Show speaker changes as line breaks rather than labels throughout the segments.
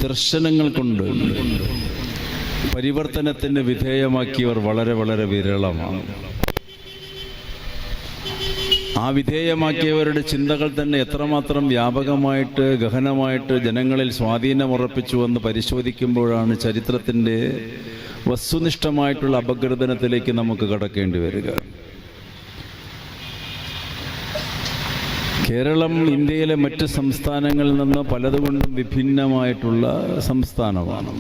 ദർശനങ്ങൾ കൊണ്ട് പരിവർത്തനത്തിന് വിധേയമാക്കിയവർ വളരെ വളരെ വിരളമാണ്. ആ വിധേയമാക്കിയവരുടെ ചിന്തകൾ തന്നെ എത്രമാത്രം വ്യാപകമായിട്ട് ഗഹനമായിട്ട് ജനങ്ങളിൽ സ്വാധീനമുറപ്പിച്ചുവെന്ന് പരിശോധിക്കുമ്പോഴാണ് ചരിത്രത്തിൻ്റെ വസ്തുനിഷ്ഠമായിട്ടുള്ള അപഗ്രഥനത്തിലേക്ക് നമുക്ക് കടക്കേണ്ടി വരിക. കേരളം ഇന്ത്യയിലെ മറ്റ് സംസ്ഥാനങ്ങളിൽ നിന്ന് പലതുകൊണ്ടും വിഭിന്നമായിട്ടുള്ള സംസ്ഥാനമാണ്.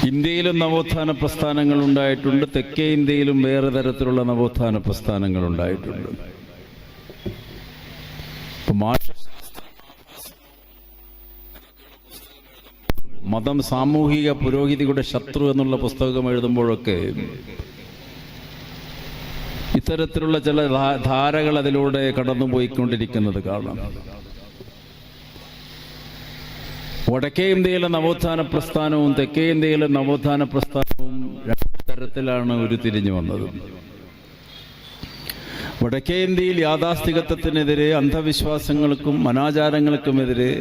ഇന്ത്യയിലും നവോത്ഥാന പ്രസ്ഥാനങ്ങൾ ഉണ്ടായിട്ടുണ്ട്. തെക്കേ ഇന്ത്യയിലും വേറെ തരത്തിലുള്ള നവോത്ഥാന പ്രസ്ഥാനങ്ങൾ ഉണ്ടായിട്ടുണ്ട്. മതം സാമൂഹിക പുരോഗതിയുടെ ശത്രു എന്നുള്ള പുസ്തകം എഴുതുമ്പോഴൊക്കെ ഇത്തരത്തിലുള്ള ചില ധാരകൾ അതിലൂടെ കടന്നുപോയിക്കൊണ്ടിരിക്കുന്നത് കാണാം. വടക്കേ ഇന്ത്യയിലെ നവോത്ഥാന പ്രസ്ഥാനവും തെക്കേ ഇന്ത്യയിലെ നവോത്ഥാന പ്രസ്ഥാനവും രണ്ട് തരത്തിലാണ് ഉരുത്തിരിഞ്ഞു വന്നത്. വടക്കേ ഇന്ത്യയിൽ യാഥാസ്ഥികത്വത്തിനെതിരെ, അന്ധവിശ്വാസങ്ങൾക്കും അനാചാരങ്ങൾക്കുമെതിരെ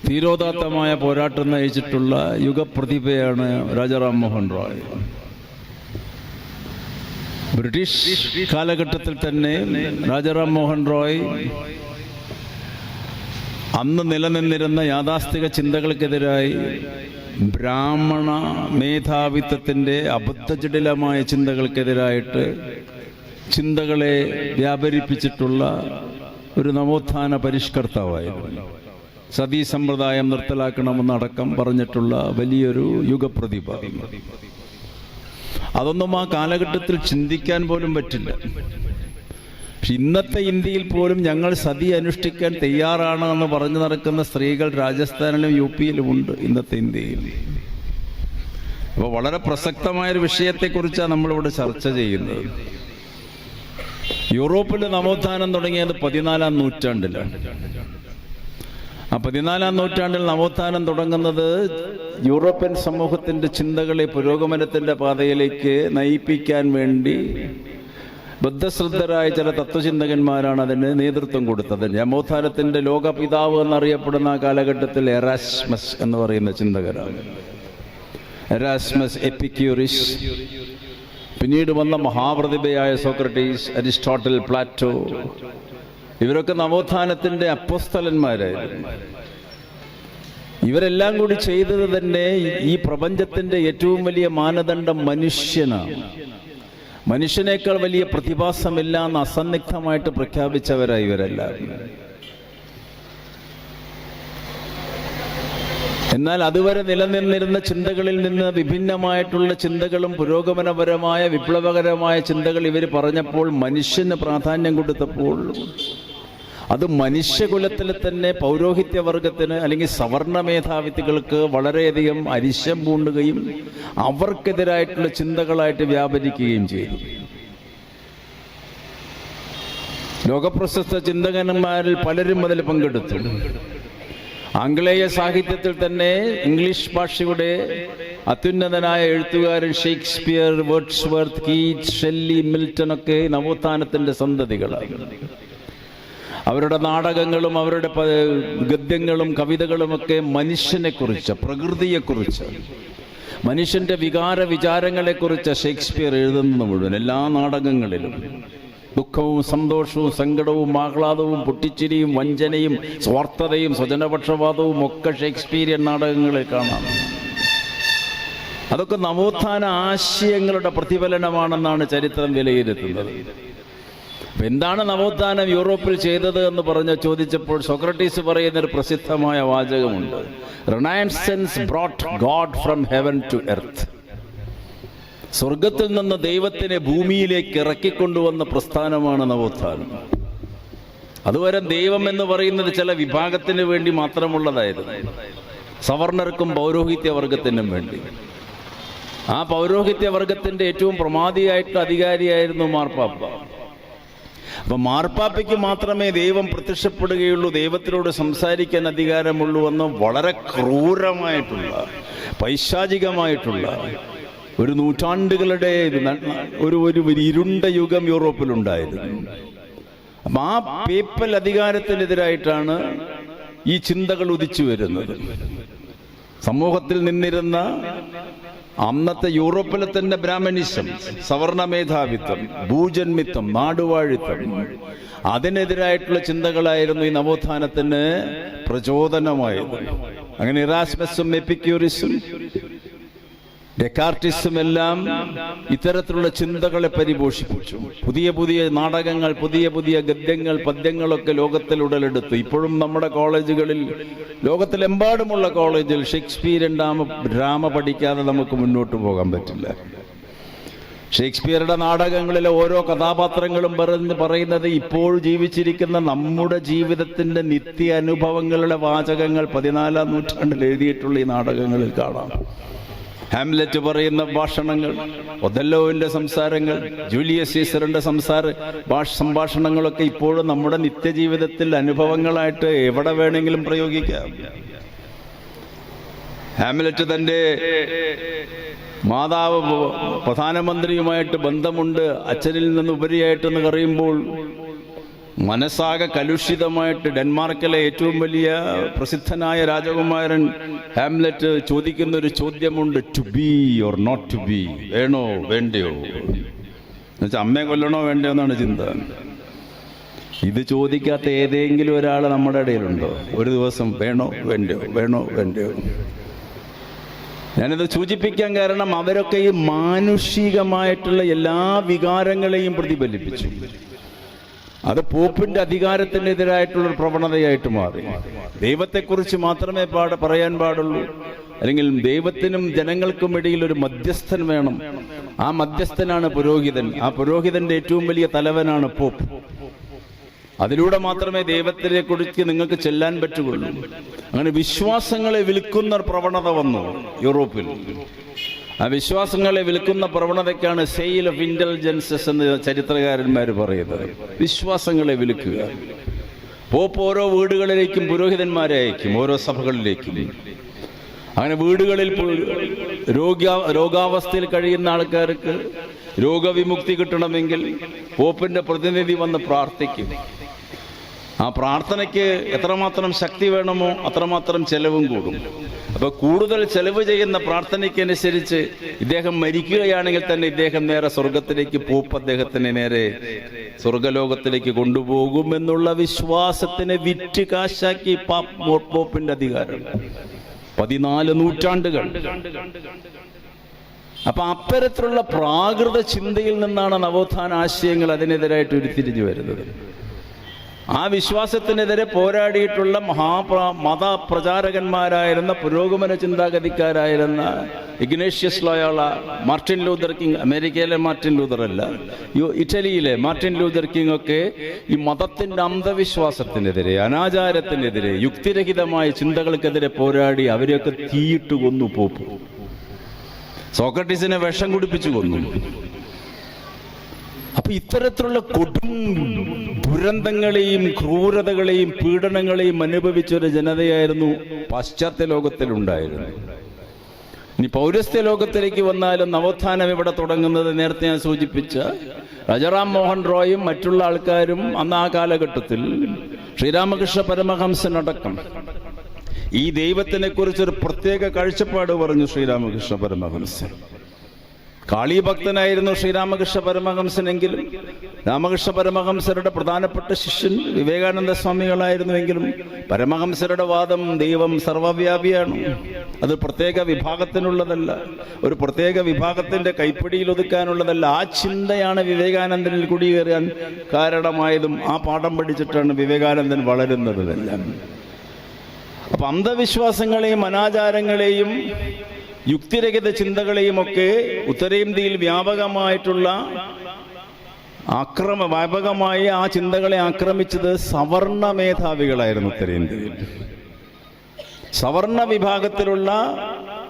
ധീരോദാത്തമായ പോരാട്ടം നയിച്ചിട്ടുള്ള യുഗപ്രതിഭയാണ് രാജാറാം മോഹൻ റോയ്. ബ്രിട്ടീഷ് കാലഘട്ടത്തിൽ തന്നെ രാജാറാം മോഹൻ റോയ് അന്ന് നിലനിന്നിരുന്ന യാഥാസ്ഥിക ചിന്തകൾക്കെതിരായി ബ്രാഹ്മണ മേധാവിത്വത്തിൻ്റെ അബദ്ധജടിലമായ ചിന്തകൾക്കെതിരായിട്ട് ചിന്തകളെ വ്യാപരിപ്പിച്ചിട്ടുള്ള ഒരു നവോത്ഥാന പരിഷ്കർത്താവായിരുന്നു. സതീ സമ്പ്രദായം നിർത്തലാക്കണമെന്നടക്കം പറഞ്ഞിട്ടുള്ള വലിയൊരു യുഗപ്രതിഭ. അതൊന്നും ആ കാലഘട്ടത്തിൽ ചിന്തിക്കാൻ പോലും പറ്റില്ല. പക്ഷെ ഇന്നത്തെ ഇന്ത്യയിൽ പോലും ഞങ്ങൾ സതി അനുഷ്ഠിക്കാൻ തയ്യാറാണ് എന്ന് പറഞ്ഞു നടക്കുന്ന സ്ത്രീകൾ രാജസ്ഥാനിലും യു പിയിലും ഉണ്ട് ഇന്നത്തെ ഇന്ത്യയിൽ. അപ്പോൾ വളരെ പ്രസക്തമായൊരു വിഷയത്തെക്കുറിച്ചാണ് നമ്മളിവിടെ ചർച്ച ചെയ്യുന്നത്. യൂറോപ്പിൽ നവോത്ഥാനം തുടങ്ങിയത് 14-ാം നൂറ്റാണ്ടിലാണ്. ആ 14-ാം നൂറ്റാണ്ടിൽ നവോത്ഥാനം തുടങ്ങുന്നത് യൂറോപ്യൻ സമൂഹത്തിൻ്റെ ചിന്തകളെ പുരോഗമനത്തിൻ്റെ പാതയിലേക്ക് നയിപ്പിക്കാൻ വേണ്ടി ബുദ്ധശ്രദ്ധരായ ചില തത്വചിന്തകന്മാരാണ് അതിന് നേതൃത്വം കൊടുത്തത്. നവോത്ഥാനത്തിൻ്റെ ലോകപിതാവ് എന്നറിയപ്പെടുന്ന ആ കാലഘട്ടത്തിൽ എറാസ്മസ് എന്ന് പറയുന്ന ചിന്തകരാണ്. എറാസ്മസ്, എപ്പിക്യൂറിസ്, പിന്നീട് വന്ന മഹാപ്രതിഭയായ സോക്രട്ടീസ്, അരിസ്റ്റോട്ടൽ, പ്ലാറ്റോ, ഇവരൊക്കെ നവോത്ഥാനത്തിൻ്റെ അപ്പോസ്തലന്മാരായിരുന്നു. ഇവരെല്ലാം കൂടി ചെയ്തത് തന്നെ ഈ പ്രപഞ്ചത്തിൻ്റെ ഏറ്റവും വലിയ മാനദണ്ഡം മനുഷ്യനാണ്. മനുഷ്യനേക്കാൾ വലിയ പ്രതിഭാസമില്ല എന്ന് അസന്നിഗ്ധമായിട്ട് പ്രഖ്യാപിച്ചവരായി ഇവരെല്ലാവരും. എന്നാൽ അതുവരെ നിലനിന്നിരുന്ന ചിന്തകളിൽ നിന്ന് വിഭിന്നമായിട്ടുള്ള ചിന്തകളും പുരോഗമനപരമായ വിപ്ലവകരമായ ചിന്തകൾ ഇവർ പറഞ്ഞപ്പോൾ, മനുഷ്യന് പ്രാധാന്യം കൊടുത്തപ്പോൾ, അത് മനുഷ്യകുലത്തിലെ തന്നെ പൗരോഹിത്യവർഗത്തിന് അല്ലെങ്കിൽ സവർണ മേധാവിത്വങ്ങൾക്ക് വളരെയധികം അരിശം പൂണ്ടുകയും അവർക്കെതിരായിട്ടുള്ള ചിന്തകളായിട്ട് വ്യാപരിക്കുകയും ചെയ്തു. ലോകപ്രശസ്ത ചിന്തകന്മാരിൽ പലരും അതിൽ പങ്കെടുത്തു. ആംഗലേയ സാഹിത്യത്തിൽ തന്നെ ഇംഗ്ലീഷ് ഭാഷയുടെ അത്യുന്നതനായ എഴുത്തുകാരൻ Shakespeare, Wordsworth, Keats, Shelley, Milton ഒക്കെ നവോത്ഥാനത്തിൻ്റെ സന്തതികളാണ്. അവരുടെ നാടകങ്ങളും അവരുടെ ഗദ്യങ്ങളും കവിതകളുമൊക്കെ മനുഷ്യനെക്കുറിച്ച്, പ്രകൃതിയെക്കുറിച്ച്, മനുഷ്യൻ്റെ വികാര വിചാരങ്ങളെക്കുറിച്ച് ഷേക്സ്പിയർ എഴുതുന്നത് മുഴുവൻ. എല്ലാ നാടകങ്ങളിലും ദുഃഖവും സന്തോഷവും സങ്കടവും ആഹ്ലാദവും പൊട്ടിച്ചിരിയും വഞ്ചനയും സ്വാർത്ഥതയും സ്വജനപക്ഷപാതവും ഒക്കെ ഷേക്സ്പിയറിയൻ നാടകങ്ങളിൽ കാണാം. അതൊക്കെ നവോത്ഥാന ആശയങ്ങളുടെ പ്രതിഫലനമാണെന്നാണ് ചരിത്രം വിലയിരുത്തുന്നത്. എന്താണ് നവോത്ഥാനം യൂറോപ്പിൽ ചെയ്തത് എന്ന് ചോദിച്ചപ്പോൾ സോക്രട്ടീസ് പറയുന്നൊരു പ്രസിദ്ധമായ വാചകമുണ്ട്: renaissance brought god from heaven to earth. സ്വർഗത്തിൽ നിന്ന് ദൈവത്തിനെ ഭൂമിയിലേക്ക് ഇറക്കിക്കൊണ്ടുവന്ന പ്രസ്ഥാനമാണ് നവോത്ഥാനം. അതുവരെ ദൈവം എന്ന് പറയുന്നത് ചില വിഭാഗത്തിന് വേണ്ടി മാത്രമുള്ളതായിരുന്നു, സവർണർക്കും പൗരോഹിത്യവർഗത്തിനും വേണ്ടി. ആ പൗരോഹിത്യവർഗത്തിൻ്റെ ഏറ്റവും പ്രമാദിയായിട്ടുള്ള അധികാരിയായിരുന്നു മാർപ്പാപ്പ. അപ്പം മാർപ്പാപ്പയ്ക്ക് മാത്രമേ ദൈവം പ്രത്യക്ഷപ്പെടുകയുള്ളൂ, ദൈവത്തിനോട് സംസാരിക്കാൻ അധികാരമുള്ളൂ എന്ന് വളരെ ക്രൂരമായിട്ടുള്ള, പൈശാചികമായിട്ടുള്ള ഒരു നൂറ്റാണ്ടുകളുടെ ഒരു ഇരുണ്ട യുഗം യൂറോപ്പിലുണ്ടായിരുന്നു. അപ്പം ആ പേപ്പൽ അധികാരത്തിനെതിരായിട്ടാണ് ഈ ചിന്തകൾ ഉദിച്ചു വരുന്നത്. സമൂഹത്തിൽ നിന്നിരുന്ന അന്നത്തെ യൂറോപ്പിലെ തന്നെ ബ്രാഹ്മണിസം, സവർണ മേധാവിത്വം, ഭൂജന്മിത്വം, നാടുവാഴിത്വം, അതിനെതിരായിട്ടുള്ള ചിന്തകളായിരുന്നു ഈ നവോത്ഥാനത്തിന് പ്രചോദനമായത്. അങ്ങനെ ഇറാസ്മസും എപ്പിക്യൂറിസും ഡെക്കാർട്ടിസും എല്ലാം ഇത്തരത്തിലുള്ള ചിന്തകളെ പരിപോഷിപ്പിച്ചു. പുതിയ പുതിയ നാടകങ്ങൾ, പുതിയ പുതിയ ഗദ്യങ്ങൾ, പദ്യങ്ങളൊക്കെ ലോകത്തിൽ ഉടലെടുത്തു. ഇപ്പോഴും നമ്മുടെ കോളേജുകളിൽ, ലോകത്തിലെമ്പാടുമുള്ള കോളേജിൽ ഷേക്സ്പിയറിൻ ഡ്രാമ പഠിക്കാതെ നമുക്ക് മുന്നോട്ട് പോകാൻ പറ്റില്ല. ഷേക്സ്പിയറുടെ നാടകങ്ങളിലെ ഓരോ കഥാപാത്രങ്ങളും പറയുന്നത് ഇപ്പോൾ ജീവിച്ചിരിക്കുന്ന നമ്മുടെ ജീവിതത്തിന്റെ നിത്യ അനുഭവങ്ങളുടെ വാചകങ്ങൾ 14-ാം നൂറ്റാണ്ടിൽ എഴുതിയിട്ടുള്ള ഈ നാടകങ്ങളിൽ കാണാം. ഹാംലെറ്റ് പറയുന്ന ഭാഷണങ്ങൾ, ഒഥല്ലോവിന്റെ സംസാരങ്ങൾ, ജൂലിയസ് സീസറിന്റെ സംഭാഷണങ്ങളൊക്കെ ഇപ്പോഴും നമ്മുടെ നിത്യജീവിതത്തിൽ അനുഭവങ്ങളായിട്ട് എവിടെ വേണമെങ്കിലും പ്രയോഗിക്കാം. ഹാംലെറ്റ് തന്റെ മാതാവ് പ്രധാനമന്ത്രിയുമായിട്ട് ബന്ധമുണ്ട്, അച്ഛനിൽ നിന്ന് ഉപരിയായിട്ടെന്ന് പറയുമ്പോൾ മനസ്സാകെ കലുഷിതമായിട്ട് ഡെൻമാർക്കിലെ ഏറ്റവും വലിയ പ്രസിദ്ധനായ രാജകുമാരൻ ഹാംലെറ്റ് ചോദിക്കുന്ന ഒരു ചോദ്യമുണ്ട്: to be or not to be, വേണോ വേണ്ടയോ എന്നുവെച്ചാൽ അമ്മയെ കൊല്ലണോ വേണ്ടയോ എന്നാണ് ചിന്ത. ഇത് ചോദിക്കാത്ത ഏതെങ്കിലും ഒരാൾ നമ്മുടെ ഇടയിലുണ്ടോ? ഒരു ദിവസം വേണോ വേണ്ടയോ, വേണോ വേണ്ടയോ. ഞാനിത് സൂചിപ്പിക്കാൻ കാരണം അവരൊക്കെ ഈ മാനുഷികമായിട്ടുള്ള എല്ലാ വികാരങ്ങളെയും പ്രതിഫലിപ്പിച്ചു. അത് പോപ്പിന്റെ അധികാരത്തിനെതിരായിട്ടുള്ളൊരു പ്രവണതയായിട്ട് മാറി. ദൈവത്തെക്കുറിച്ച് മാത്രമേ പറയാൻ പാടുള്ളൂ, അല്ലെങ്കിൽ ദൈവത്തിനും ജനങ്ങൾക്കും ഇടയിൽ ഒരു മധ്യസ്ഥൻ വേണം. ആ മധ്യസ്ഥനാണ് പുരോഹിതൻ. ആ പുരോഹിതന്റെ ഏറ്റവും വലിയ തലവനാണ് പോപ്പ്. അതിലൂടെ മാത്രമേ ദൈവത്തിനെ കുറിച്ച് നിങ്ങൾക്ക് ചെല്ലാൻ പറ്റുകയുള്ളൂ. അങ്ങനെ വിശ്വാസങ്ങളെ വിൽക്കുന്ന പ്രവണത വന്നു യൂറോപ്പിൽ. ആ വിശ്വാസങ്ങളെ വിൽക്കുന്ന പ്രവണതയ്ക്കാണ് സെയിൽ ഓഫ് ഇന്റലിജൻസസ് എന്ന് ചരിത്രകാരന്മാർ പറയുന്നത്. വിശ്വാസങ്ങളെ വിൽക്കുക. പോപ്പ് ഓരോ വീടുകളിലേക്കും പുരോഹിതന്മാരെ അയക്കും, ഓരോ സഭകളിലേക്കും. അങ്ങനെ വീടുകളിൽ രോഗാവസ്ഥയിൽ കഴിയുന്ന ആൾക്കാർക്ക് രോഗവിമുക്തി കിട്ടണമെങ്കിൽ പോപ്പിന്റെ പ്രതിനിധി വന്ന് പ്രാർത്ഥിക്കും. ആ പ്രാർത്ഥനയ്ക്ക് എത്രമാത്രം ശക്തി വേണമോ അത്രമാത്രം ചെലവും കൂടും. അപ്പോൾ കൂടുതൽ ചെലവ് ചെയ്യുന്ന പ്രാർത്ഥനയ്ക്കനുസരിച്ച് ഇദ്ദേഹം മരിക്കുകയാണെങ്കിൽ തന്നെ ഇദ്ദേഹം നേരെ സ്വർഗത്തിലേക്ക്, പോപ്പ് അദ്ദേഹത്തിനെ നേരെ സ്വർഗലോകത്തിലേക്ക് കൊണ്ടുപോകുമെന്നുള്ള വിശ്വാസത്തിനെ വിറ്റ് കാശാക്കി പോപ്പിന്റെ അധികാരം 14 നൂറ്റാണ്ടുകൾ. അപ്പൊ അത്തരത്തിലുള്ള പ്രാകൃത ചിന്തയിൽ നിന്നാണ് നവോത്ഥാന ആശയങ്ങൾ അതിനെതിരായിട്ട് ഉരുത്തിരിഞ്ഞു വരുന്നത്. ആ വിശ്വാസത്തിനെതിരെ പോരാടിയിട്ടുള്ള മതപ്രചാരകന്മാരായിരുന്ന പുരോഗമന ചിന്താഗതിക്കാരായിരുന്ന Ignatius Loyola, Martin Luther King, അമേരിക്കയിലെ മാർട്ടിൻ ലൂതർ അല്ല, ഇറ്റലിയിലെ മാർട്ടിൻ ലൂതർ കിങ് ഒക്കെ ഈ മതത്തിന്റെ അന്ധവിശ്വാസത്തിനെതിരെ, അനാചാരത്തിനെതിരെ, യുക്തിരഹിതമായ ചിന്തകൾക്കെതിരെ പോരാടി അവരെയൊക്കെ തീയിട്ട് കൊന്നു. പോപ്പ് സോക്രട്ടീസിനെ വിഷം കുടിപ്പിച്ചു കൊന്നു. അപ്പൊ ഇത്തരത്തിലുള്ള കൊടും ദുരന്തങ്ങളെയും ക്രൂരതകളെയും പീഡനങ്ങളെയും അനുഭവിച്ച ഒരു ജനതയായിരുന്നു പാശ്ചാത്യ ലോകത്തിലുണ്ടായിരുന്നത്. ഇനി പൗരസ്ത്യ ലോകത്തിലേക്ക് വന്നാലും നവോത്ഥാനം ഇവിടെ തുടങ്ങുന്നത് നേരത്തെ ഞാൻ സൂചിപ്പിച്ച രാജാറാം മോഹൻ റോയും മറ്റുള്ള ആൾക്കാരും അന്ന് ആ കാലഘട്ടത്തിൽ ശ്രീരാമകൃഷ്ണ പരമഹംസനടക്കം ഈ ദൈവത്തിനെ കുറിച്ചൊരു പ്രത്യേക കാഴ്ചപ്പാട് പറഞ്ഞു ശ്രീരാമകൃഷ്ണ പരമഹംസൻ. കാളീഭക്തനായിരുന്നു ശ്രീരാമകൃഷ്ണ പരമഹംസനെങ്കിലും രാമകൃഷ്ണ പരമഹംസരുടെ പ്രധാനപ്പെട്ട ശിഷ്യൻ വിവേകാനന്ദ സ്വാമികളായിരുന്നുവെങ്കിലും പരമഹംസരുടെ വാദം ദൈവം സർവവ്യാപിയാണ്, അത് പ്രത്യേക വിഭാഗത്തിനുള്ളതല്ല, ഒരു പ്രത്യേക വിഭാഗത്തിന്റെ കൈപ്പിടിയിൽ ഒതുക്കാനുള്ളതല്ല. ആ ചിന്തയാണ് വിവേകാനന്ദനിൽ കുടിയേറാൻ കാരണമായതും ആ പാഠം പഠിച്ചിട്ടാണ് വിവേകാനന്ദൻ വളരുന്നതെല്ലാം. അപ്പൊ അന്ധവിശ്വാസങ്ങളെയും അനാചാരങ്ങളെയും യുക്തിരഹിത ചിന്തകളെയും ഒക്കെ ഉത്തരേന്ത്യയിൽ വ്യാപകമായി ആ ചിന്തകളെ ആക്രമിച്ചത് സവർണ മേധാവികളായിരുന്നു. ഉത്തരേന്ത്യയിൽ സവർണ വിഭാഗത്തിലുള്ള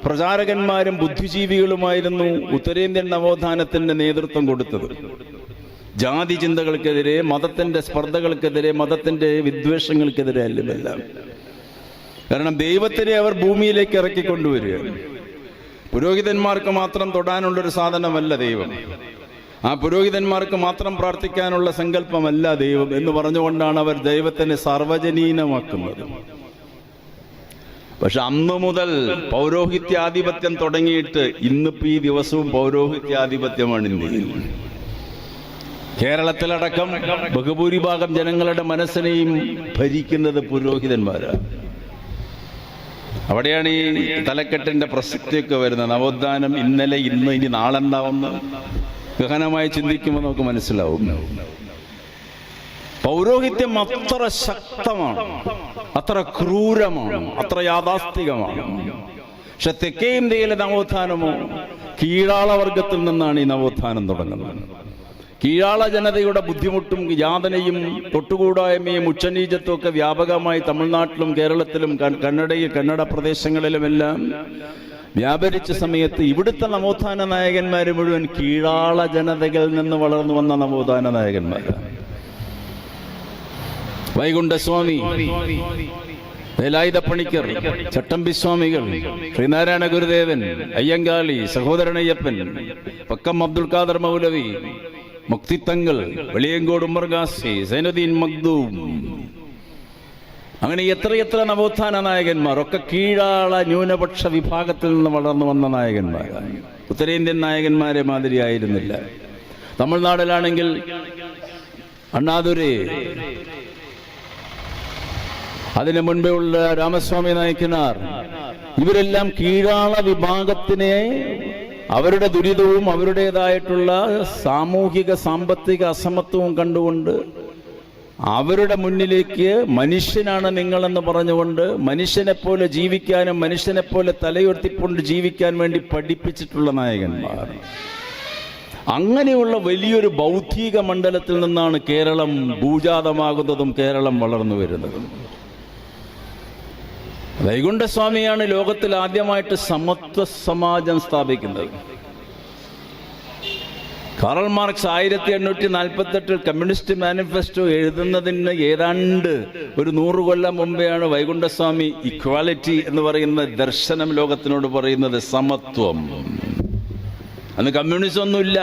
പ്രചാരകന്മാരും ബുദ്ധിജീവികളുമായിരുന്നു ഉത്തരേന്ത്യൻ നവോത്ഥാനത്തിന്റെ നേതൃത്വം കൊടുത്തത്. ജാതി ചിന്തകൾക്കെതിരെ, മതത്തിന്റെ സ്പർദ്ധകൾക്കെതിരെ, മതത്തിന്റെ വിദ്വേഷങ്ങൾക്കെതിരെ എല്ലാം. കാരണം ദൈവത്തിനെ അവർ ഭൂമിയിലേക്ക് ഇറക്കിക്കൊണ്ടുവരികയാണ്. പുരോഹിതന്മാർക്ക് മാത്രം തൊടാനുള്ളൊരു സാധനമല്ല ദൈവം, ആ പുരോഹിതന്മാർക്ക് മാത്രം പ്രാർത്ഥിക്കാനുള്ള സങ്കല്പമല്ല ദൈവം എന്ന് പറഞ്ഞുകൊണ്ടാണ് അവർ ദൈവത്തിനെ സാർവജനീനമാക്കുന്നത്. പക്ഷെ അന്നു മുതൽ പൗരോഹിത്യാധിപത്യം തുടങ്ങിയിട്ട് ഇന്നിപ്പോ ഈ ദിവസവും പൗരോഹിത്യാധിപത്യമാണ് ഇന്ത്യയിൽ. കേരളത്തിലടക്കം ബഹുഭൂരിഭാഗം ജനങ്ങളുടെ മനസ്സിനെയും ഭരിക്കുന്നത് പുരോഹിതന്മാരാണ്. അവിടെയാണ് ഈ തലക്കെട്ടിന്റെ പ്രസക്തിയൊക്കെ വരുന്നത്. നവോത്ഥാനം ഇന്നലെ, ഇന്ന്, ഇനി നാളെന്താവുന്ന ഗഹനമായി ചിന്തിക്കുമ്പോൾ നമുക്ക് മനസ്സിലാവും. പൗരോഹിത്യം അത്ര ശക്തമാണ്, അത്ര ക്രൂരമാണ്, അത്ര യാഥാസ്ഥികമാണ്. പക്ഷെ തെക്കേ ഇന്ത്യയിലെ നവോത്ഥാനമോ കീഴാള വർഗത്തിൽ നിന്നാണ് ഈ നവോത്ഥാനം തുടങ്ങുന്നത്. കീഴാള ജനതയുടെ ബുദ്ധിമുട്ടും യാതനയും തൊട്ടുകൂടായ്മയും ഉച്ചനീചത്വം ഒക്കെ വ്യാപകമായി തമിഴ്നാട്ടിലും കേരളത്തിലും കന്നഡ പ്രദേശങ്ങളിലുമെല്ലാം വ്യാപരിച്ച സമയത്ത് ഇവിടുത്തെ നവോത്ഥാന നായകന്മാർ മുഴുവൻ കീഴാള ജനതകളിൽ നിന്ന് വളർന്നു വന്ന നവോത്ഥാന നായകന്മാരാണ്. വൈകുണ്ഠസ്വാമി, വേലായുധ പണിക്കർ, ചട്ടമ്പി സ്വാമികൾ, ശ്രീനാരായണ ഗുരുദേവൻ, അയ്യങ്കാളി, സഹോദരനയ്യപ്പൻ, പക്കം അബ്ദുൽ ഖാദർ മൗലവി, മുക്തിത്തങ്ങൾ, വെളിയങ്കോട് ഉമ്മർ ഗാസി, സൈനുദ്ദീൻ മഖ്ദൂം, അങ്ങനെ എത്രയെത്ര നവോത്ഥാന നായകന്മാർ ഒക്കെ കീഴാള ന്യൂനപക്ഷ വിഭാഗത്തിൽ നിന്ന് വളർന്നു വന്ന നായകന്മാരാണ്. ഉത്തരേന്ത്യൻ നായകന്മാരെ മാതിരിയായിരുന്നില്ല. തമിഴ്നാട്ടിലാണെങ്കിൽ അണ്ണാദുരൈ, അതിനു മുൻപേ ഉള്ള രാമസ്വാമി നായ്ക്കനാർ, ഇവരെല്ലാം കീഴാള വിഭാഗത്തിനെ അവരുടെ ദുരിതവും അവരുടേതായിട്ടുള്ള സാമൂഹിക സാമ്പത്തിക അസമത്വവും കണ്ടുകൊണ്ട് അവരുടെ മുന്നിലേക്ക് മനുഷ്യനാണ് നിങ്ങളെന്ന് പറഞ്ഞുകൊണ്ട് മനുഷ്യനെ പോലെ ജീവിക്കാനും മനുഷ്യനെ പോലെ തലയുയർത്തിക്കൊണ്ട് ജീവിക്കാൻ വേണ്ടി പഠിപ്പിച്ചിട്ടുള്ള നായകന്മാർ. അങ്ങനെയുള്ള വലിയൊരു ബൗദ്ധിക മണ്ഡലത്തിൽ നിന്നാണ് കേരളം ഭൂജാതമാകുന്നതും കേരളം വളർന്നു വരുന്നതും. വൈകുണ്ഠസ്വാമിയാണ് ലോകത്തിൽ ആദ്യമായിട്ട് സമത്വ സമാജം സ്ഥാപിക്കുന്നത്. കാറൽ മാർക്സ് 1848 കമ്മ്യൂണിസ്റ്റ് മാനിഫെസ്റ്റോ എഴുതുന്നതിന് ഏതാണ്ട് ഒരു 100 കൊല്ലം മുമ്പെയാണ് വൈകുണ്ഠസ്വാമി ഇക്വാലിറ്റി എന്ന് പറയുന്ന ദർശനം ലോകത്തിനോട് പറയുന്നത്. സമത്വം. അന്ന് കമ്മ്യൂണിസം ഒന്നുമില്ല.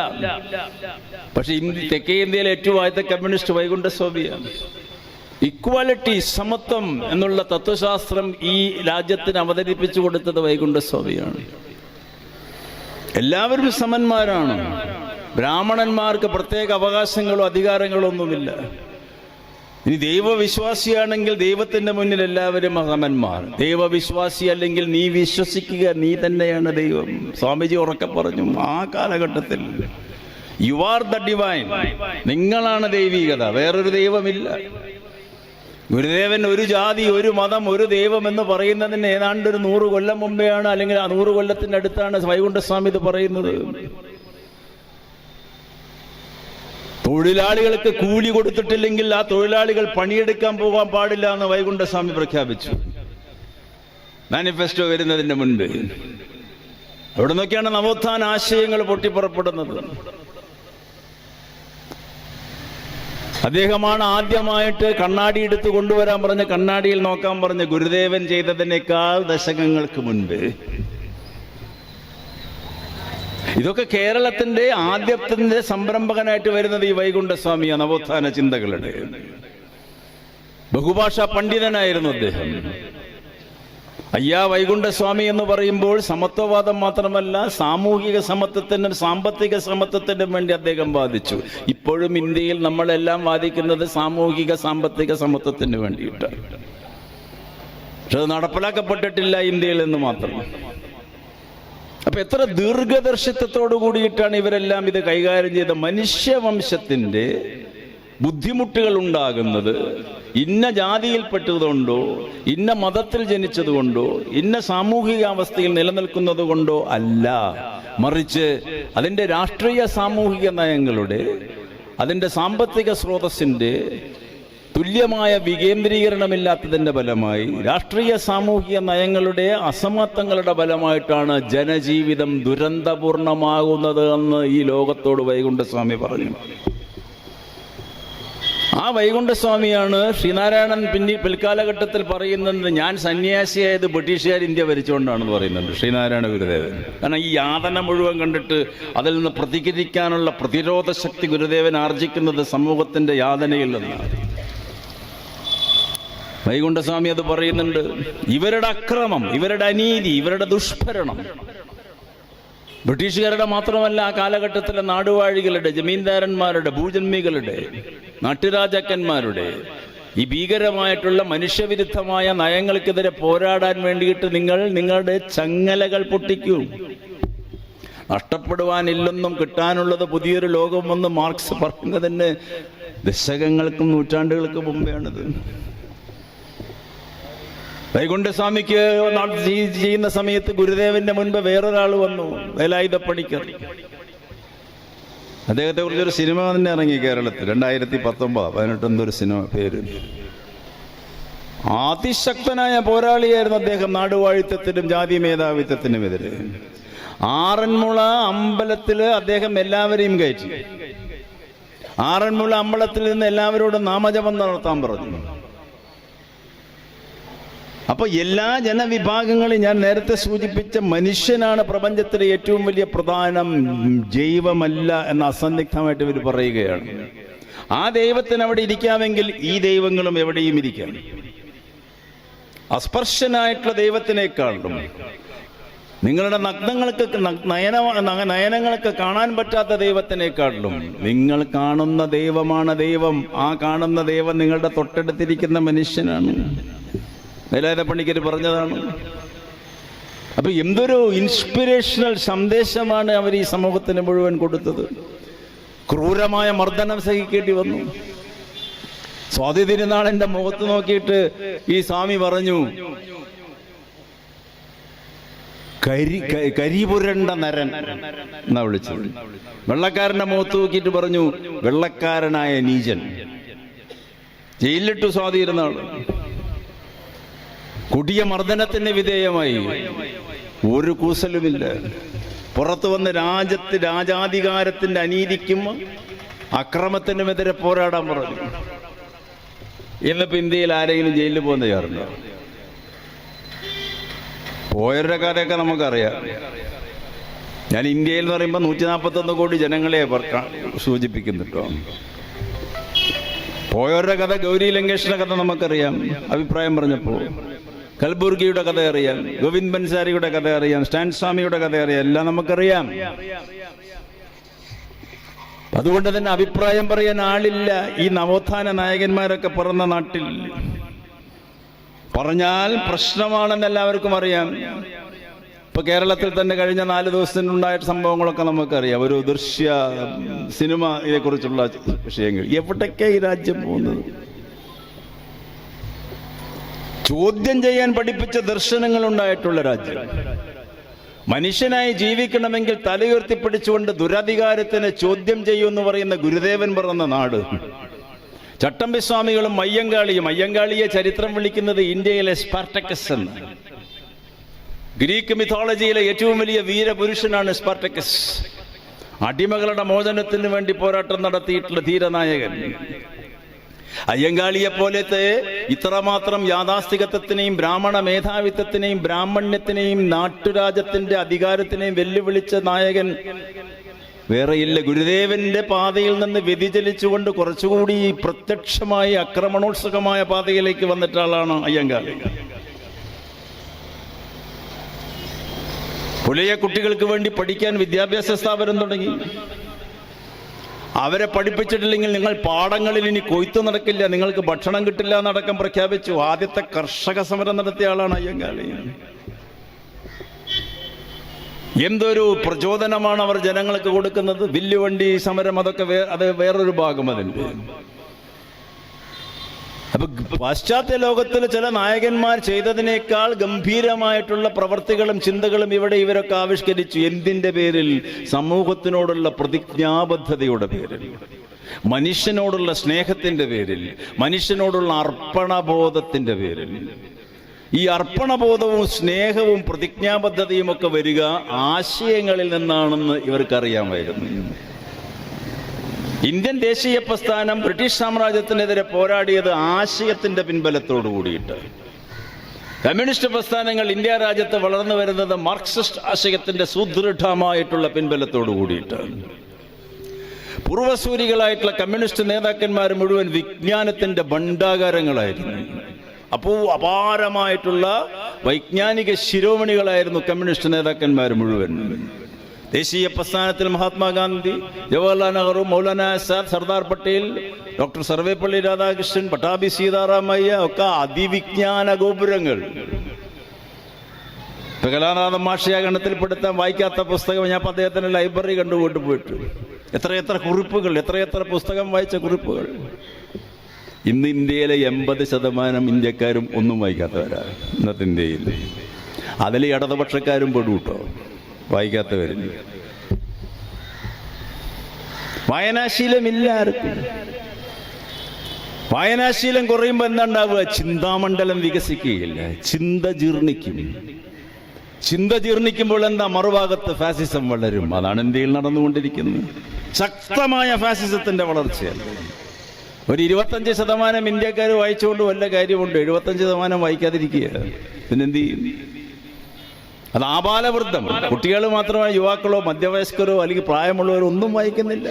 പക്ഷെ തെക്കേ ഇന്ത്യയിലെ ഏറ്റവും ആദ്യത്തെ കമ്മ്യൂണിസ്റ്റ് വൈകുണ്ഠസ്വാമിയാണ്. ഇക്വാലിറ്റി, സമത്വം എന്നുള്ള തത്വശാസ്ത്രം ഈ രാജ്യത്തിന് അവതരിപ്പിച്ചു കൊടുത്തത് വൈകുണ്ഠസ്വാമിയാണ്. എല്ലാവരും സമന്മാരാണ്. ബ്രാഹ്മണന്മാർക്ക് പ്രത്യേക അവകാശങ്ങളോ അധികാരങ്ങളോ ഒന്നുമില്ല. ഇനി ദൈവവിശ്വാസിയാണെങ്കിൽ ദൈവത്തിന്റെ മുന്നിൽ എല്ലാവരും സമന്മാർ. ദൈവവിശ്വാസി അല്ലെങ്കിൽ നീ വിശ്വസിക്കുക, നീ തന്നെയാണ് ദൈവം. സ്വാമിജി ഉറക്കെ പറഞ്ഞു ആ കാലഘട്ടത്തിൽ, യു ആർ ദ ഡിവൈൻ, നിങ്ങളാണ് ദൈവികത, വേറൊരു ദൈവമില്ല. ഗുരുദേവൻ ഒരു ജാതി, ഒരു മതം, ഒരു ദൈവം എന്ന് പറയുന്നതിന് ഏതാണ്ട് ഒരു 100 കൊല്ലം മുമ്പെയാണ്, അല്ലെങ്കിൽ ആ 100 കൊല്ലത്തിന്റെ അടുത്താണ് വൈകുണ്ഠസ്വാമി ഇത് പറയുന്നത്. തൊഴിലാളികൾക്ക് കൂലി കൊടുത്തിട്ടില്ലെങ്കിൽ ആ തൊഴിലാളികൾ പണിയെടുക്കാൻ പോകാൻ പാടില്ല എന്ന് വൈകുണ്ഠസ്വാമി പ്രഖ്യാപിച്ചു മാനിഫെസ്റ്റോ വരുന്നതിന്റെ മുൻപ്. അവിടെ നിന്നൊക്കെയാണ് നവോത്ഥാന ആശയങ്ങൾ പൊട്ടിപ്പുറപ്പെടുന്നത്. അദ്ദേഹമാണ് ആദ്യമായിട്ട് കണ്ണാടി എടുത്ത് കൊണ്ടുവരാൻ പറഞ്ഞ, കണ്ണാടിയിൽ നോക്കാൻ പറഞ്ഞ ഗുരുദേവൻ ചെയ്തതിനേക്കാൾ ദശകങ്ങൾക്ക് മുൻപ്. ഇതൊക്കെ കേരളത്തിന്റെ ആദ്യത്തിന്റെ സംരംഭകനായിട്ട് വരുന്നത് ഈ വൈകുണ്ഠസ്വാമിയ നവോത്ഥാന ചിന്തകളുടെ. ബഹുഭാഷാ പണ്ഡിതനായിരുന്നു അദ്ദേഹം. അയ്യാ വൈകുണ്ഠസ്വാമി എന്ന് പറയുമ്പോൾ സമത്വവാദം മാത്രമല്ല, സാമൂഹിക സമത്വത്തിനും സാമ്പത്തിക സമത്വത്തിനും വേണ്ടി അദ്ദേഹം വാദിച്ചു. ഇപ്പോഴും ഇന്ത്യയിൽ നമ്മളെല്ലാം വാദിക്കുന്നത് സാമൂഹിക സാമ്പത്തിക സമത്വത്തിന് വേണ്ടിയിട്ട്. പക്ഷെ അത് നടപ്പിലാക്കപ്പെട്ടിട്ടില്ല ഇന്ത്യയിൽ എന്ന് മാത്രം. അപ്പൊ എത്ര ദീർഘദർശിത്വത്തോടു കൂടിയിട്ടാണ് ഇവരെല്ലാം ഇത് കൈകാര്യം ചെയ്ത. മനുഷ്യവംശത്തിന്റെ ബുദ്ധിമുട്ടുകൾ ഉണ്ടാകുന്നത് ഇന്ന ജാതിയിൽപ്പെട്ടതുകൊണ്ടോ ഇന്ന മതത്തിൽ ജനിച്ചതുകൊണ്ടോ ഇന്ന സാമൂഹിക അവസ്ഥയിൽ നിലനിൽക്കുന്നത് കൊണ്ടോ അല്ല, മറിച്ച് അതിൻ്റെ രാഷ്ട്രീയ സാമൂഹിക നയങ്ങളുടെ, അതിൻ്റെ സാമ്പത്തിക സ്രോതസ്സിൻ്റെ തുല്യമായ വികേന്ദ്രീകരണമില്ലാത്തതിൻ്റെ ഫലമായി, രാഷ്ട്രീയ സാമൂഹിക നയങ്ങളുടെ അസമത്വങ്ങളുടെ ഫലമായിട്ടാണ് ജനജീവിതം ദുരന്തപൂർണമാകുന്നത് എന്ന് ഈ ലോകത്തോട് വൈകുണ്ഠസ്വാമി പറഞ്ഞു. ആ വൈകുണ്ഠസ്വാമിയാണ് ശ്രീനാരായണൻ പിൽക്കാലഘട്ടത്തിൽ പറയുന്നത്, ഞാൻ സന്യാസിയായത് ബ്രിട്ടീഷുകാർ ഇന്ത്യ ഭരിച്ചുകൊണ്ടാണെന്ന് പറയുന്നുണ്ട് ശ്രീനാരായണ ഗുരുദേവൻ. കാരണം ഈ യാതന മുഴുവൻ കണ്ടിട്ട് അതിൽ നിന്ന് പ്രതികരിക്കാനുള്ള പ്രതിരോധ ശക്തി ഗുരുദേവൻ ആർജിക്കുന്നത് സമൂഹത്തിന്റെ യാതനയിൽ നിന്നാണ്. വൈകുണ്ഠസ്വാമി അത് പറയുന്നുണ്ട്. ഇവരുടെ അക്രമം, ഇവരുടെ അനീതി, ഇവരുടെ ദുഷ്ഭരണം ബ്രിട്ടീഷുകാരുടെ മാത്രമല്ല, ആ കാലഘട്ടത്തിലെ നാടുവാഴികളുടെ, ജമീന്ദാരന്മാരുടെ, ഭൂജന്മികളുടെ, നാട്ടുരാജാക്കന്മാരുടെ ഈ ഭീകരമായിട്ടുള്ള മനുഷ്യവിരുദ്ധമായ നയങ്ങൾക്കെതിരെ പോരാടാൻ വേണ്ടിയിട്ട് നിങ്ങൾ നിങ്ങളുടെ ചങ്ങലകൾ പൊട്ടിക്കൂ. നഷ്ടപ്പെടുവാനില്ലെന്നും കിട്ടാനുള്ളത് പുതിയൊരു ലോകമെന്ന് മാർക്സ് പറയുന്നതിന് ദശകങ്ങൾക്കും നൂറ്റാണ്ടുകൾക്കും മുമ്പെയാണിത്. വൈകുണ്ഠസ്വാമിക്ക് ചെയ്യുന്ന സമയത്ത് ഗുരുദേവന്റെ മുൻപ് വേറൊരാൾ വന്നു, വേലായുധപ്പണിക്കർ. അദ്ദേഹത്തെ കുറിച്ചൊരു സിനിമ തന്നെ ഇറങ്ങി കേരളത്തിൽ 2019 എന്തൊരു സിനിമ പേര്. അതിശക്തനായ പോരാളിയായിരുന്നു അദ്ദേഹം, നാടുവാഴിത്തത്തിനും ജാതി മേധാവിത്വത്തിനുമെതിരെ. ആറന്മുള അമ്പലത്തില് അദ്ദേഹം എല്ലാവരെയും കയറ്റി. ആറന്മുള അമ്പലത്തിൽ നിന്ന് എല്ലാവരോടും നാമജപം നടത്താൻ പറഞ്ഞു. അപ്പൊ എല്ലാ ജനവിഭാഗങ്ങളും, ഞാൻ നേരത്തെ സൂചിപ്പിച്ച മനുഷ്യനാണ് പ്രപഞ്ചത്തിലെ ഏറ്റവും വലിയ പ്രധാനം, ജൈവമല്ല എന്ന് അസന്നിഗ്ധമായിട്ട് ഇവർ പറയുകയാണ്. ആ ദൈവത്തിന് അവിടെ ഇരിക്കാമെങ്കിൽ ഈ ദൈവങ്ങളും എവിടെയും ഇരിക്കാം. അസ്പർശനായിട്ടുള്ള ദൈവത്തിനേക്കാളും നിങ്ങളുടെ നയനങ്ങൾക്ക് കാണാൻ പറ്റാത്ത ദൈവത്തിനേക്കാളും നിങ്ങൾ കാണുന്ന ദൈവമാണ് ദൈവം. ആ കാണുന്ന ദൈവം നിങ്ങളുടെ തൊട്ടടുത്തിരിക്കുന്ന മനുഷ്യനാണ്. വേലായുധപ്പണിക്കർ പറഞ്ഞതാണ്. അപ്പൊ എന്തൊരു ഇൻസ്പിരേഷണൽ സന്ദേശമാണ് അവർ ഈ സമൂഹത്തിന് മുഴുവൻ കൊടുത്തത്. ക്രൂരമായ മർദ്ദനം സഹിക്കേണ്ടി വന്നു. സ്വാതി തിരുനാളിന്റെ മുഖത്ത് നോക്കിയിട്ട് ഈ സ്വാമി പറഞ്ഞു, കരിപുരണ്ട നരൻ എന്നാ വിളിച്ചത്. വെള്ളക്കാരന്റെ മുഖത്ത് നോക്കിയിട്ട് പറഞ്ഞു, വെള്ളക്കാരനായ നീചൻ. ജയിലിലിട്ടു സ്വാതി തിരുനാൾ. കൊടിയ മർദ്ദനത്തിന് വിധേയമായി. ഒരു കൂസലുമില്ല. പുറത്തു വന്ന് രാജാധികാരത്തിന്റെ അനീതിക്കും അക്രമത്തിനുമെതിരെ പോരാടാൻ പറഞ്ഞു. ഇന്നിപ്പോ ഇന്ത്യയിൽ ആരെങ്കിലും ജയിലിൽ പോകുന്ന തയ്യാറുണ്ടോ? പോയവരുടെ കഥയൊക്കെ നമുക്കറിയാം. ഞാൻ ഇന്ത്യയിൽ എന്ന് പറയുമ്പോൾ 141 കോടി ജനങ്ങളെ സൂചിപ്പിക്കുന്നുണ്ടോ. പോയവരുടെ കഥ, ഗൗരി ലങ്കേഷിന്റെ കഥ നമുക്കറിയാം. അഭിപ്രായം പറഞ്ഞപ്പോ കൽബുർഗിയുടെ കഥ അറിയാം, ഗോവിന്ദ് ബൻസാരിയുടെ കഥ അറിയാം, സ്റ്റാൻ സ്വാമിയുടെ കഥ അറിയാം, എല്ലാം നമുക്കറിയാം. അതുകൊണ്ട് തന്നെ അഭിപ്രായം പറയാൻ ആളില്ല. ഈ നവോത്ഥാന നായകന്മാരൊക്കെ പിറന്ന നാട്ടിൽ പറഞ്ഞാൽ പ്രശ്നമാണെന്ന് എല്ലാവർക്കും അറിയാം. ഇപ്പൊ കേരളത്തിൽ തന്നെ കഴിഞ്ഞ 4 ദിവസത്തിനുണ്ടായ സംഭവങ്ങളൊക്കെ നമുക്കറിയാം. ഒരു ദൃശ്യ സിനിമ ഇതേക്കുറിച്ചുള്ള വിഷയങ്ങൾ. എവിടേക്കാ ഈ രാജ്യം പോകുന്നത്? ചോദ്യം ചെയ്യാൻ പഠിപ്പിച്ച ദർശനങ്ങൾ ഉണ്ടായിട്ടുള്ള രാജ്യം. മനുഷ്യനായി ജീവിക്കണമെങ്കിൽ തലയുയർത്തിപ്പിടിച്ചുകൊണ്ട് ദുരധികാരത്തിനെ ചോദ്യം ചെയ്യുമെന്ന് പറയുന്ന ഗുരുദേവൻ പിറന്ന നാട്. ചട്ടമ്പിസ്വാമികളും അയ്യങ്കാളിയെ ചരിത്രം വിളിക്കുന്നത് ഇന്ത്യയിലെ സ്പാർട്ടക്കസ് എന്ന്. ഗ്രീക്ക് മിഥോളജിയിലെ ഏറ്റവും വലിയ വീരപുരുഷനാണ് സ്പാർട്ടക്കസ്. അടിമകളുടെ മോചനത്തിന് വേണ്ടി പോരാട്ടം നടത്തിയിട്ടുള്ള ധീരനായകൻ. അയ്യങ്കാളിയെ പോലത്തെ ഇത്രമാത്രം യാഥാസ്ഥികത്വത്തിനെയും ബ്രാഹ്മണ മേധാവിത്വത്തിനെയും ബ്രാഹ്മണ്യത്തിനെയും നാട്ടുരാജ്യത്തിന്റെ അധികാരത്തിനെയും വെല്ലുവിളിച്ച നായകൻ വേറെയില്ല. ഗുരുദേവന്റെ പാതയിൽ നിന്ന് വ്യതിചലിച്ചുകൊണ്ട് കുറച്ചുകൂടി പ്രത്യക്ഷമായി ആക്രമണോത്സുകമായ പാതയിലേക്ക് വന്നിട്ട ആളാണ് അയ്യങ്കാളി. പുലയ കുട്ടികൾക്ക് വേണ്ടി പഠിക്കാൻ വിദ്യാഭ്യാസ സ്ഥാപനം തുടങ്ങി. അവരെ പഠിപ്പിച്ചിട്ടില്ലെങ്കിൽ നിങ്ങൾ പാടങ്ങളിൽ ഇനി കൊയ്ത്തു നടക്കില്ല, നിങ്ങൾക്ക് ഭക്ഷണം കിട്ടില്ല എന്നടക്കം പ്രഖ്യാപിച്ചു. ആദ്യത്തെ കർഷക സമരം നടത്തിയ ആളാണ് അയ്യങ്കാളി. എന്തൊരു പ്രചോദനമാണ് അവർ ജനങ്ങൾക്ക് കൊടുക്കുന്നത്. വില്ലുവണ്ടി സമരം, അതൊക്കെ അത് വേറൊരു ഭാഗം അതിൻ്റെ. അപ്പൊ പാശ്ചാത്യ ലോകത്തിലെ ചില നായകന്മാർ ചെയ്തതിനേക്കാൾ ഗംഭീരമായിട്ടുള്ള പ്രവർത്തികളും ചിന്തകളും ഇവിടെ ഇവരൊക്കെ ആവിഷ്കരിച്ചു. എന്തിന്റെ പേരിൽ? സമൂഹത്തിനോടുള്ള പ്രതിജ്ഞാബദ്ധതയുടെ പേരിൽ, മനുഷ്യനോടുള്ള സ്നേഹത്തിന്റെ പേരിൽ, മനുഷ്യനോടുള്ള അർപ്പണബോധത്തിന്റെ പേരിൽ. ഈ അർപ്പണബോധവും സ്നേഹവും പ്രതിജ്ഞാബദ്ധതയും ഒക്കെ വരിക ആശയങ്ങളിൽ നിന്നാണെന്ന് ഇവർക്കറിയാമായിരുന്നു. ഇന്ത്യൻ ദേശീയ പ്രസ്ഥാനം ബ്രിട്ടീഷ് സാമ്രാജ്യത്തിനെതിരെ പോരാടിയത് ആശയത്തിന്റെ പിൻബലത്തോടു കൂടിയിട്ട്. കമ്മ്യൂണിസ്റ്റ് പ്രസ്ഥാനങ്ങൾ ഇന്ത്യ രാജ്യത്ത് വളർന്നു വരുന്നത് മാർക്സിസ്റ്റ് ആശയത്തിന്റെ സുദൃഢമായിട്ടുള്ള പിൻബലത്തോടു കൂടിയിട്ട്. പൂർവസൂരികളായിട്ടുള്ള കമ്മ്യൂണിസ്റ്റ് നേതാക്കന്മാർ മുഴുവൻ വിജ്ഞാനത്തിന്റെ ഭണ്ഡാകാരങ്ങളായിരുന്നു. അപാരമായിട്ടുള്ള വൈജ്ഞാനിക ശിരോമണികളായിരുന്നു കമ്മ്യൂണിസ്റ്റ് നേതാക്കന്മാർ മുഴുവൻ. ദേശീയ പ്രസ്ഥാനത്തിൽ മഹാത്മാഗാന്ധി, ജവഹർലാൽ നെഹ്റു, മൗലാന ആസാദ്, സർദാർ പട്ടേൽ, ഡോക്ടർ സർവേപ്പള്ളി രാധാകൃഷ്ണൻ, പട്ടാഭി സീതാറാമയ്യ ഒക്കെ അതിവിജ്ഞാന ഗോപുരങ്ങൾ. കലാനാഥൻ മാഷയെ ഗണത്തിൽപ്പെടുത്താൻ വായിക്കാത്ത പുസ്തകം ഞാൻ അദ്ദേഹത്തിൻ്റെ ലൈബ്രറി കണ്ടുകൊണ്ട് പോയിട്ട് എത്രയെത്ര കുറിപ്പുകൾ, എത്രയെത്ര പുസ്തകം വായിച്ച കുറിപ്പുകൾ. ഇന്ന് ഇന്ത്യയിലെ 80% ഇന്ത്യക്കാരും ഒന്നും വായിക്കാത്തവരാണ് ഇന്നത്തെ ഇന്ത്യയിൽ. അതിൽ ഇടതുപക്ഷക്കാരും പെടും കേട്ടോ, വായിക്കാത്തവരിൽ. വായനാശീലമില്ല ആർക്കും. വായനാശീലം കുറയുമ്പോൾ എന്താ ഉണ്ടാവുക? ചിന്താമണ്ഡലം വികസിക്കുകയില്ല, ചിന്ത ജീർണിക്കും. ചിന്ത ജീർണിക്കുമ്പോൾ എന്താ? മറുഭാഗത്ത് ഫാസിസം വളരും. അതാണ് ഇന്ത്യയിൽ നടന്നുകൊണ്ടിരിക്കുന്നത്. ശക്തമായ ഫാസിസത്തിന്റെ വളർച്ചയാണ്. ഒരു 25% ഇന്ത്യക്കാർ വായിച്ചുകൊണ്ട് വല്ല കാര്യമുണ്ട്, 75% വായിക്കാതിരിക്കുക. പിന്നെന്ത് ചെയ്യും? അത് ആബാലവൃദ്ധം. കുട്ടികൾ മാത്രമേ, യുവാക്കളോ മധ്യവയസ്കരോ അല്ലെങ്കിൽ പ്രായമുള്ളവരോ ഒന്നും വായിക്കുന്നില്ല.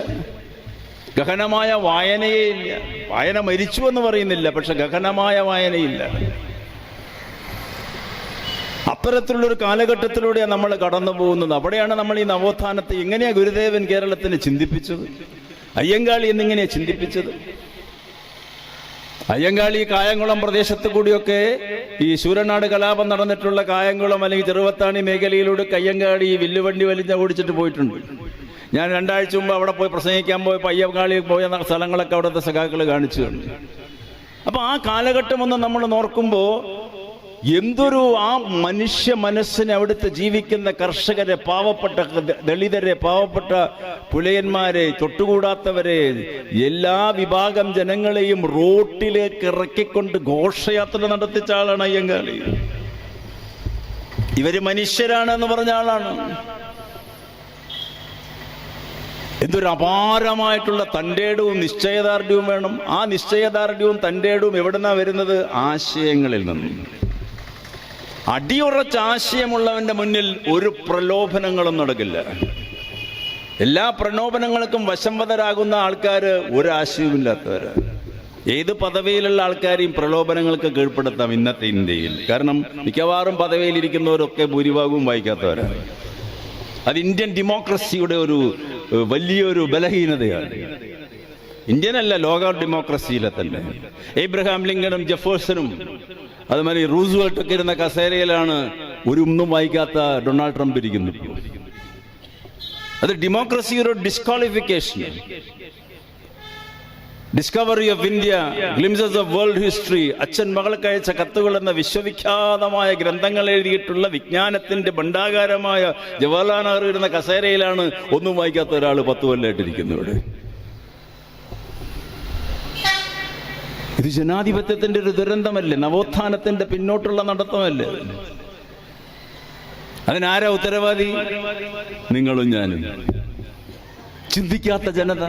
ഗഹനമായ വായനയേ ഇല്ല. വായന മരിച്ചു എന്ന് പറയുന്നില്ല, പക്ഷെ ഗഹനമായ വായനയില്ല. അത്തരത്തിലുള്ളൊരു കാലഘട്ടത്തിലൂടെയാണ് നമ്മൾ കടന്നു പോകുന്നത്. അവിടെയാണ് നമ്മൾ ഈ നവോത്ഥാനത്തെ എങ്ങനെയാ ഗുരുദേവൻ കേരളത്തിന് ചിന്തിപ്പിച്ചത്, അയ്യങ്കാളി എന്നിങ്ങനെയാ ചിന്തിപ്പിച്ചത്. അയ്യങ്കാളി കായംകുളം പ്രദേശത്ത് കൂടിയൊക്കെ ഈ ശൂരനാട് കലാപം നടന്നിട്ടുള്ള കായംകുളം അല്ലെങ്കിൽ ചെറുവത്താണി മേഖലയിലൂടെ അയ്യങ്കാളി വില്ലുവണ്ടി ഓടിച്ചിട്ട് പോയിട്ടുണ്ട്. ഞാൻ 2 ആഴ്ച മുമ്പ് അവിടെ പോയി പ്രസംഗിക്കാൻ പോയപ്പോൾ അയ്യങ്കാളി പോയ സ്ഥലങ്ങളൊക്കെ അവിടുത്തെ സഖാക്കൾ കാണിച്ചു തന്നു. അപ്പൊ ആ കാലഘട്ടം ഒന്ന് നമ്മൾ നോക്കുമ്പോൾ എന്തൊരു ആ മനുഷ്യ മനസ്സിനെ, അവിടുത്തെ ജീവിക്കുന്ന കർഷകരെ, പാവപ്പെട്ട ദളിതരെ, പാവപ്പെട്ട പുലയന്മാരെ, തൊട്ടുകൂടാത്തവരെ, എല്ലാ വിഭാഗം ജനങ്ങളെയും റോട്ടിലേക്ക് ഇറക്കിക്കൊണ്ട് ഘോഷയാത്ര നടത്തിച്ച ആളാണ് അയ്യങ്കാളി. ഇവര് മനുഷ്യരാണെന്ന് പറഞ്ഞ ആളാണ്. എന്തൊരു അപാരമായിട്ടുള്ള തൻ്റെടവും നിശ്ചയദാർഢ്യവും വേണം. ആ നിശ്ചയദാർഢ്യവും തൻ്റെടവും എവിടുന്നാ വരുന്നത്? ആശയങ്ങളിൽ നിന്നും. അടിയുറച്ച ആശയമുള്ളവന്റെ മുന്നിൽ ഒരു പ്രലോഭനങ്ങളും നടക്കില്ല. എല്ലാ പ്രലോഭനങ്ങൾക്കും വശംവദരാകുന്ന ആൾക്കാർ ഒരാശയവുമില്ലാത്തവരാണ്. ഏത് പദവിയിലുള്ള ആൾക്കാരെയും പ്രലോഭനങ്ങൾക്ക് കീഴ്പ്പെടുത്താം ഇന്നത്തെ ഇന്ത്യയിൽ. കാരണം മിക്കവാറും പദവിയിലിരിക്കുന്നവരൊക്കെ ഭൂരിഭാഗവും വായിക്കാത്തവരാണ്. അത് ഇന്ത്യൻ ഡെമോക്രസിയുടെ ഒരു വലിയൊരു ബലഹീനതയാണ്. ഇന്ത്യനല്ല, ലോക ഡെമോക്രസിയിലെ തന്നെ. ഏബ്രഹാം ലിങ്കണും ജെഫേഴ്സണും അതുമാതിരി റൂസ്വെൽട്ടൊക്കെ ഇരുന്ന കസേരയിലാണ് ഒന്നും വായിക്കാത്ത ഡൊണാൾഡ് ട്രംപ് ഇരിക്കുന്നത്. അത് ഡെമോക്രസിയുടെ disqualification. Discovery of India, glimpses of world history, അച്ഛൻ മകൾക്ക് അയച്ച കത്തുകൾ എന്ന വിശ്വവിഖ്യാതമായ ഗ്രന്ഥങ്ങൾ എഴുതിയിട്ടുള്ള വിജ്ഞാനത്തിന്റെ ഭണ്ഡാകാരമായ ജവഹർലാൽ നെഹ്റു ഇരുന്ന കസേരയിലാണ് ഒന്നും വായിക്കാത്ത ഒരാൾ 10 കൊല്ലമായിട്ടിരിക്കുന്നത് ഇവിടെ. ഇത് ജനാധിപത്യത്തിന്റെ ഒരു ദുരന്തമല്ലേ? നവോത്ഥാനത്തിന്റെ പിന്നോട്ടുള്ള നടത്തമല്ലേ? അതിനാരാ ഉത്തരവാദി? നിങ്ങളും ഞാനും. ചിന്തിക്കാത്ത ജനത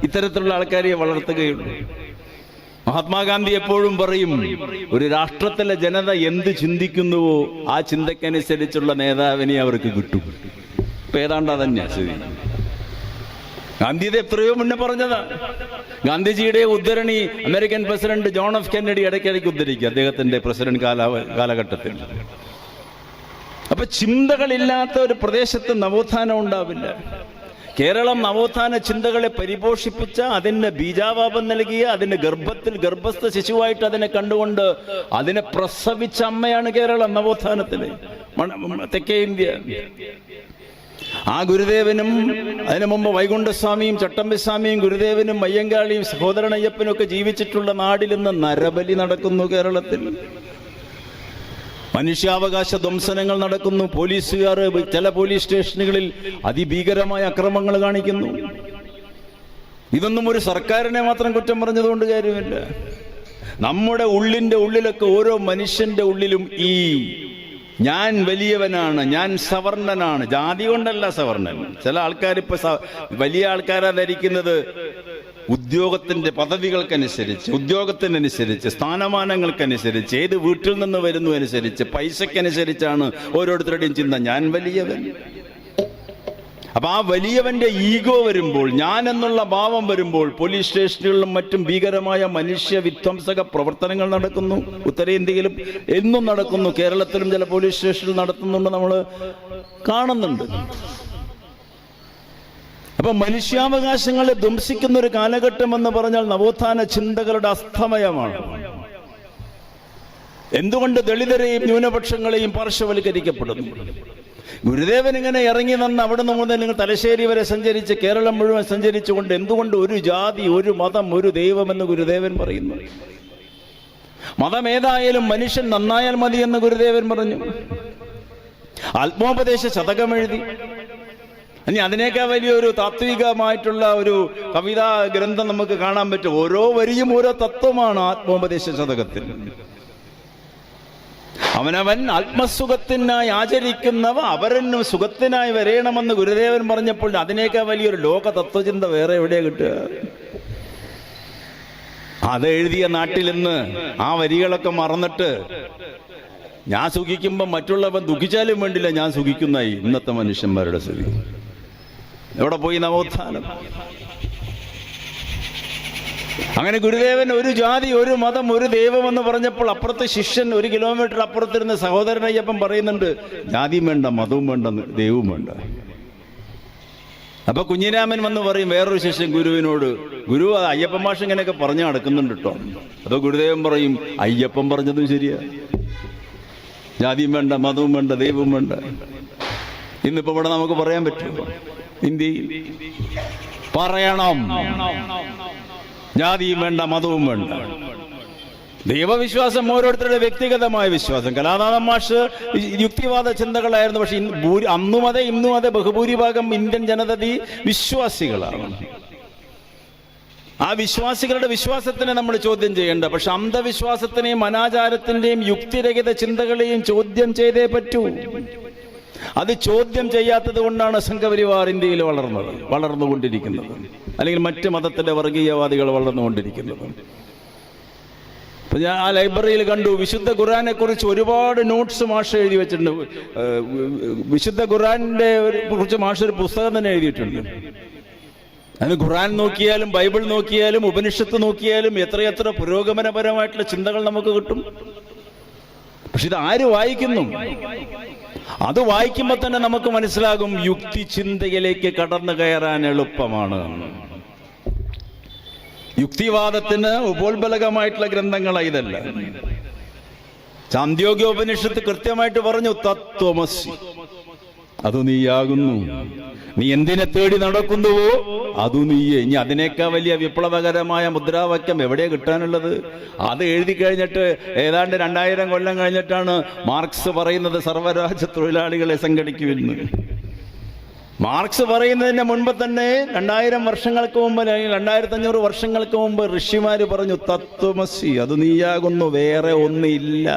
ഇത്തരത്തിലുള്ള ആൾക്കാരെ വളർത്തുകയുള്ളൂ. മഹാത്മാഗാന്ധി എപ്പോഴും പറയും, ഒരു രാഷ്ട്രത്തിലെ ജനത എന്ത് ചിന്തിക്കുന്നുവോ ആ ചിന്തക്കനുസരിച്ചുള്ള നേതാവിനെ അവർക്ക് കിട്ടും. ഇപ്പൊ ഏതാണ്ടാ തന്നെയാ ശരി. ഗാന്ധി ഇത് എത്രയോ മുന്നേ പറഞ്ഞതാ. ഗാന്ധിജിയുടെ ഉദ്ധരണി American president John F Kennedy ഇടയ്ക്കിടയ്ക്ക് ഉദ്ധരിക്കുക അദ്ദേഹത്തിന്റെ പ്രസിഡന്റ് കാലഘട്ടത്തിൽ. അപ്പൊ ചിന്തകളില്ലാത്ത ഒരു പ്രദേശത്ത് നവോത്ഥാനം ഉണ്ടാവില്ല. കേരളം നവോത്ഥാന ചിന്തകളെ പരിപോഷിപ്പിച്ച, അതിന് ബീജാവാപം നൽകിയ, അതിന് ഗർഭസ്ഥ ശിശുവായിട്ട് അതിനെ കണ്ടുകൊണ്ട് അതിനെ പ്രസവിച്ച അമ്മയാണ് കേരളം നവോത്ഥാനത്തില്, തെക്കേ ഇന്ത്യ. ആ ഗുരുദേവനും അതിനു മുമ്പ് വൈകുണ്ഠസ്വാമിയും ചട്ടമ്പിസ്വാമിയും ഗുരുദേവനും അയ്യങ്കാളിയും സഹോദരൻ അയ്യപ്പനും ഒക്കെ ജീവിച്ചിട്ടുള്ള നാടിൽ നിന്ന് നരബലി നടക്കുന്നു കേരളത്തിൽ. മനുഷ്യാവകാശ ധ്വംസനങ്ങൾ നടക്കുന്നു. പോലീസുകാർ ചില പോലീസ് സ്റ്റേഷനുകളിൽ അതിഭീകരമായ അക്രമങ്ങൾ കാണിക്കുന്നു. ഇതൊന്നും ഒരു സർക്കാരിനെ മാത്രം കുറ്റം പറഞ്ഞതുകൊണ്ട് കാര്യമില്ല. നമ്മുടെ ഉള്ളിലൊക്കെ ഓരോ മനുഷ്യന്റെ ഉള്ളിലും ഈ ഞാൻ വലിയവനാണ്, ഞാൻ സവർണനാണ്. ജാതി കൊണ്ടല്ല സവർണൻ. ചില ആൾക്കാരിപ്പോ വലിയ ആൾക്കാരാ ധരിക്കുന്നത് ഉദ്യോഗത്തിന്റെ പദവികൾക്കനുസരിച്ച്, ഉദ്യോഗത്തിനനുസരിച്ച്, സ്ഥാനമാനങ്ങൾക്കനുസരിച്ച്, ഏത് വീട്ടിൽ നിന്ന് വരുന്നു അനുസരിച്ച്, പൈസക്കനുസരിച്ചാണ് ഓരോരുത്തരുടെയും ചിന്ത. ഞാൻ വലിയവൻ. അപ്പൊ ആ വലിയവന്റെ ഈഗോ വരുമ്പോൾ, ഞാൻ എന്നുള്ള ഭാവം വരുമ്പോൾ, പോലീസ് സ്റ്റേഷനുകളിലും മറ്റും ഭീകരമായ മനുഷ്യ വിധ്വംസക പ്രവർത്തനങ്ങൾ നടക്കുന്നു. ഉത്തരേന്ത്യയിലും എന്നും നടക്കുന്നു, കേരളത്തിലും ചില പോലീസ് സ്റ്റേഷനിൽ നടത്തുന്നുണ്ട്, നമ്മൾ കാണുന്നുണ്ട്. അപ്പൊ മനുഷ്യാവകാശങ്ങളെ ധ്വംസിക്കുന്ന ഒരു കാലഘട്ടം എന്ന് പറഞ്ഞാൽ നവോത്ഥാന ചിന്തകളുടെ അസ്തമയമാണ്. എന്തുകൊണ്ട് ദളിതരെയും ന്യൂനപക്ഷങ്ങളെയും പാർശ്വവൽക്കരിക്കപ്പെടുന്നു? ഗുരുദേവൻ ഇങ്ങനെ ഇറങ്ങി നിന്ന് അവിടെ നിന്ന് മുതൽ നിങ്ങൾ തലശ്ശേരി വരെ സഞ്ചരിച്ച് കേരളം മുഴുവൻ സഞ്ചരിച്ചുകൊണ്ട് എന്തുകൊണ്ട് ഒരു ജാതി, ഒരു മതം, ഒരു ദൈവമെന്ന് ഗുരുദേവൻ പറയുന്നു? മതം ഏതായാലും മനുഷ്യൻ നന്നായാൽ മതി എന്ന് ഗുരുദേവൻ പറഞ്ഞു. ആത്മോപദേശ ശതകം എഴുതി. ഇനി അതിനേക്കാൾ വലിയൊരു താത്വികമായിട്ടുള്ള ഒരു കവിതാ ഗ്രന്ഥം നമുക്ക് കാണാൻ പറ്റും. ഓരോ വരിയും ഓരോ തത്വമാണ് ആത്മോപദേശ ശതകത്തിൽ. അവനവൻ ആത്മസുഖത്തിനായി ആചരിക്കുന്നവ അവരനും സുഖത്തിനായി വരയണമെന്ന് ഗുരുദേവൻ പറഞ്ഞപ്പോൾ അതിനേക്കാൾ വലിയൊരു ലോക തത്വചിന്ത വേറെ എവിടെയാ കിട്ടുക? അത് എഴുതിയ നാട്ടിൽ ഇന്ന് ആ വരികളൊക്കെ മറന്നിട്ട് ഞാൻ സുഖിക്കുമ്പോൾ മറ്റുള്ളവൻ ദുഃഖിച്ചാലും വേണ്ടില്ല ഞാൻ സുഖിക്കുന്നതായി ഇന്നത്തെ മനുഷ്യന്മാരുടെ സ്ഥിതി. എവിടെ പോയി നവോത്ഥാനം? അങ്ങനെ ഗുരുദേവൻ ഒരു ജാതി, ഒരു മതം, ഒരു ദൈവം എന്ന് പറഞ്ഞപ്പോൾ അപ്പുറത്ത് ശിഷ്യൻ 1 കിലോമീറ്റർ അപ്പുറത്തിരുന്ന് സഹോദരനയ്യപ്പൻ പറയുന്നുണ്ട്, ജാതിയും വേണ്ട, മതവും വേണ്ട, ദൈവവും വേണ്ട. അപ്പൊ കുഞ്ഞിരാമൻ വന്ന് പറയും വേറൊരു ശിഷ്യൻ ഗുരുവിനോട്, ഗുരു അയ്യപ്പൻ മാഷ് ഇങ്ങനെയൊക്കെ പറഞ്ഞു നടക്കുന്നുണ്ട് കേട്ടോ. അതോ ഗുരുദേവൻ പറയും അയ്യപ്പൻ പറഞ്ഞതും ശരിയാ, ജാതിയും വേണ്ട, മതവും വേണ്ട, ദൈവവും വേണ്ട. ഇന്നിപ്പോ ഇവിടെ നമുക്ക് പറയാൻ പറ്റുമോ? ഇന്ത്യയിൽ പറയണം, ജാതിയും വേണ്ട, മതവും വേണ്ട. ദൈവവിശ്വാസം ഓരോരുത്തരുടെ വ്യക്തിഗതമായ വിശ്വാസം. കലാനാഥൻ മാഷ് യുക്തിവാദ ചിന്തകളായിരുന്നു. പക്ഷെ അന്നും അതെ ഇന്നും അതെ ബഹുഭൂരിഭാഗം ഇന്ത്യൻ ജനതതി വിശ്വാസികളാണ്. ആ വിശ്വാസികളുടെ വിശ്വാസത്തിനെ നമ്മൾ ചോദ്യം ചെയ്യേണ്ട. പക്ഷെ അന്ധവിശ്വാസത്തിനെയും അനാചാരത്തിന്റെയും യുക്തിരഹിത ചിന്തകളെയും ചോദ്യം ചെയ്തേ പറ്റൂ. അത് ചോദ്യം ചെയ്യാത്തത് കൊണ്ടാണ് സംഘപരിവാർ ഇന്ത്യയിൽ വളർന്നുകൊണ്ടിരിക്കുന്നത്, അല്ലെങ്കിൽ മറ്റ് മതത്തിന്റെ വർഗീയവാദികൾ വളർന്നുകൊണ്ടിരിക്കുന്നത്. അപ്പൊ ഞാൻ ആ ലൈബ്രറിയിൽ കണ്ടു, വിശുദ്ധ ഖുർആനെ കുറിച്ച് ഒരുപാട് നോട്ട്സ് മാഷ് എഴുതി വെച്ചിട്ടുണ്ട്. വിശുദ്ധ ഖുർആനെ കുറിച്ച് മാഷ് ഒരു പുസ്തകം തന്നെ എഴുതിയിട്ടുണ്ട്. അതിന് ഖുർആൻ നോക്കിയാലും ബൈബിൾ നോക്കിയാലും ഉപനിഷത്ത് നോക്കിയാലും എത്രയെത്ര പുരോഗമനപരമായിട്ടുള്ള ചിന്തകൾ നമുക്ക് കിട്ടും. പക്ഷെ ഇത് ആര് വായിക്കുന്നു? അത് വായിക്കുമ്പോൾ തന്നെ നമുക്ക് മനസ്സിലാകും യുക്തി ചിന്തയിലേക്ക് കടന്നു കയറാൻ എളുപ്പമാണ്. യുക്തിവാദത്തിന് ഉപോത്ബലകമായിട്ടുള്ള ഗ്രന്ഥങ്ങളാണ് ഇതല്ല. ചാന്ദ്യോഗ്യോപനിഷത്ത് കൃത്യമായിട്ട് പറഞ്ഞു, തത്വമസി, അത് നീയാകുന്നു. നീ എന്തിനെ തേടി നടക്കുന്നുവോ അതു നീയേ. ഇനി അതിനേക്കാൾ വലിയ വിപ്ലവകരമായ മുദ്രാവാക്യം എവിടെയാ കിട്ടാനുള്ളത്? അത് എഴുതി കഴിഞ്ഞിട്ട് ഏതാണ്ട് 2000 കൊല്ലം കഴിഞ്ഞിട്ടാണ് മാർക്സ് പറയുന്നത് സർവ്വരാജ്യ തൊഴിലാളികളെ സംഘടിക്കുമെന്ന്. മാർക്സ് പറയുന്നതിന് മുൻപ് തന്നെ 2000 വർഷങ്ങൾക്ക് മുമ്പ്, 2500 വർഷങ്ങൾക്ക് മുമ്പ് ഋഷിമാര് പറഞ്ഞു, തത്വമസി, അത് നീയാകുന്നു, വേറെ ഒന്നില്ല.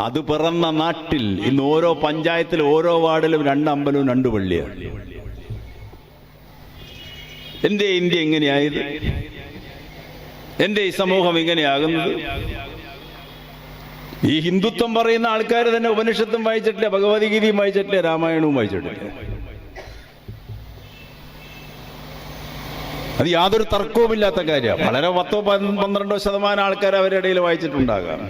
അത് പിറന്ന നാട്ടിൽ ഇന്ന് ഓരോ പഞ്ചായത്തിലും ഓരോ വാർഡിലും 2 അമ്പലവും 2 പള്ളിയാണ്. എന്റെ ഇന്ത്യ എങ്ങനെയായത്? എന്റെ ഈ സമൂഹം ഇങ്ങനെയാകുന്നത്? ഈ ഹിന്ദുത്വം പറയുന്ന ആൾക്കാർ തന്നെ ഉപനിഷത്തും വായിച്ചിട്ടില്ല, ഭഗവത്ഗീതയും വായിച്ചിട്ടില്ല, രാമായണവും വായിച്ചിട്ടില്ല. അത് യാതൊരു തർക്കവുമില്ലാത്ത കാര്യമാണ്. വളരെ 10-12% ആൾക്കാർ അവരുടെ ഇടയിൽ വായിച്ചിട്ടുണ്ടാകാം.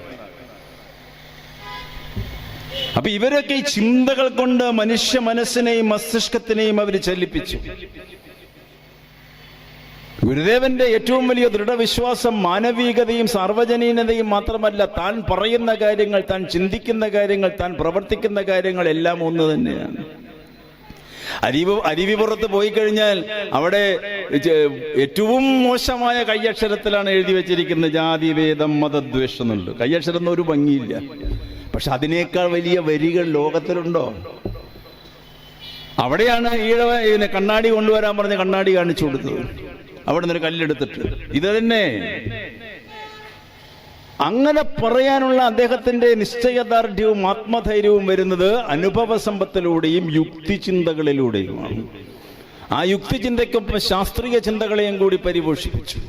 അപ്പൊ ഇവരൊക്കെ ഈ ചിന്തകൾ കൊണ്ട് മനുഷ്യ മനസ്സിനെയും മസ്തിഷ്കത്തിനെയും അവർ ചലിപ്പിച്ചു. ഗുരുദേവന്റെ ഏറ്റവും വലിയ ദൃഢവിശ്വാസം മാനവികതയും സാർവജനീനതയും മാത്രമല്ല, താൻ പറയുന്ന കാര്യങ്ങൾ, താൻ ചിന്തിക്കുന്ന കാര്യങ്ങൾ, താൻ പ്രവർത്തിക്കുന്ന കാര്യങ്ങൾ എല്ലാം ഒന്ന് തന്നെയാണ്. അരുവിപ്പുറത്ത് പോയി കഴിഞ്ഞാൽ അവിടെ ഏറ്റവും മോശമായ കയ്യക്ഷരത്തിലാണ് എഴുതി വെച്ചിരിക്കുന്നത് ജാതിഭേദം മതദ്വേഷം എന്നുള്ളത്. കയ്യക്ഷരം ഒരു ഭംഗിയില്ല. പക്ഷെ അതിനേക്കാൾ വലിയ വരികൾ ലോകത്തിലുണ്ടോ? അവിടെയാണ് ഈഴവ കണ്ണാടി കൊണ്ടുവരാൻ പറഞ്ഞ് കണ്ണാടി കാണിച്ചു കൊടുത്തത്. അവിടെ നിന്നൊരു കല്ലെടുത്തിട്ട് ഇത് തന്നെ. അങ്ങനെ പറയാനുള്ള അദ്ദേഹത്തിന്റെ നിശ്ചയദാർഢ്യവും ആത്മധൈര്യവും വരുന്നത് അനുഭവ സമ്പത്തിലൂടെയും യുക്തിചിന്തകളിലൂടെയുമാണ്. ആ യുക്തിചിന്തയ്ക്കൊപ്പം ശാസ്ത്രീയ ചിന്തകളെയും കൂടി പരിപോഷിപ്പിച്ചു.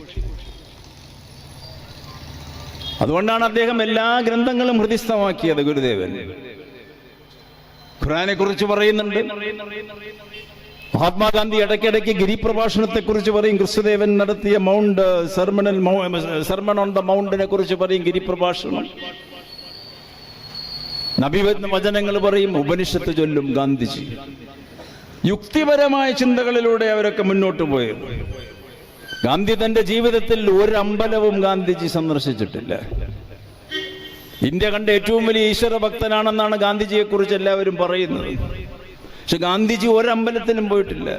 അതുകൊണ്ടാണ് അദ്ദേഹം എല്ലാ ഗ്രന്ഥങ്ങളും ഹൃദിസ്ഥമാക്കിയത്. ഗുരുദേവൻ ഖുർആനെ കുറിച്ച് പറയുന്നുണ്ട്. മഹാത്മാഗാന്ധി ഇടയ്ക്കിടയ്ക്ക് ഗിരിപ്രഭാഷണത്തെ കുറിച്ച് പറയും. ക്രിസ്തുദേവൻ നടത്തിയ സർമൺ ഓൺ ദ മൗണ്ടിനെ കുറിച്ച് പറയും, ഗിരിപ്രഭാഷണം. നബിവചനങ്ങൾ പറയും, ഉപനിഷത്ത് ചൊല്ലും ഗാന്ധിജി. യുക്തിപരമായ ചിന്തകളിലൂടെ അവരൊക്കെ മുന്നോട്ട് പോയത്. ഗാന്ധി തന്റെ ജീവിതത്തിൽ ഒരു അമ്പലവും ഗാന്ധിജി സന്ദർശിച്ചിട്ടില്ല. ഇന്ത്യ കണ്ട ഏറ്റവും വലിയ ഈശ്വര ഭക്തനാണെന്നാണ് ഗാന്ധിജിയെ കുറിച്ച് എല്ലാവരും പറയുന്നത്. പക്ഷെ ഗാന്ധിജി ഒരമ്പലത്തിലും പോയിട്ടില്ല.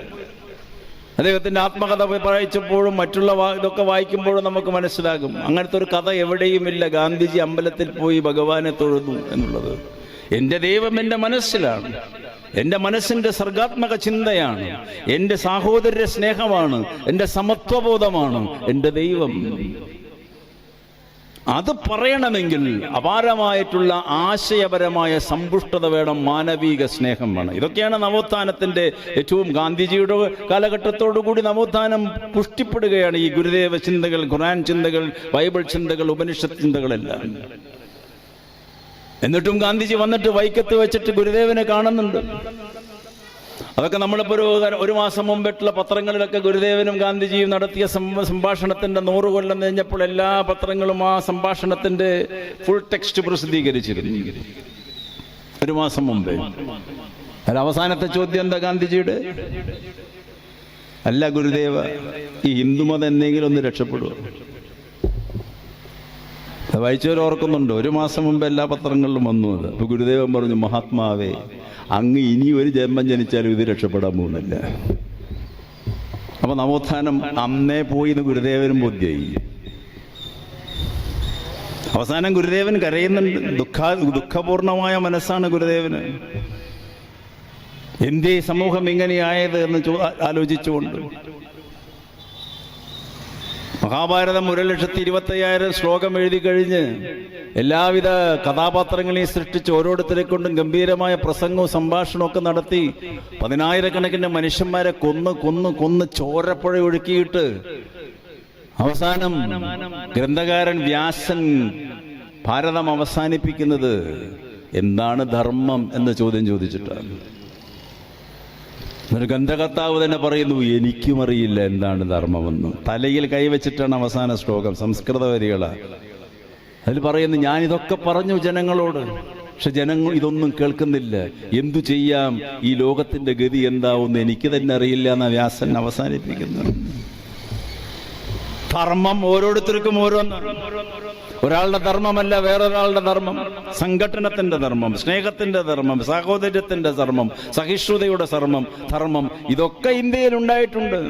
അദ്ദേഹത്തിന്റെ ആത്മകഥ വായിച്ചപ്പോഴും മറ്റുള്ള ഇതൊക്കെ വായിക്കുമ്പോഴും നമുക്ക് മനസ്സിലാകും, അങ്ങനത്തെ ഒരു കഥ എവിടെയുമില്ല ഗാന്ധിജി അമ്പലത്തിൽ പോയി ഭഗവാനെ തൊഴുതു എന്നുള്ളത്. എൻ്റെ ദൈവം എൻ്റെ മനസ്സിലാണ്, എൻ്റെ മനസ്സിൻ്റെ സർഗാത്മക ചിന്തയാണ്, എൻ്റെ സാഹോദര്യ സ്നേഹമാണ്, എൻ്റെ സമത്വബോധമാണ് എൻ്റെ ദൈവം. അത് പറയണമെങ്കിൽ അപാരമായിട്ടുള്ള ആശയപരമായ സമ്പുഷ്ടത വേണം, മാനവിക സ്നേഹം വേണം. ഇതൊക്കെയാണ് നവോത്ഥാനത്തിൻ്റെ ഏറ്റവും, ഗാന്ധിജിയുടെ കാലഘട്ടത്തോടുകൂടി നവോത്ഥാനം പുഷ്ടിപ്പെടുകയാണ്. ഈ ഗുരുദേവ ചിന്തകൾ, ഖുർആൻ ചിന്തകൾ, ബൈബിൾ ചിന്തകൾ, ഉപനിഷത്ത് ചിന്തകളെല്ലാം. എന്നിട്ടും ഗാന്ധിജി വന്നിട്ട് വൈക്കത്ത് വെച്ചിട്ട് ഗുരുദേവനെ കാണുന്നുണ്ട്. അതൊക്കെ നമ്മളിപ്പോൾ ഒരു മാസം മുമ്പിട്ടുള്ള പത്രങ്ങളിലൊക്കെ ഗുരുദേവനും ഗാന്ധിജിയും നടത്തിയ സംഭാഷണത്തിന്റെ 100 കൊല്ലം കഴിഞ്ഞപ്പോൾ എല്ലാ പത്രങ്ങളും ആ സംഭാഷണത്തിന്റെ ഫുൾ ടെക്സ്റ്റ് പ്രസിദ്ധീകരിച്ചിരുന്നു ഒരു മാസം മുമ്പേ. അതിൽ അവസാനത്തെ ചോദ്യം എന്താ ഗാന്ധിജിയുടെ? അല്ല ഗുരുദേവ, ഈ ഹിന്ദുമതം എന്തെങ്കിലും ഒന്ന് രക്ഷപ്പെടുമോ? വായിച്ചവർ ഓർക്കുന്നുണ്ട്, ഒരു മാസം മുമ്പ് എല്ലാ പത്രങ്ങളിലും വന്നു അത്. അപ്പൊ ഗുരുദേവൻ പറഞ്ഞു, മഹാത്മാവേ, അങ്ങ് ഇനി ഒരു ജന്മം ജനിച്ചാലും ഇത് രക്ഷപ്പെടാൻ പോകുന്നില്ല. അപ്പൊ നവോത്ഥാനം അന്നേ പോയി എന്ന് ഗുരുദേവനും ബോധ്യായി. അവസാനം ഗുരുദേവൻ കരയുന്നുണ്ട്. ദുഃഖപൂർണമായ മനസ്സാണ് ഗുരുദേവന്. എന്തേ സമൂഹം ഇങ്ങനെയായത് എന്ന് ആലോചിച്ചുകൊണ്ട്. മഹാഭാരതം 1,25,000 ശ്ലോകം എഴുതി കഴിഞ്ഞ് എല്ലാവിധ കഥാപാത്രങ്ങളെയും സൃഷ്ടിച്ച് ഓരോരുത്തരെ കൊണ്ടും ഗംഭീരമായ പ്രസംഗവും സംഭാഷണവും ഒക്കെ നടത്തി 10,000-കണക്കിന് മനുഷ്യന്മാരെ കൊന്ന് ചോരപ്പുഴ ഒഴുക്കിയിട്ട് അവസാനം ഗ്രന്ഥകാരൻ വ്യാസൻ ഭാരതം അവസാനിപ്പിക്കുന്നത് എന്താണ് ധർമ്മം എന്ന ചോദ്യം ചോദിച്ചിട്ടാണ്. ഒരു ഗ്രന്ഥകർത്താവ് തന്നെ പറയുന്നു, എനിക്കും അറിയില്ല എന്താണ് ധർമ്മമെന്ന്. തലയിൽ കൈവച്ചിട്ടാണ് അവസാന ശ്ലോകം, സംസ്കൃത വരികളാണ്. അതിൽ പറയുന്നു, ഞാനിതൊക്കെ പറഞ്ഞു ജനങ്ങളോട്, പക്ഷെ ജനങ്ങൾ ഇതൊന്നും കേൾക്കുന്നില്ല. എന്തു ചെയ്യാം, ഈ ലോകത്തിന്റെ ഗതി എന്താവുമെന്ന് എനിക്ക് തന്നെ അറിയില്ല എന്ന വ്യാസൻ അവസാനിപ്പിക്കുന്നത്. ധർമ്മം ഓരോരുത്തർക്കും ഓരോന്നാണ്. ഒരാളുടെ ധർമ്മമല്ല വേറൊരാളുടെ ധർമ്മം. സംഘടനത്തിന്റെ ധർമ്മം, സ്നേഹത്തിന്റെ ധർമ്മം, സാഹോദര്യത്തിന്റെ ധർമ്മം, സഹിഷ്ണുതയുടെ ധർമ്മം ഇതൊക്കെ ഇന്ത്യയിൽ ഉണ്ടായിട്ടുണ്ട്.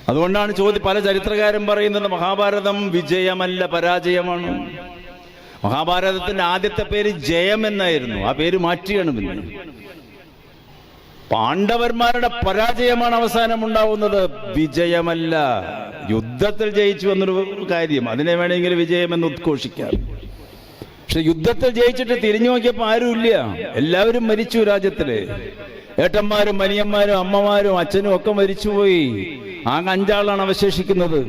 അതുകൊണ്ടാണ് പല ചരിത്രകാരും പറയുന്നത് മഹാഭാരതം വിജയമല്ല പരാജയമാണ്. മഹാഭാരതത്തിന്റെ ആദ്യത്തെ പേര് ജയം എന്നായിരുന്നു, ആ പേര് മാറ്റിയാണ്. പിന്നെ പാണ്ഡവന്മാരുടെ പരാജയമാണ് അവസാനം ഉണ്ടാവുന്നത്, വിജയമല്ല. യുദ്ധത്തിൽ ജയിച്ചു എന്നൊരു കാര്യം, അതിനെ വേണമെങ്കിൽ വിജയമെന്ന് ഉദ്ഘോഷിക്കാം. പക്ഷെ യുദ്ധത്തിൽ ജയിച്ചിട്ട് തിരിഞ്ഞു നോക്കിയപ്പോൾ ആരുമില്ല, എല്ലാവരും മരിച്ചു. രാജ്യത്തില് ഏട്ടന്മാരും അനിയന്മാരും അമ്മമാരും അച്ഛനും ഒക്കെ മരിച്ചുപോയി. ആകെ 5 ആളാണ് അവശേഷിക്കുന്നത്.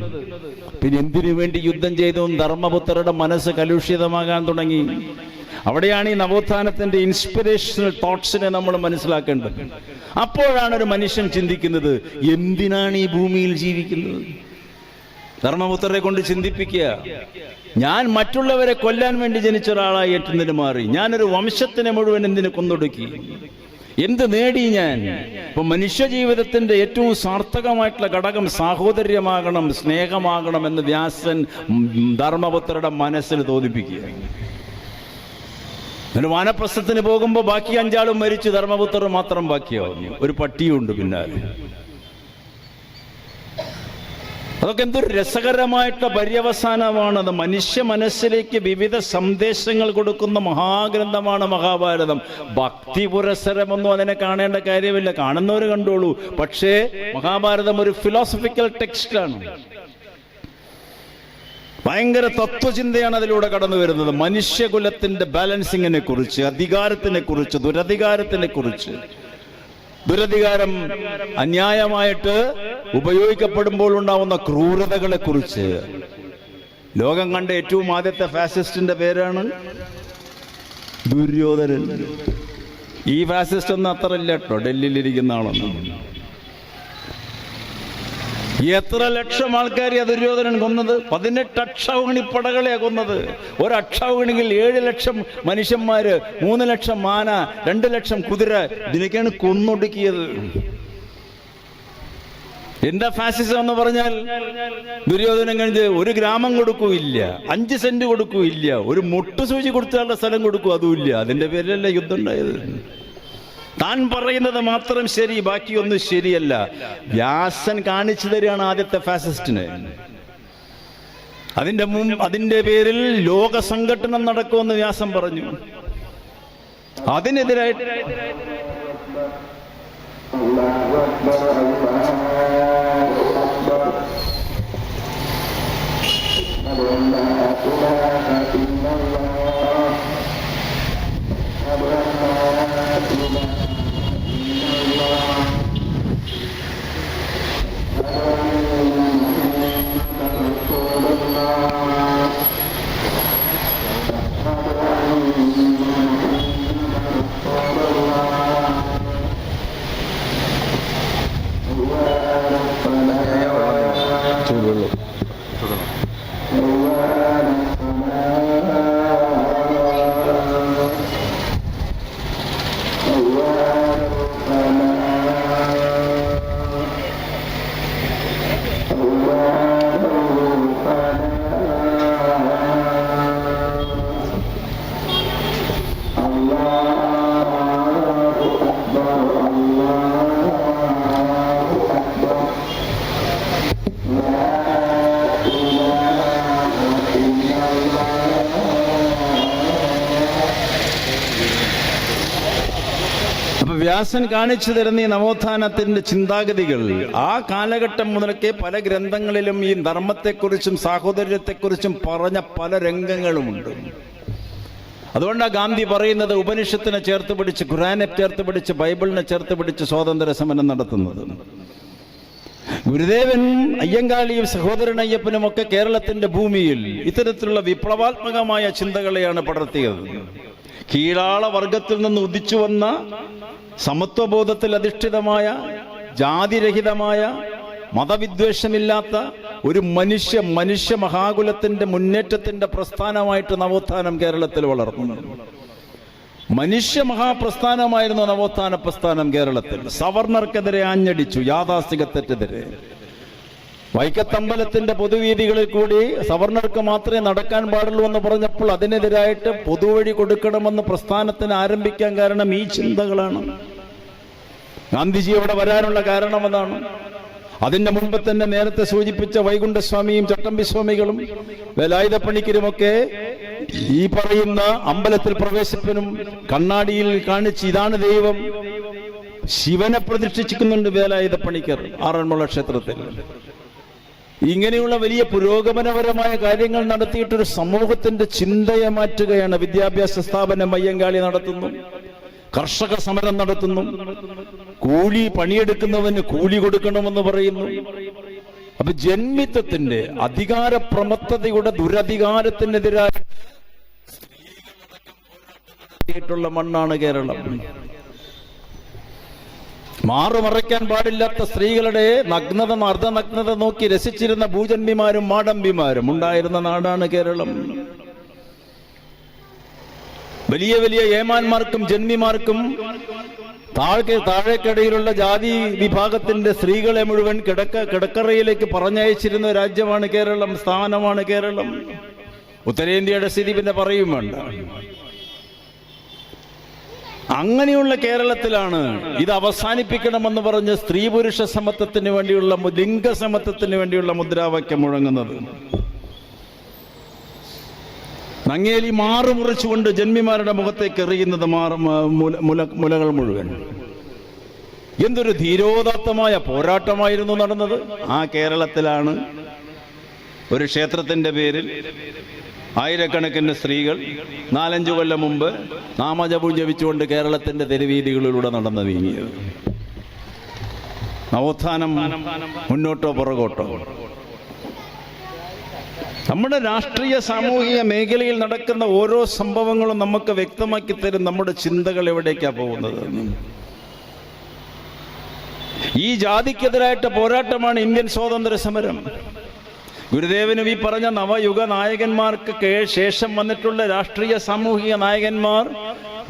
പിന്നെ എന്തിനു വേണ്ടി യുദ്ധം ചെയ്തു? ധർമ്മപുത്രരുടെ മനസ്സ് കലുഷിതമാകാൻ തുടങ്ങി. അവിടെയാണ് ഈ നവോത്ഥാനത്തിന്റെ ഇൻസ്പിറേഷണൽ തോട്ട്സിനെ നമ്മൾ മനസ്സിലാക്കേണ്ടത്. അപ്പോഴാണ് ഒരു മനുഷ്യൻ ചിന്തിക്കുന്നത്, എന്തിനാണ് ഈ ഭൂമിയിൽ ജീവിക്കുന്നത്? ധർമ്മപുത്രരെ കൊണ്ട് ചിന്തിപ്പിക്കുക. ഞാൻ മറ്റുള്ളവരെ കൊല്ലാൻ വേണ്ടി ജനിച്ച ഒരാളായി എന്തിനു മാറി? ഞാനൊരു വംശത്തിനെ മുഴുവൻ എന്തിനു കൊന്നൊടുക്കി? എന്ത് നേടി ഞാൻ? ഇപ്പൊ മനുഷ്യ ജീവിതത്തിന്റെ ഏറ്റവും സാർത്ഥകമായിട്ടുള്ള ഘടകം സാഹോദര്യമാകണം, സ്നേഹമാകണം എന്ന് വ്യാസൻ ധർമ്മപുത്രരുടെ മനസ്സിൽ തോന്നിപ്പിക്കുക. ഒരു വാനപ്രസ്ഥത്തിന് പോകുമ്പോൾ ബാക്കി 5 ആളും മരിച്ചു, ധർമ്മപുത്രർ മാത്രം ബാക്കിയാവുന്നു. ഒരു പട്ടിയുണ്ട് പിന്നാലെ. അതൊക്കെ എന്തൊരു രസകരമായിട്ടുള്ള പര്യവസാനമാണത്. മനുഷ്യ മനസ്സിലേക്ക് വിവിധ സന്ദേശങ്ങൾ കൊടുക്കുന്ന മഹാഗ്രന്ഥമാണ് മഹാഭാരതം. ഭക്തി പുരസ്സരമൊന്നും അതിനെ കാണേണ്ട കാര്യമില്ല, കാണുന്നവർ കണ്ടോളൂ. പക്ഷേ മഹാഭാരതം ഒരു ഫിലോസഫിക്കൽ ടെക്സ്റ്റാണ്. ഭയങ്കര തത്വചിന്തയാണ് അതിലൂടെ കടന്നു വരുന്നത്. മനുഷ്യകുലത്തിന്റെ ബാലൻസിങ്ങിനെ കുറിച്ച്, അധികാരത്തിനെ കുറിച്ച്, ദുരധികാരത്തിനെ കുറിച്ച്, ദുരധികാരം അന്യായമായിട്ട് ഉപയോഗിക്കപ്പെടുമ്പോൾ ഉണ്ടാവുന്ന ക്രൂരതകളെ കുറിച്ച്. ലോകം കണ്ട ഏറ്റവും ആദ്യത്തെ ഫാസിസ്റ്റിന്റെ പേരാണ് ദുര്യോധനൻ. ഈ ഫാസിസ്റ്റ് ഒന്നും അത്ര ഇല്ല കേട്ടോ, ഡൽഹിയിലിരിക്കുന്ന ആളൊന്നും. എത്ര ലക്ഷം ആൾക്കാരെ ദുര്യോധനൻ കൊന്നത്? 18 അക്ഷൗഹിണിപ്പടകളെയാണ് കൊന്നത്. ഒരു അക്ഷൗഹിണിയിൽ 7 ലക്ഷം മനുഷ്യന്മാര്, 3 ലക്ഷം മാന, 2 ലക്ഷം കുതിര, ഇതിനൊക്കെയാണ് കൊന്നൊടുക്കിയത്. എന്താ ഫാസിസം എന്ന് പറഞ്ഞാൽ? ദുര്യോധനൻ കഴിഞ്ഞ് ഒരു ഗ്രാമം കൊടുക്കൂല്ല, 5 സെന്റ് കൊടുക്കൂല്ല, ഒരു മുട്ടുസൂചി കൊടുത്താലുള്ള സ്ഥലം കൊടുക്കൂ, അതുമില്ല. അതിന്റെ പേരിലല്ല യുദ്ധം ഉണ്ടായത്. താൻ പറയുന്നത് മാത്രം ശരി, ബാക്കിയൊന്നും ശരിയല്ല. വ്യാസൻ കാണിച്ചു തരികയാണ് ആദ്യത്തെ ഫാസിസ്റ്റിന്. അതിന്റെ പേരിൽ ലോക സംഘടന നടക്കുമെന്ന് വ്യാസൻ പറഞ്ഞു. അതിനെതിരായിട്ട് വ്യാസൻ കാണിച്ചു തരുന്ന ഈ നവോത്ഥാനത്തിന്റെ ചിന്താഗതികൾ ആ കാലഘട്ടം മുതലൊക്കെ പല ഗ്രന്ഥങ്ങളിലും ഈ ധർമ്മത്തെക്കുറിച്ചും സാഹോദര്യത്തെക്കുറിച്ചും പറഞ്ഞ പല രംഗങ്ങളുമുണ്ട്. അതുകൊണ്ടാണ് ഗാന്ധി പറയുന്നത് ഉപനിഷത്തിനെ ചേർത്ത് പിടിച്ച്, ഖുറാനെ ചേർത്ത് പിടിച്ച്, ബൈബിളിനെ ചേർത്ത് പിടിച്ച് സ്വാതന്ത്ര്യ സമരം നടത്തുന്നത്. ഗുരുദേവൻ അയ്യങ്കാളിയും സഹോദരൻ അയ്യപ്പനും ഒക്കെ കേരളത്തിന്റെ ഭൂമിയിൽ ഇത്തരത്തിലുള്ള വിപ്ലവാത്മകമായ ചിന്തകളെയാണ് പടർത്തിയത്. കീഴാള വർഗത്തിൽ നിന്ന് ഉദിച്ചു വന്ന സമത്വബോധത്തിൽ അധിഷ്ഠിതമായ, ജാതിരഹിതമായ, മതവിദ്വേഷമില്ലാത്ത ഒരു മനുഷ്യ മഹാകുലത്തിന്റെ മുന്നേറ്റത്തിന്റെ പ്രസ്ഥാനമായിട്ട് നവോത്ഥാനം കേരളത്തിൽ വളർന്നു. മനുഷ്യ മഹാപ്രസ്ഥാനമായിരുന്നു നവോത്ഥാന പ്രസ്ഥാനം കേരളത്തിൽ. സവർണർക്കെതിരെ ആഞ്ഞടിച്ചു, യാഥാസ്ഥികത്തെതിരെ. വൈക്കത്തമ്പലത്തിന്റെ പൊതുവീതികളിൽ കൂടി സവർണർക്ക് മാത്രമേ നടക്കാൻ പാടുള്ളൂ എന്ന് പറഞ്ഞപ്പോൾ അതിനെതിരായിട്ട് പൊതുവഴി കൊടുക്കണമെന്ന് പ്രസ്ഥാനത്തിന് ആരംഭിക്കാൻ കാരണം ഈ ചിന്തകളാണ്. ഗാന്ധിജി അവിടെ വരാനുള്ള കാരണം അതാണ്. അതിന്റെ മുൻപ് തന്നെ നേരത്തെ സൂചിപ്പിച്ച വൈകുണ്ഠസ്വാമിയും ചട്ടമ്പിസ്വാമികളും വേലായുധപ്പണിക്കരുമൊക്കെ ഈ പറയുന്ന അമ്പലത്തിൽ പ്രവേശിപ്പനും കണ്ണാടിയിൽ കാണിച്ച് ഇതാണ് ദൈവം, ശിവനെ പ്രതിഷ്ഠിക്കുന്നുണ്ട് വേലായുധപ്പണിക്കർ ആറന്മുള ക്ഷേത്രത്തിൽ. ഇങ്ങനെയുള്ള വലിയ പുരോഗമനപരമായ കാര്യങ്ങൾ നടത്തിയിട്ടൊരു സമൂഹത്തിന്റെ ചിന്തയെ മാറ്റുകയാണ്. വിദ്യാഭ്യാസ സ്ഥാപനം അയ്യങ്കാളി നടത്തുന്നു, കർഷക സമരം നടത്തുന്നു, കൂലി പണിയെടുക്കുന്നവന് കൂലി കൊടുക്കണമെന്ന് പറയുന്നു. അപ്പൊ ജന്മിത്വത്തിന്റെ, അധികാരപ്രമത്തതയുടെ ദുരധികാരത്തിനെതിരായിട്ടുള്ള മണ്ണാണ് കേരളം. മാറുമറയ്ക്കാൻ പാടില്ലാത്ത സ്ത്രീകളുടെ നഗ്നത, അർദ്ധനഗ്നത നോക്കി രസിച്ചിരുന്ന ഭൂജന്മിമാരും മാടമ്പിമാരും ഉണ്ടായിരുന്ന നാടാണ് കേരളം. വലിയ വലിയ ഏമാന്മാർക്കും ജന്മിമാർക്കും താഴേക്കടയിലുള്ള ജാതി വിഭാഗത്തിന്റെ സ്ത്രീകളെ മുഴുവൻ കിടക്കറയിലേക്ക് പറഞ്ഞയച്ചിരുന്ന രാജ്യമാണ് കേരളം, സ്ഥാനമാണ് കേരളം. ഉത്തരേന്ത്യയുടെ സ്ഥിതി പിന്നെ പറയും വേണ്ട. അങ്ങനെയുള്ള കേരളത്തിലാണ് ഇത് അവസാനിപ്പിക്കണമെന്ന് പറഞ്ഞ് സ്ത്രീ പുരുഷ സമത്വത്തിന് വേണ്ടിയുള്ള, ലിംഗസമത്വത്തിന് വേണ്ടിയുള്ള മുദ്രാവാക്യം മുഴങ്ങുന്നത്. നങ്ങേലി മാറുമുറിച്ചുകൊണ്ട് ജന്മിമാരുടെ മുഖത്തേക്ക് എറിയുന്നത് മുലകൾ മുഴുവൻ. എന്തൊരു ധീരോദാത്തമായ പോരാട്ടമായിരുന്നു നടന്നത്. ആ കേരളത്തിലാണ് ഒരു ക്ഷേത്രത്തിന്റെ പേരിൽ ആയിരക്കണക്കിന് സ്ത്രീകൾ 4-5 കൊല്ലം മുമ്പ് നാമജപം ജപിച്ചുകൊണ്ട് കേരളത്തിന്റെ തെരുവീതികളിലൂടെ നടന്നു നീങ്ങിയത്. നവോത്ഥാനം മുന്നോട്ടോ പുറകോട്ടോ? നമ്മുടെ രാഷ്ട്രീയ സാമൂഹിക മേഖലയിൽ നടക്കുന്ന ഓരോ സംഭവങ്ങളും നമുക്ക് വ്യക്തമാക്കി തരും നമ്മുടെ ചിന്തകൾ എവിടേക്കാണ് പോകുന്നത്. ഈ ജാതിക്കെതിരായിട്ട് പോരാട്ടമാണ് ഇന്ത്യൻ സ്വാതന്ത്ര്യ സമരം. ഗുരുദേവനും ഈ പറഞ്ഞ നവയുഗ നായകന്മാർക്ക് ശേഷം വന്നിട്ടുള്ള രാഷ്ട്രീയ സാമൂഹിക നായകന്മാർ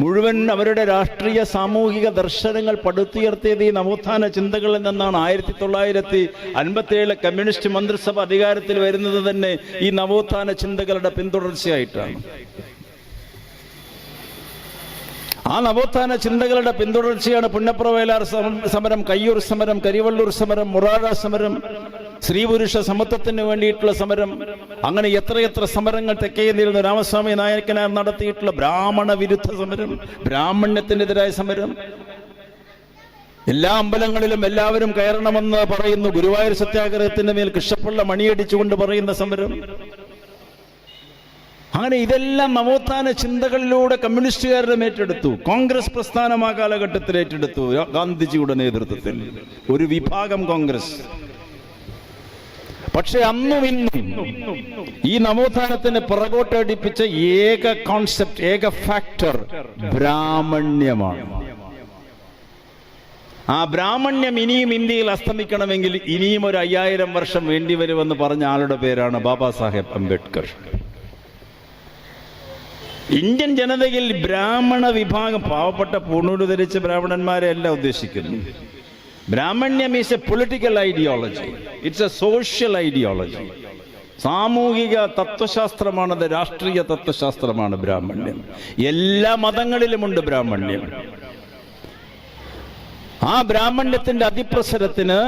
മുഴുവൻ അവരുടെ രാഷ്ട്രീയ സാമൂഹിക ദർശനങ്ങൾ പടുത്തുയർത്തിയത് ഈ നവോത്ഥാന ചിന്തകളിൽ നിന്നാണ്. 1957 കമ്മ്യൂണിസ്റ്റ് മന്ത്രിസഭ അധികാരത്തിൽ വരുന്നത് തന്നെ ഈ നവോത്ഥാന ചിന്തകളുടെ പിന്തുടർച്ചയായിട്ടാണ്. ആ നവോത്ഥാന ചിന്തകളുടെ പിന്തുടർച്ചയാണ് പുന്നപ്ര വയലാർ സമരം, കയ്യൂർ സമരം, കരിവള്ളൂർ സമരം, മുറാഴ സമരം, സ്ത്രീ പുരുഷ സമത്വത്തിന് വേണ്ടിയിട്ടുള്ള സമരം, അങ്ങനെ എത്രയെത്ര സമരങ്ങൾ തെക്കേന്ത്യയിൽ രാമസ്വാമി നായകനാർ നടത്തിയിട്ടുള്ള ബ്രാഹ്മണ വിരുദ്ധ സമരം, ബ്രാഹ്മണ്യത്തിനെതിരായ സമരം. എല്ലാ അമ്പലങ്ങളിലും എല്ലാവരും കയറണമെന്ന് പറയുന്നു. ഗുരുവായൂർ സത്യാഗ്രഹത്തിന്റെ മേൽ കൃഷ്ണപ്പിള്ള മണിയടിച്ചുകൊണ്ട് പറയുന്ന സമരം. അങ്ങനെ ഇതെല്ലാം നവോത്ഥാന ചിന്തകളിലൂടെ കമ്മ്യൂണിസ്റ്റുകാരുടെ ഏറ്റെടുത്തു. കോൺഗ്രസ് പ്രസ്ഥാനം ആ കാലഘട്ടത്തിൽ ഏറ്റെടുത്തു. ഗാന്ധിജിയുടെ നേതൃത്വത്തിൽ ഒരു വിഭാഗം കോൺഗ്രസ്. പക്ഷെ അന്നും ഇന്നും ഈ നവോത്ഥാനത്തിന് പുറകോട്ടടിപ്പിച്ച ഏക കോൺസെപ്റ്റ്, ഏക ഫാക്ടർ ബ്രാഹ്മണ്യമാണ്. ആ ബ്രാഹ്മണ്യം ഇനിയും ഇന്ത്യയിൽ അസ്തമിക്കണമെങ്കിൽ ഇനിയും ഒരു 5000 വർഷം വേണ്ടിവരുമെന്ന് പറഞ്ഞ ആളുടെ പേരാണ് ബാബാ സാഹേബ് അംബേദ്കർ. ഇന്ത്യൻ ജനതയിൽ ബ്രാഹ്മണ വിഭാഗം, പാവപ്പെട്ട പൂണൂല് ധരിച്ച ബ്രാഹ്മണന്മാരെ അല്ല ഉദ്ദേശിക്കുന്നു. ബ്രാഹ്മണ്യം is a political ideology, it's a social ideology. സാമൂഹിക തത്വശാസ്ത്രമാണത്, രാഷ്ട്രീയ തത്വശാസ്ത്രമാണ് ബ്രാഹ്മണ്യം. എല്ലാ മതങ്ങളിലുമുണ്ട് ബ്രാഹ്മണ്യം. ആ ബ്രാഹ്മണ്യത്തിന്റെ അതിപ്രസരത്തിന്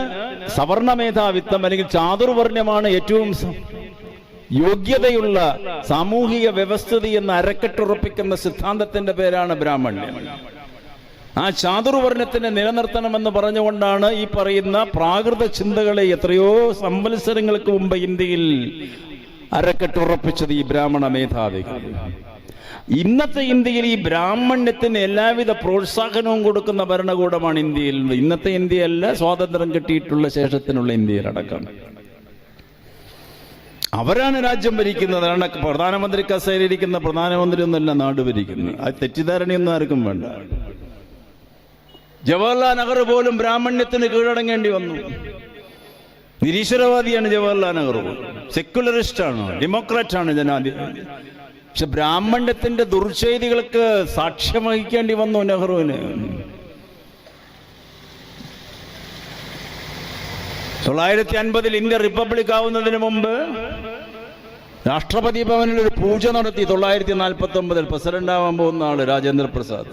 സവർണ മേധാവിത്വം അല്ലെങ്കിൽ ചാതുർവർണ്ണ്യമാണ് ഏറ്റവും യോഗ്യതയുള്ള സാമൂഹിക വ്യവസ്ഥിതി എന്ന് അരക്കെട്ടുറപ്പിക്കുന്ന സിദ്ധാന്തത്തിന്റെ പേരാണ് ബ്രാഹ്മണ്യം. ആ ചാതുർവർണ്ണത്തിനെ നിലനിർത്തണമെന്ന് പറഞ്ഞുകൊണ്ടാണ് ഈ പറയുന്ന പ്രാകൃത ചിന്തകളെ എത്രയോ സംവത്സരങ്ങൾക്ക് മുമ്പ് ഇന്ത്യയിൽ അരക്കെട്ടുറപ്പിച്ചത് ഈ ബ്രാഹ്മണ മേധാവികൾ. ഇന്നത്തെ ഇന്ത്യയിൽ ഈ ബ്രാഹ്മണ്യത്തിന് എല്ലാവിധ പ്രോത്സാഹനവും കൊടുക്കുന്ന ഭരണകൂടമാണ് ഇന്ത്യയിൽ. ഇന്നത്തെ ഇന്ത്യയല്ല, സ്വാതന്ത്ര്യം കിട്ടിയിട്ടുള്ള ശേഷത്തിനുള്ള ഇന്ത്യയിലടക്കം. അവരാണ് രാജ്യം ഭരിക്കുന്നത്. പ്രധാനമന്ത്രി കസേരയിരിക്കുന്ന പ്രധാനമന്ത്രി ഒന്നല്ല നാട് ഭരിക്കുന്നത്. അത് തെറ്റിദ്ധാരണയൊന്നും ആർക്കും വേണ്ട. ജവഹർലാൽ നെഹ്റു പോലും ബ്രാഹ്മണ്യത്തിന് കീഴടങ്ങേണ്ടി വന്നു. നിരീശ്വരവാദിയാണ് ജവഹർലാൽ നെഹ്റു, സെക്യുലറിസ്റ്റാണ്, ഡെമോക്രാറ്റാണ്, ജനാധിപത്യ. പക്ഷെ ബ്രാഹ്മണ്യത്തിന്റെ ദുർചെയ്തികൾക്ക് സാക്ഷ്യം വഹിക്കേണ്ടി വന്നു നെഹ്റുവിന്. 1950 ഇന്ത്യ റിപ്പബ്ലിക് ആവുന്നതിന് മുമ്പ് രാഷ്ട്രപതി ഭവനിൽ ഒരു പൂജ നടത്തി. 1949 പ്രസിഡന്റ് ആവാൻ പോകുന്ന ആള് രാജേന്ദ്ര പ്രസാദ്.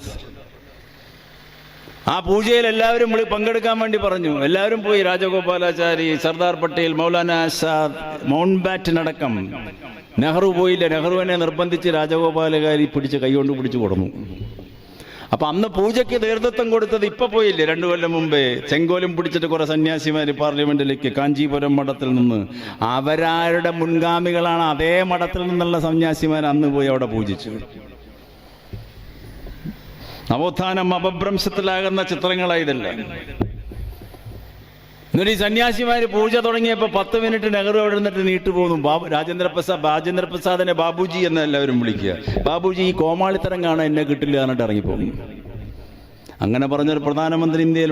ആ പൂജയിൽ എല്ലാവരും പങ്കെടുക്കാൻ വേണ്ടി പറഞ്ഞു. എല്ലാവരും പോയി. രാജഗോപാലാചാരി, സർദാർ പട്ടേൽ, മൗലാന ആസാദ്, മൗണ്ട് ബാറ്റനടക്കം. നെഹ്റു പോയില്ല. നെഹ്റുവിനെ നിർബന്ധിച്ച് രാജഗോപാലചാരി കൈകൊണ്ട് പിടിച്ചു കൊടുന്നു. അപ്പൊ അന്ന് പൂജയ്ക്ക് നേതൃത്വം കൊടുത്തത് ഇപ്പൊ പോയില്ലേ, 2 കൊല്ലം മുമ്പേ ചെങ്കോലും പിടിച്ചിട്ട് കുറെ സന്യാസിമാര് പാർലമെന്റിലേക്ക് കാഞ്ചീപുരം മഠത്തിൽ നിന്ന്. അവരാരുടെ മുൻഗാമികളാണ്. അതേ മഠത്തിൽ നിന്നുള്ള സന്യാസിമാർ അന്ന് പോയി അവിടെ പൂജിച്ചു. നവോത്ഥാനം അപഭ്രംശത്തിലാകുന്ന ചിത്രങ്ങളായതല്ല. എന്നിട്ട് ഈ സന്യാസിമാര് പൂജ തുടങ്ങിയപ്പോ 10 മിനിറ്റ് നെഹ്റു അവിടെ നിന്നിട്ട് നീട്ടു പോകുന്നു. രാജേന്ദ്ര പ്രസാദിനെ ബാബുജി എന്ന് എല്ലാവരും വിളിക്കുക. ബാബുജി, ഈ കോമാളിത്തരം കാണാൻ എന്നെ കിട്ടില്ല എന്നിട്ട് ഇറങ്ങിപ്പോകും. അങ്ങനെ പറഞ്ഞൊരു പ്രധാനമന്ത്രി ഇന്ത്യയിൽ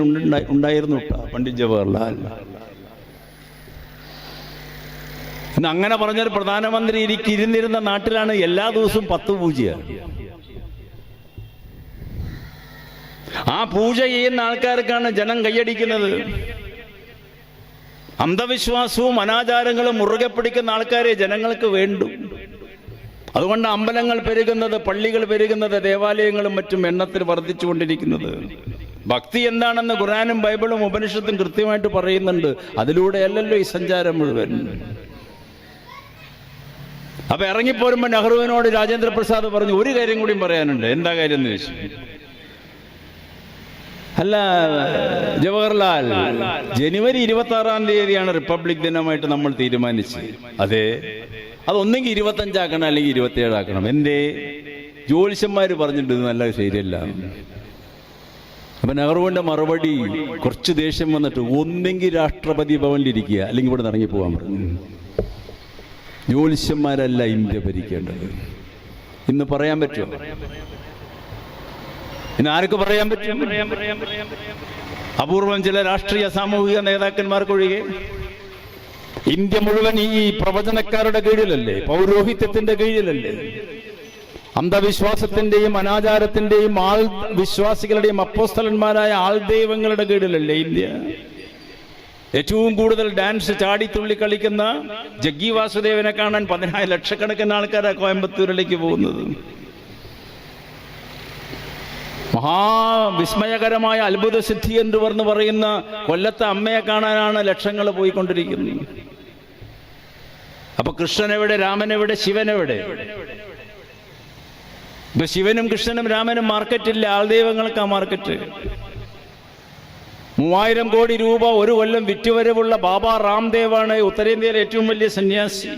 ഉണ്ടായിരുന്നു, പണ്ഡിറ്റ് ജവഹർലാൽ. അങ്ങനെ പറഞ്ഞൊരു പ്രധാനമന്ത്രി ഇരുന്നിരുന്ന നാട്ടിലാണ് എല്ലാ ദിവസവും 10 പൂജയാണ്. ആ പൂജ ചെയ്യുന്ന ആൾക്കാർക്കാണ് ജനം കൈയടിക്കുന്നത്. അന്ധവിശ്വാസവും അനാചാരങ്ങളും മുറുകെ പിടിക്കുന്ന ആൾക്കാരെ ജനങ്ങൾക്ക് വേണ്ടു. അതുകൊണ്ട് അമ്പലങ്ങൾ പെരുകുന്നത്, പള്ളികൾ പെരുകുന്നത്, ദേവാലയങ്ങളും മറ്റും എണ്ണത്തിൽ വർദ്ധിച്ചുകൊണ്ടിരിക്കുന്നത്. ഭക്തി എന്താണെന്ന് ഖുർആനും ബൈബിളും ഉപനിഷത്തും കൃത്യമായിട്ട് പറയുന്നുണ്ട്. അതിലൂടെയല്ലല്ലോ ഈ സഞ്ചാരം മുഴുവൻ. അപ്പൊ ഇറങ്ങിപ്പോരുമ്പോ നെഹ്റുവിനോട് രാജേന്ദ്ര പ്രസാദ് പറഞ്ഞു, ഒരു കാര്യം കൂടി പറയാനുണ്ട്. എന്താ കാര്യം എന്ന് ചോദിച്ചു. അല്ല ജവഹർലാൽ, ജനുവരി 26-ാം തീയതിയാണ് റിപ്പബ്ലിക് ദിനമായിട്ട് നമ്മൾ തീരുമാനിച്ചത്. അതെ, അതൊന്നെങ്കിൽ 25 ആക്കണം, അല്ലെങ്കിൽ 27 ആക്കണം. എന്തേ? ജ്യോത്സ്യന്മാര് പറഞ്ഞിട്ട് നല്ല ശരിയല്ല. അപ്പൊ നെഹ്റുവിന്റെ മറുപടി കുറച്ച് ദേഷ്യം വന്നിട്ട്, ഒന്നെങ്കിൽ രാഷ്ട്രപതി ഭവനിലിരിക്കുക, അല്ലെങ്കിൽ ഇവിടെ ഇറങ്ങി പോകാൻ പറഞ്ഞു. ജ്യോത്സ്യന്മാരല്ല ഇന്ത്യ ഭരിക്കേണ്ടത്. ഇന്ന് പറയാൻ പറ്റുമോ? ഇന്ന് ആർക്ക് പറയാൻ പറ്റും? അപൂർവം ചില രാഷ്ട്രീയ സാമൂഹിക നേതാക്കന്മാർക്കൊഴികെ ഇന്ത്യ മുഴുവൻ ഈ പ്രവചനക്കാരുടെ കീഴിലല്ലേ, പൗരോഹിത്യത്തിന്റെ കീഴിലല്ലേ, അന്ധവിശ്വാസത്തിന്റെയും അനാചാരത്തിന്റെയും ആൾ വിശ്വാസികളുടെയും അപ്പോസ്തലന്മാരായ ആൾദൈവങ്ങളുടെ കീഴിലല്ലേ ഇന്ത്യ? ഏറ്റവും കൂടുതൽ ഡാൻസ് ചാടിത്തുള്ളി കളിക്കുന്ന ജഗ്ഗി വാസുദേവനെ കാണാൻ 10,000 ലക്ഷക്കണക്കിന് ആൾക്കാരാണ് കോയമ്പത്തൂരിലേക്ക് പോകുന്നത്. മഹാവിസ്മയകരമായ അത്ഭുത സിദ്ധി എന്ന് പറയുന്ന കൊല്ലത്തെ അമ്മയെ കാണാനാണ് ലക്ഷങ്ങൾ പോയിക്കൊണ്ടിരിക്കുന്നത്. അപ്പൊ കൃഷ്ണനെവിടെ, രാമനെവിടെ, ശിവനെവിടെ? ഇപ്പൊ ശിവനും കൃഷ്ണനും രാമനും മാർക്കറ്റില്ല, ആൾദൈവങ്ങൾക്ക് ആ മാർക്കറ്റ്. 3000 കോടി രൂപ ഒരു കൊല്ലം വിറ്റുവരവുള്ള ബാബ രാംദേവാണ് ഉത്തരേന്ത്യയിലെ ഏറ്റവും വലിയ സന്യാസി.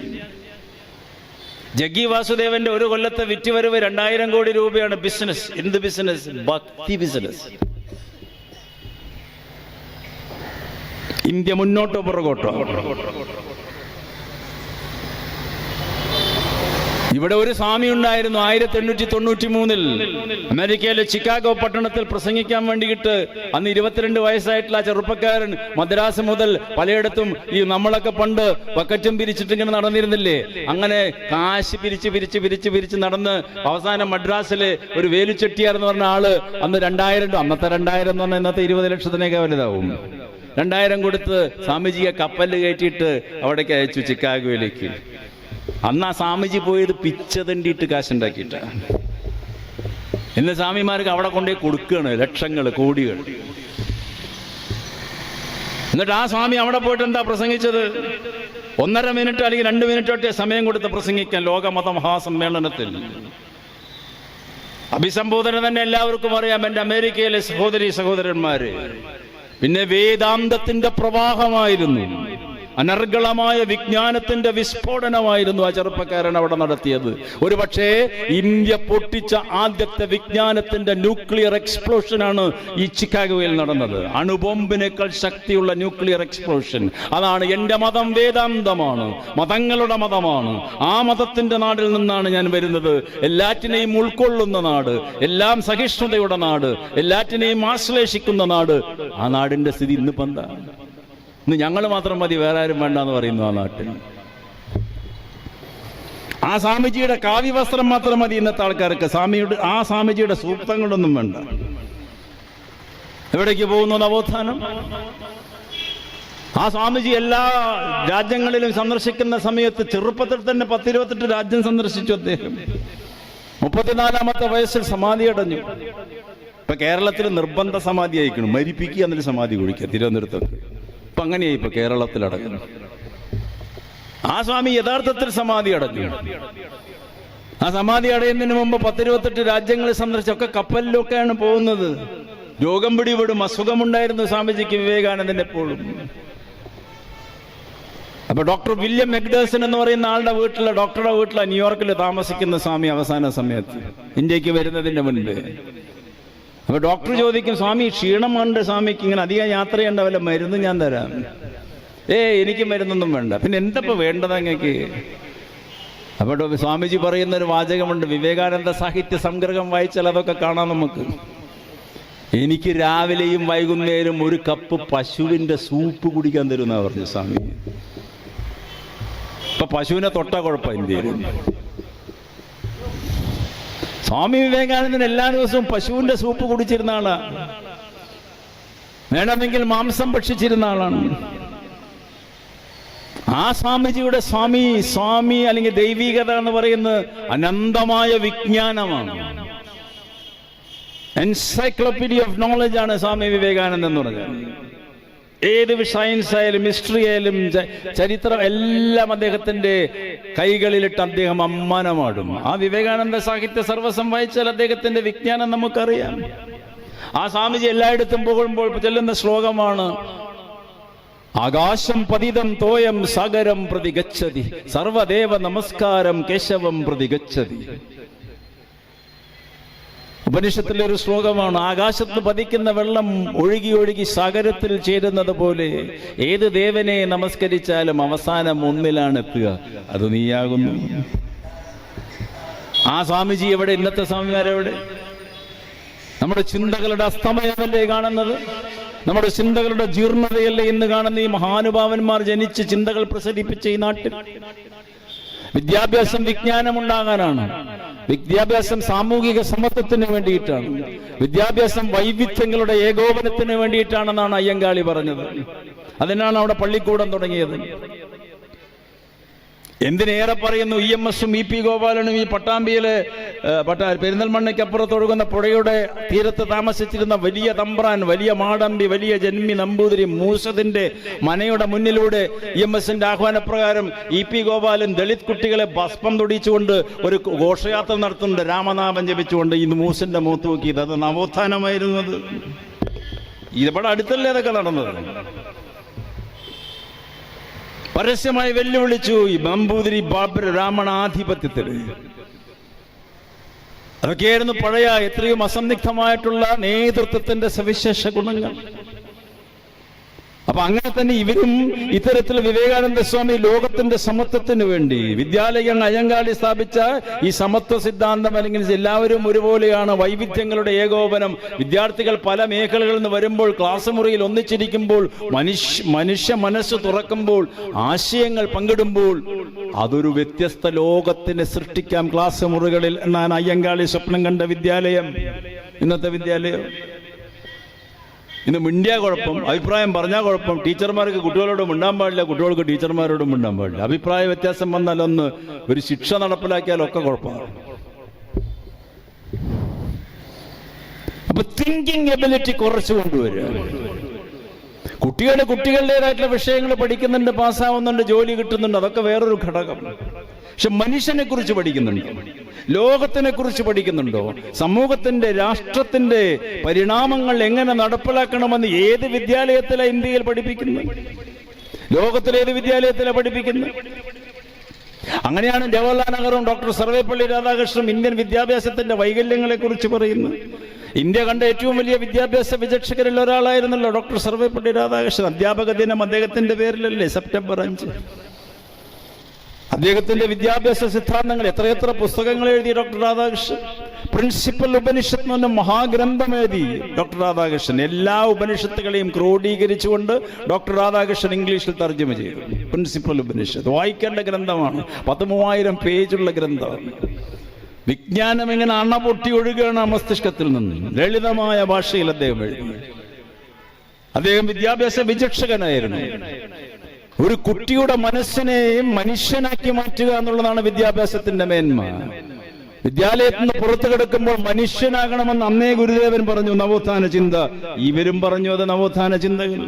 ജഗ്ഗി വാസുദേവന്റെ ഒരു കൊല്ലത്തെ വിറ്റുവരവ് 2000 കോടി രൂപയാണ്. ബിസിനസ്. എന്ത് ബിസിനസ്? ഭക്തി ബിസിനസ്. ഇന്ത്യ മുന്നോട്ടോ പുറകോട്ടോ? ഇവിടെ ഒരു സ്വാമി ഉണ്ടായിരുന്നു 1893 അമേരിക്കയിലെ ചിക്കാഗോ പട്ടണത്തിൽ പ്രസംഗിക്കാൻ വേണ്ടിയിട്ട്. അന്ന് 22 വയസ്സായിട്ടുള്ള ആ ചെറുപ്പക്കാരൻ മദ്രാസ് മുതൽ പലയിടത്തും ഈ നമ്മളൊക്കെ പണ്ട് ബക്കറ്റും പിരിച്ചിട്ട് ഇങ്ങനെ നടന്നിരുന്നില്ലേ, അങ്ങനെ കാശ് പിരിച്ച് നടന്ന് അവസാനം മദ്രാസില് ഒരു വേലുച്ചെട്ടിയാർ എന്ന് പറഞ്ഞ ആള് അന്ന് 2000, അന്നത്തെ 2000 എന്ന് പറഞ്ഞാൽ ഇന്നത്തെ 20 ലക്ഷത്തിനൊക്കെ വലുതാവും. 2000 കൊടുത്ത് സ്വാമിജിയെ കപ്പലിൽ കയറ്റിയിട്ട് അവിടേക്ക് അയച്ചു, ചിക്കാഗോയിലേക്ക്. അന്ന് ആ സ്വാമിജി പോയത് പിച്ചതണ്ടിയിട്ട് കാശുണ്ടാക്കിയിട്ട്. ഇന്ന് സ്വാമിമാർക്ക് അവിടെ കൊണ്ടുപോയി കൊടുക്കുകയാണ് ലക്ഷങ്ങൾ, കോടികൾ. എന്നിട്ട് ആ സ്വാമി അവിടെ പോയിട്ട് എന്താ പ്രസംഗിച്ചത്? 1.5 മിനിറ്റ് അല്ലെങ്കിൽ 2 മിനിറ്റോട്ടെ സമയം കൊടുത്ത് പ്രസംഗിക്കാൻ ലോകമത മഹാസമ്മേളനത്തിൽ. അഭിസംബോധന തന്നെ എല്ലാവർക്കും അറിയാം, എൻ്റെ അമേരിക്കയിലെ സഹോദരന്മാര്. പിന്നെ വേദാന്തത്തിന്റെ പ്രവാഹമായിരുന്നു, അനർഗളമായ വിജ്ഞാനത്തിന്റെ വിസ്ഫോടനമായിരുന്നു ആ ചെറുപ്പക്കാരൻ അവിടെ നടത്തിയത്. ഒരുപക്ഷേ ഇന്ത്യ പൊട്ടിച്ച ആദ്യത്തെ വിജ്ഞാനത്തിന്റെ ന്യൂക്ലിയർ എക്സ്പ്ലോഷനാണ് ഈ ചിക്കാഗോയിൽ നടന്നത്. അണുബോംബിനേക്കാൾ ശക്തിയുള്ള ന്യൂക്ലിയർ എക്സ്പ്ലോഷൻ. അതാണ് എൻ്റെ മതം, വേദാന്തമാണ്, മതങ്ങളുടെ മതമാണ്. ആ മതത്തിന്റെ നാടിൽ നിന്നാണ് ഞാൻ വരുന്നത്. എല്ലാറ്റിനെയും ഉൾക്കൊള്ളുന്ന നാട്, എല്ലാം സഹിഷ്ണുതയുടെ നാട്, എല്ലാറ്റിനെയും ആശ്ലേഷിക്കുന്ന നാട്. ആ നാടിന്റെ സ്ഥിതി ഇന്ന് എന്താ? ഇന്ന് ഞങ്ങൾ മാത്രം മതി, വേറെ ആരും വേണ്ടെന്ന് പറയുന്നു ആ നാട്ടിൽ. ആ സ്വാമിജിയുടെ കാവ്യവസ്ത്രം മാത്രം മതി ഇന്നത്തെ ആൾക്കാർക്ക്. ആ സ്വാമിജിയുടെ സൂക്തങ്ങളൊന്നും വേണ്ട. എവിടേക്ക് പോകുന്നു നവോത്ഥാനം? ആ സ്വാമിജി എല്ലാ രാജ്യങ്ങളിലും സന്ദർശിക്കുന്ന സമയത്ത് ചെറുപ്പത്തിൽ തന്നെ 10-28 രാജ്യം സന്ദർശിച്ചു അദ്ദേഹം. 34-ാമത്തെ വയസ്സിൽ സമാധി അടഞ്ഞു. ഇപ്പൊ കേരളത്തിൽ നിർബന്ധ സമാധി അയക്കണം, മരിപ്പിക്കുക എന്നൊരു സമാധി കുഴിക്കുക തിരുവനന്തപുരത്ത്. ഇപ്പൊ അങ്ങനെയായി ഇപ്പൊ കേരളത്തിലടങ്ങുന്നു. ആ സ്വാമി യഥാർത്ഥത്തിൽ സമാധി അടഞ്ഞു. ആ സമാധി അടയുന്നതിന് മുമ്പ് 10-28 രാജ്യങ്ങളിൽ സന്ദർശിച്ചൊക്കെ കപ്പലിലൊക്കെയാണ് പോകുന്നത്. രോഗം പിടിപെടും, അസുഖമുണ്ടായിരുന്നു സ്വാമിജിക്ക്, വിവേകാനന്ദൻ എപ്പോഴും. അപ്പൊ ഡോക്ടർ വില്യം മെഗ്ഡേഴ്സൺ എന്ന് പറയുന്ന ആളുടെ ഡോക്ടറുടെ വീട്ടിലാണ് ന്യൂയോർക്കിൽ താമസിക്കുന്ന സ്വാമി അവസാന സമയത്ത്, ഇന്ത്യക്ക് വരുന്നതിന്റെ മുൻപ്. അപ്പൊ ഡോക്ടർ ചോദിക്കും, സ്വാമി ക്ഷീണമുണ്ട് സ്വാമിക്ക്, ഇങ്ങനെ അധികം യാത്ര ചെയ്യേണ്ട വല്ല മരുന്ന് ഞാൻ തരാം. എനിക്ക് മരുന്നൊന്നും വേണ്ട. പിന്നെ എന്തപ്പോ വേണ്ടത് അങ്ങക്ക്? അപ്പോൾ സ്വാമിജി പറയുന്ന ഒരു വാചകമുണ്ട്, വിവേകാനന്ദ സാഹിത്യ സംഗ്രഹം വായിച്ചാൽ അതൊക്കെ കാണാം നമുക്ക്. എനിക്ക് രാവിലെയും വൈകുന്നേരം 1 കപ്പ് പശുവിന്റെ സൂപ്പ് കുടിക്കാൻ തരുമെന്നാ പറഞ്ഞു സ്വാമി. ഇപ്പൊ പശുവിനെ തൊട്ട കുഴപ്പം ഇന്ത്യയിൽ. സ്വാമി വിവേകാനന്ദൻ എല്ലാ ദിവസവും പശുവിന്റെ സൂപ്പ് കുടിച്ചിരുന്ന ആളാണ്. വേണമെങ്കിൽ മാംസം ഭക്ഷിച്ചിരുന്ന ആളാണ്. ആ സ്വാമിജിയുടെ സ്വാമി അല്ലെങ്കിൽ ദൈവികത എന്ന് പറയുന്നത് അനന്തമായ വിജ്ഞാനമാണ്. എൻസൈക്ലോപീഡിയ ഓഫ് നോളജ് ആണ് സ്വാമി വിവേകാനന്ദൻ എന്ന് പറഞ്ഞത്. ഏത് സയൻസ് ആയാലും ഹിസ്റ്ററി ആയാലും ചരിത്രം എല്ലാം അദ്ദേഹത്തിന്റെ കൈകളിലിട്ട് അദ്ദേഹം അമ്മാനമാടും. ആ വിവേകാനന്ദ സാഹിത്യ സർവസം വായിച്ചാൽ അദ്ദേഹത്തിന്റെ വിജ്ഞാനം നമുക്കറിയാം. ആ സ്വാമിജി എല്ലായിടത്തും പോകുമ്പോൾ ചൊല്ലുന്ന ശ്ലോകമാണ്, ആകാശം പതിതം തോയം സാഗരം പ്രതി ഗച്ഛതി, സർവദേവ നമസ്കാരം കേശവം പ്രതി ഗച്ഛതി. ഉപനിഷത്തിലെ ഒരു ശ്ലോകമാണ്, ആകാശത്ത് പതിക്കുന്ന വെള്ളം ഒഴുകി ഒഴുകി സാഗരത്തിൽ ചേരുന്നത് പോലെ ഏത് ദേവനെ നമസ്കരിച്ചാലും അവസാനം ഒന്നിലാണ് എത്തുക, അത് നീയാകുന്നു. ആ സ്വാമിജി എവിടെ? ഇന്നത്തെ സ്വാമിമാരെവിടെ? നമ്മുടെ ചിന്തകളുടെ അസ്തമയമല്ലേ കാണുന്നത്? നമ്മുടെ ചിന്തകളുടെ ജീർണതയല്ലേ ഇന്ന് കാണുന്ന? ഈ മഹാനുഭാവന്മാർ ജനിച്ച് ചിന്തകൾ പ്രസരിപ്പിച്ച ഈ നാട്ടിൽ വിദ്യാഭ്യാസം വിജ്ഞാനമുണ്ടാകാനാണ്, വിദ്യാഭ്യാസം സാമൂഹിക സമത്വത്തിന് വേണ്ടിയിട്ടാണ്, വിദ്യാഭ്യാസം വൈവിധ്യങ്ങളുടെ ഏകോപനത്തിന് വേണ്ടിയിട്ടാണെന്നാണ് അയ്യങ്കാളി പറഞ്ഞത്. അതിനാണ് അവിടെ പള്ളിക്കൂടം തുടങ്ങിയത്. എന്തിനേറെ പറയുന്നു, EMS-ഉം EP ഗോപാലനും ഈ പട്ടാമ്പിയിലെ പെരിന്തൽമണ്ണയ്ക്കപ്പുറത്തൊഴുകുന്ന പുഴയുടെ തീരത്ത് താമസിച്ചിരുന്ന വലിയ തമ്പ്രാൻ, വലിയ മാടമ്പി, വലിയ ജന്മി നമ്പൂതിരി മൂസതിന്റെ മനയുടെ മുന്നിലൂടെ EMS-ന്റെ ആഹ്വാനപ്രകാരം EP ഗോപാലൻ ദളിത് കുട്ടികളെ ഭസ്മം തൊടിച്ചുകൊണ്ട് ഒരു ഘോഷയാത്ര നടത്തുന്നുണ്ട്, രാമനാമം ജപിച്ചുകൊണ്ട്. ഈ മൂസിന്റെ മുഖത്ത് നോക്കിയത് അത് നവോത്ഥാനമായിരുന്നത്. ഇവിടെ അടുത്തല്ലേ അതൊക്കെ നടന്നത്? പരസ്യമായി വെല്ലുവിളിച്ചു ഈ നമ്പൂതിരി ബാബർ ബ്രാഹ്മണാധിപത്യത്തിൽ. അതൊക്കെയായിരുന്നു പഴയ എത്രയും അസന്നിഗ്ധമായിട്ടുള്ള നേതൃത്വത്തിന്റെ സവിശേഷ ഗുണങ്ങൾ. അപ്പൊ അങ്ങനെ തന്നെ ഇവരും ഇത്തരത്തിൽ വിവേകാനന്ദ സ്വാമി ലോകത്തിന്റെ സമത്വത്തിന് വേണ്ടി വിദ്യാലയം അയ്യങ്കാളി സ്ഥാപിച്ച ഈ സമത്വ സിദ്ധാന്തം, അല്ലെങ്കിൽ എല്ലാവരും ഒരുപോലെയാണ്, വൈവിധ്യങ്ങളുടെ ഏകോപനം, വിദ്യാർത്ഥികൾ പല മേഖലകളിൽ നിന്ന് വരുമ്പോൾ ക്ലാസ് മുറിയിൽ ഒന്നിച്ചിരിക്കുമ്പോൾ മനുഷ്യ മനസ്സ് തുറക്കുമ്പോൾ ആശയങ്ങൾ പങ്കിടുമ്പോൾ അതൊരു വ്യത്യസ്ത ലോകത്തിനെ സൃഷ്ടിക്കാം ക്ലാസ് മുറികളിൽ എന്നാണ് അയ്യങ്കാളി സ്വപ്നം കണ്ട വിദ്യാലയം. ഇന്നത്തെ വിദ്യാലയം ഇന്ന് മിണ്ടിയ കുഴപ്പം, അഭിപ്രായം പറഞ്ഞാൽ കുഴപ്പം, ടീച്ചർമാർക്ക് കുട്ടികളോട് മിണ്ടാൻ പാടില്ല, കുട്ടികൾക്ക് ടീച്ചർമാരോടും മിണ്ടാൻ പാടില്ല, അഭിപ്രായ വ്യത്യാസം വന്നാൽ ഒന്ന് ഒരു ശിക്ഷ നടപ്പിലാക്കിയാലൊക്കെ കുഴപ്പമാണ്. അപ്പൊ തിങ്കിങ് എബിലിറ്റി കുറച്ചു കൊണ്ടുവരിക. കുട്ടികളുടേതായിട്ടുള്ള വിഷയങ്ങൾ പഠിക്കുന്നുണ്ട്, പാസ്സാവുന്നുണ്ട്, ജോലി കിട്ടുന്നുണ്ട്, അതൊക്കെ വേറൊരു ഘടകം. പക്ഷെ മനുഷ്യനെ കുറിച്ച് പഠിക്കുന്നുണ്ടോ? ലോകത്തിനെ കുറിച്ച് പഠിക്കുന്നുണ്ടോ? സമൂഹത്തിന്റെ, രാഷ്ട്രത്തിന്റെ പരിണാമങ്ങൾ എങ്ങനെ നടപ്പിലാക്കണമെന്ന് ഏത് വിദ്യാലയത്തിലാണ് ഇന്ത്യയിൽ പഠിപ്പിക്കുന്നത്? ലോകത്തിലേത് വിദ്യാലയത്തിലാണ് പഠിപ്പിക്കുന്നത്? അങ്ങനെയാണ് ജവഹർലാൽ നെഹ്റുവും ഡോക്ടർ സർവേപ്പള്ളി രാധാകൃഷ്ണനും ഇന്ത്യൻ വിദ്യാഭ്യാസത്തിന്റെ വൈകല്യങ്ങളെ കുറിച്ച് പറയുന്നത്. ഇന്ത്യ കണ്ട ഏറ്റവും വലിയ വിദ്യാഭ്യാസ വിചക്ഷകരിൽ ഒരാളായിരുന്നല്ലോ ഡോക്ടർ സർവേപ്പള്ളി രാധാകൃഷ്ണൻ. അധ്യാപക ദിനം അദ്ദേഹത്തിന്റെ പേരിലല്ലേ, സെപ്റ്റംബർ 5. അദ്ദേഹത്തിന്റെ വിദ്യാഭ്യാസ സിദ്ധാന്തങ്ങൾ എത്രയെത്ര പുസ്തകങ്ങൾ എഴുതി ഡോക്ടർ രാധാകൃഷ്ണൻ. പ്രിൻസിപ്പൽ ഉപനിഷത്ത് എന്ന് പറഞ്ഞ മഹാഗ്രന്ഥം എഴുതി ഡോക്ടർ രാധാകൃഷ്ണൻ. എല്ലാ ഉപനിഷത്തുകളെയും ക്രോഡീകരിച്ചുകൊണ്ട് ഡോക്ടർ രാധാകൃഷ്ണൻ ഇംഗ്ലീഷിൽ തർജ്ജമ ചെയ്തു. പ്രിൻസിപ്പൽ ഉപനിഷത്ത് വായിക്കേണ്ട ഗ്രന്ഥമാണ്, 13,000 പേജുള്ള ഗ്രന്ഥമാണ്. വിജ്ഞാനം ഇങ്ങനെ അണപൊട്ടി ഒഴുകുകയാണ് മസ്തിഷ്കത്തിൽ നിന്ന്. ലളിതമായ ഭാഷയിൽ അദ്ദേഹം എഴുതി. അദ്ദേഹം വിദ്യാഭ്യാസ വിചക്ഷകനായിരുന്നു. ഒരു കുട്ടിയുടെ മനസ്സിനെ മനുഷ്യനാക്കി മാറ്റുക എന്നുള്ളതാണ് വിദ്യാഭ്യാസത്തിന്റെ മേന്മ. വിദ്യാലയത്തിൽ നിന്ന് പുറത്തു കിടക്കുമ്പോൾ മനുഷ്യനാകണമെന്ന് അന്നേ ഗുരുദേവൻ പറഞ്ഞു, നവോത്ഥാന ചിന്ത. ഇവരും പറഞ്ഞു അത് നവോത്ഥാന ചിന്തകൾ.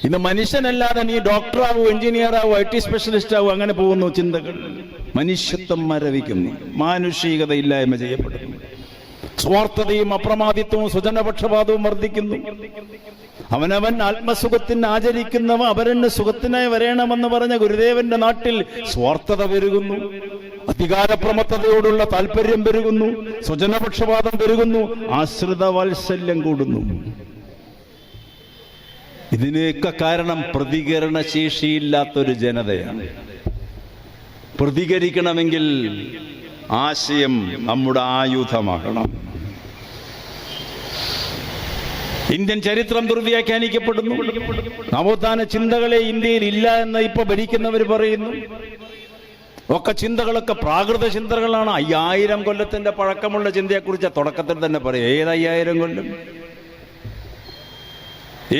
ഇന്ന് മനുഷ്യനല്ലാതെ നീ ഡോക്ടറാവൂ, എഞ്ചിനീയറാവൂ, IT സ്പെഷ്യലിസ്റ്റ് ആവൂ, അങ്ങനെ പോകുന്നു ചിന്തകൾ. മനുഷ്യത്വം മരവിക്കുന്നു, മാനുഷികത ഇല്ലായ്മ ചെയ്യപ്പെടുന്നു, സ്വാർത്ഥതയും അപ്രമാദിത്വവും സ്വജനപക്ഷപാതവും വർദ്ധിക്കുന്നു. അവനവൻ ആത്മസുഖത്തിന് ആചരിക്കുന്നവ അവരന് സുഖത്തിനായി വരണമെന്ന് പറഞ്ഞ ഗുരുദേവന്റെ നാട്ടിൽ സ്വാർത്ഥത പെരുകുന്നു, അധികാരപ്രമത്തതയോടുള്ള താല്പര്യം പെരുകുന്നു, സ്വജനപക്ഷപാതം പെരുകുന്നു, ആശ്രിത വാത്സല്യം കൂടുന്നു. ഇതിനൊക്കെ കാരണം പ്രതികരണശേഷിയില്ലാത്തൊരു ജനതയാണ്. പ്രതികരിക്കണമെങ്കിൽ ആശയം നമ്മുടെ ആയുധമാകണം. ഇന്ത്യൻ ചരിത്രം ദുർവ്യാഖ്യാനിക്കപ്പെടുന്നു. നവോത്ഥാന ചിന്തകളെ ഇന്ത്യയിൽ ഇല്ല എന്ന് ഇപ്പൊ ഭരിക്കുന്നവർ പറയുന്നു. ഒക്കെ ചിന്തകളൊക്കെ പ്രാകൃത ചിന്തകളാണ്. 5000 കൊല്ലത്തിന്റെ പഴക്കമുള്ള ചിന്തയെക്കുറിച്ച് തുടക്കത്തിൽ തന്നെ പറയും. ഏത് 5000 കൊല്ലം?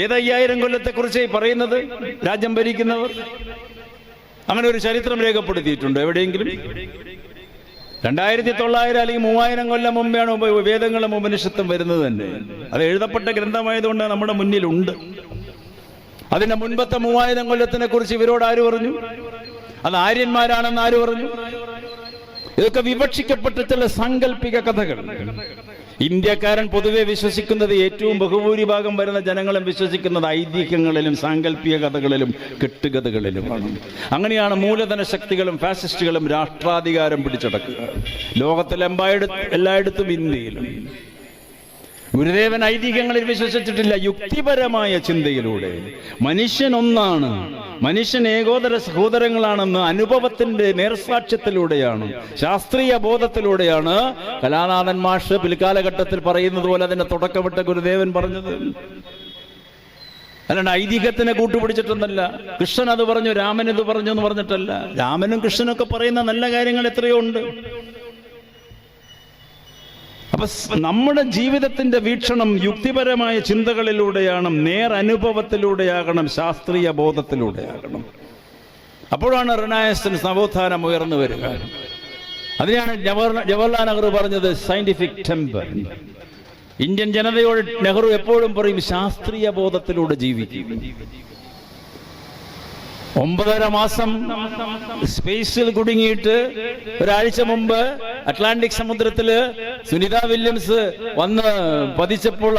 ഏത് 5000 കൊല്ലത്തെക്കുറിച്ച് പറയുന്നത് രാജ്യം ഭരിക്കുന്നവർ? അങ്ങനെ ഒരു ചരിത്രം രേഖപ്പെടുത്തിയിട്ടുണ്ടോ എവിടെയെങ്കിലും? 2900 അല്ലെങ്കിൽ 3000 കൊല്ലം മുമ്പാണ് വേദങ്ങളും ഉപനിഷത്തും വരുന്നത് തന്നെ. അത് എഴുതപ്പെട്ട ഗ്രന്ഥമായതുകൊണ്ട് നമ്മുടെ മുന്നിലുണ്ട്. അതിന്റെ മുൻപത്തെ 3000 കൊല്ലത്തിനെ കുറിച്ച് ഇവരോട് ആര് പറഞ്ഞു? അത് ആര്യന്മാരാണെന്ന് ആര് പറഞ്ഞു? ഇതൊക്കെ വിവക്ഷിക്കപ്പെട്ട ചില സാങ്കല്പിക കഥകൾ. ഇന്ത്യക്കാരൻ പൊതുവെ വിശ്വസിക്കുന്നത്, ഏറ്റവും ബഹുഭൂരിഭാഗം വരുന്ന ജനങ്ങളും വിശ്വസിക്കുന്നത് ഐതിഹ്യങ്ങളിലും സാങ്കല്പിക കഥകളിലും കെട്ടുകഥകളിലുമാണ്. അങ്ങനെയാണ് മൂലധന ശക്തികളും ഫാസിസ്റ്റുകളും രാഷ്ട്രാധികാരം പിടിച്ചടക്കുക. എല്ലായിടത്തും ഇന്ത്യയിലും. ഗുരുദേവൻ ഐതിഹ്യങ്ങളിൽ വിശ്വസിച്ചിട്ടില്ല. യുക്തിപരമായ ചിന്തയിലൂടെ മനുഷ്യൻ ഒന്നാണ്, മനുഷ്യൻ ഏകോദര സഹോദരങ്ങളാണെന്ന് അനുഭവത്തിന്റെ നേർസാക്ഷ്യത്തിലൂടെയാണ്, ശാസ്ത്രീയ ബോധത്തിലൂടെയാണ് കലാനാഥൻ മാഷ് പിൽക്കാലഘട്ടത്തിൽ പറയുന്നത് പോലെ അതിന്റെ തുടക്കമിട്ട ഗുരുദേവൻ പറഞ്ഞത്. അല്ലാണ്ട് ഐതിഹ്യത്തിനെ കൂട്ടുപിടിച്ചിട്ടൊന്നല്ല. കൃഷ്ണൻ അത് പറഞ്ഞു, രാമൻ ഇത് പറഞ്ഞു എന്ന് പറഞ്ഞിട്ടല്ല. രാമനും കൃഷ്ണനൊക്കെ പറയുന്ന നല്ല കാര്യങ്ങൾ എത്രയോ ഉണ്ട്. അപ്പൊ നമ്മുടെ ജീവിതത്തിന്റെ വീക്ഷണം യുക്തിപരമായ ചിന്തകളിലൂടെയാണ്, നേരനുഭവത്തിലൂടെയാകണം, ശാസ്ത്രീയ ബോധത്തിലൂടെയാകണം. അപ്പോഴാണ് റിനയസൻസ്, നവോത്ഥാനം ഉയർന്നു വരിക. അതിനാണ് ജവഹർലാൽ നെഹ്റു പറഞ്ഞത് സയന്റിഫിക് ടെമ്പർ. ഇന്ത്യൻ ജനതയോട് നെഹ്റു എപ്പോഴും പറയും, ശാസ്ത്രീയ ബോധത്തിലൂടെ ജീവിക്കും. 9.5 മാസം സ്പേസിൽ കുടുങ്ങിയിട്ട് ഒരാഴ്ച മുമ്പ് അറ്റ്ലാന്റിക് സമുദ്രത്തില് സുനിത വില്യംസ് വന്ന് പതിച്ചപ്പോൾ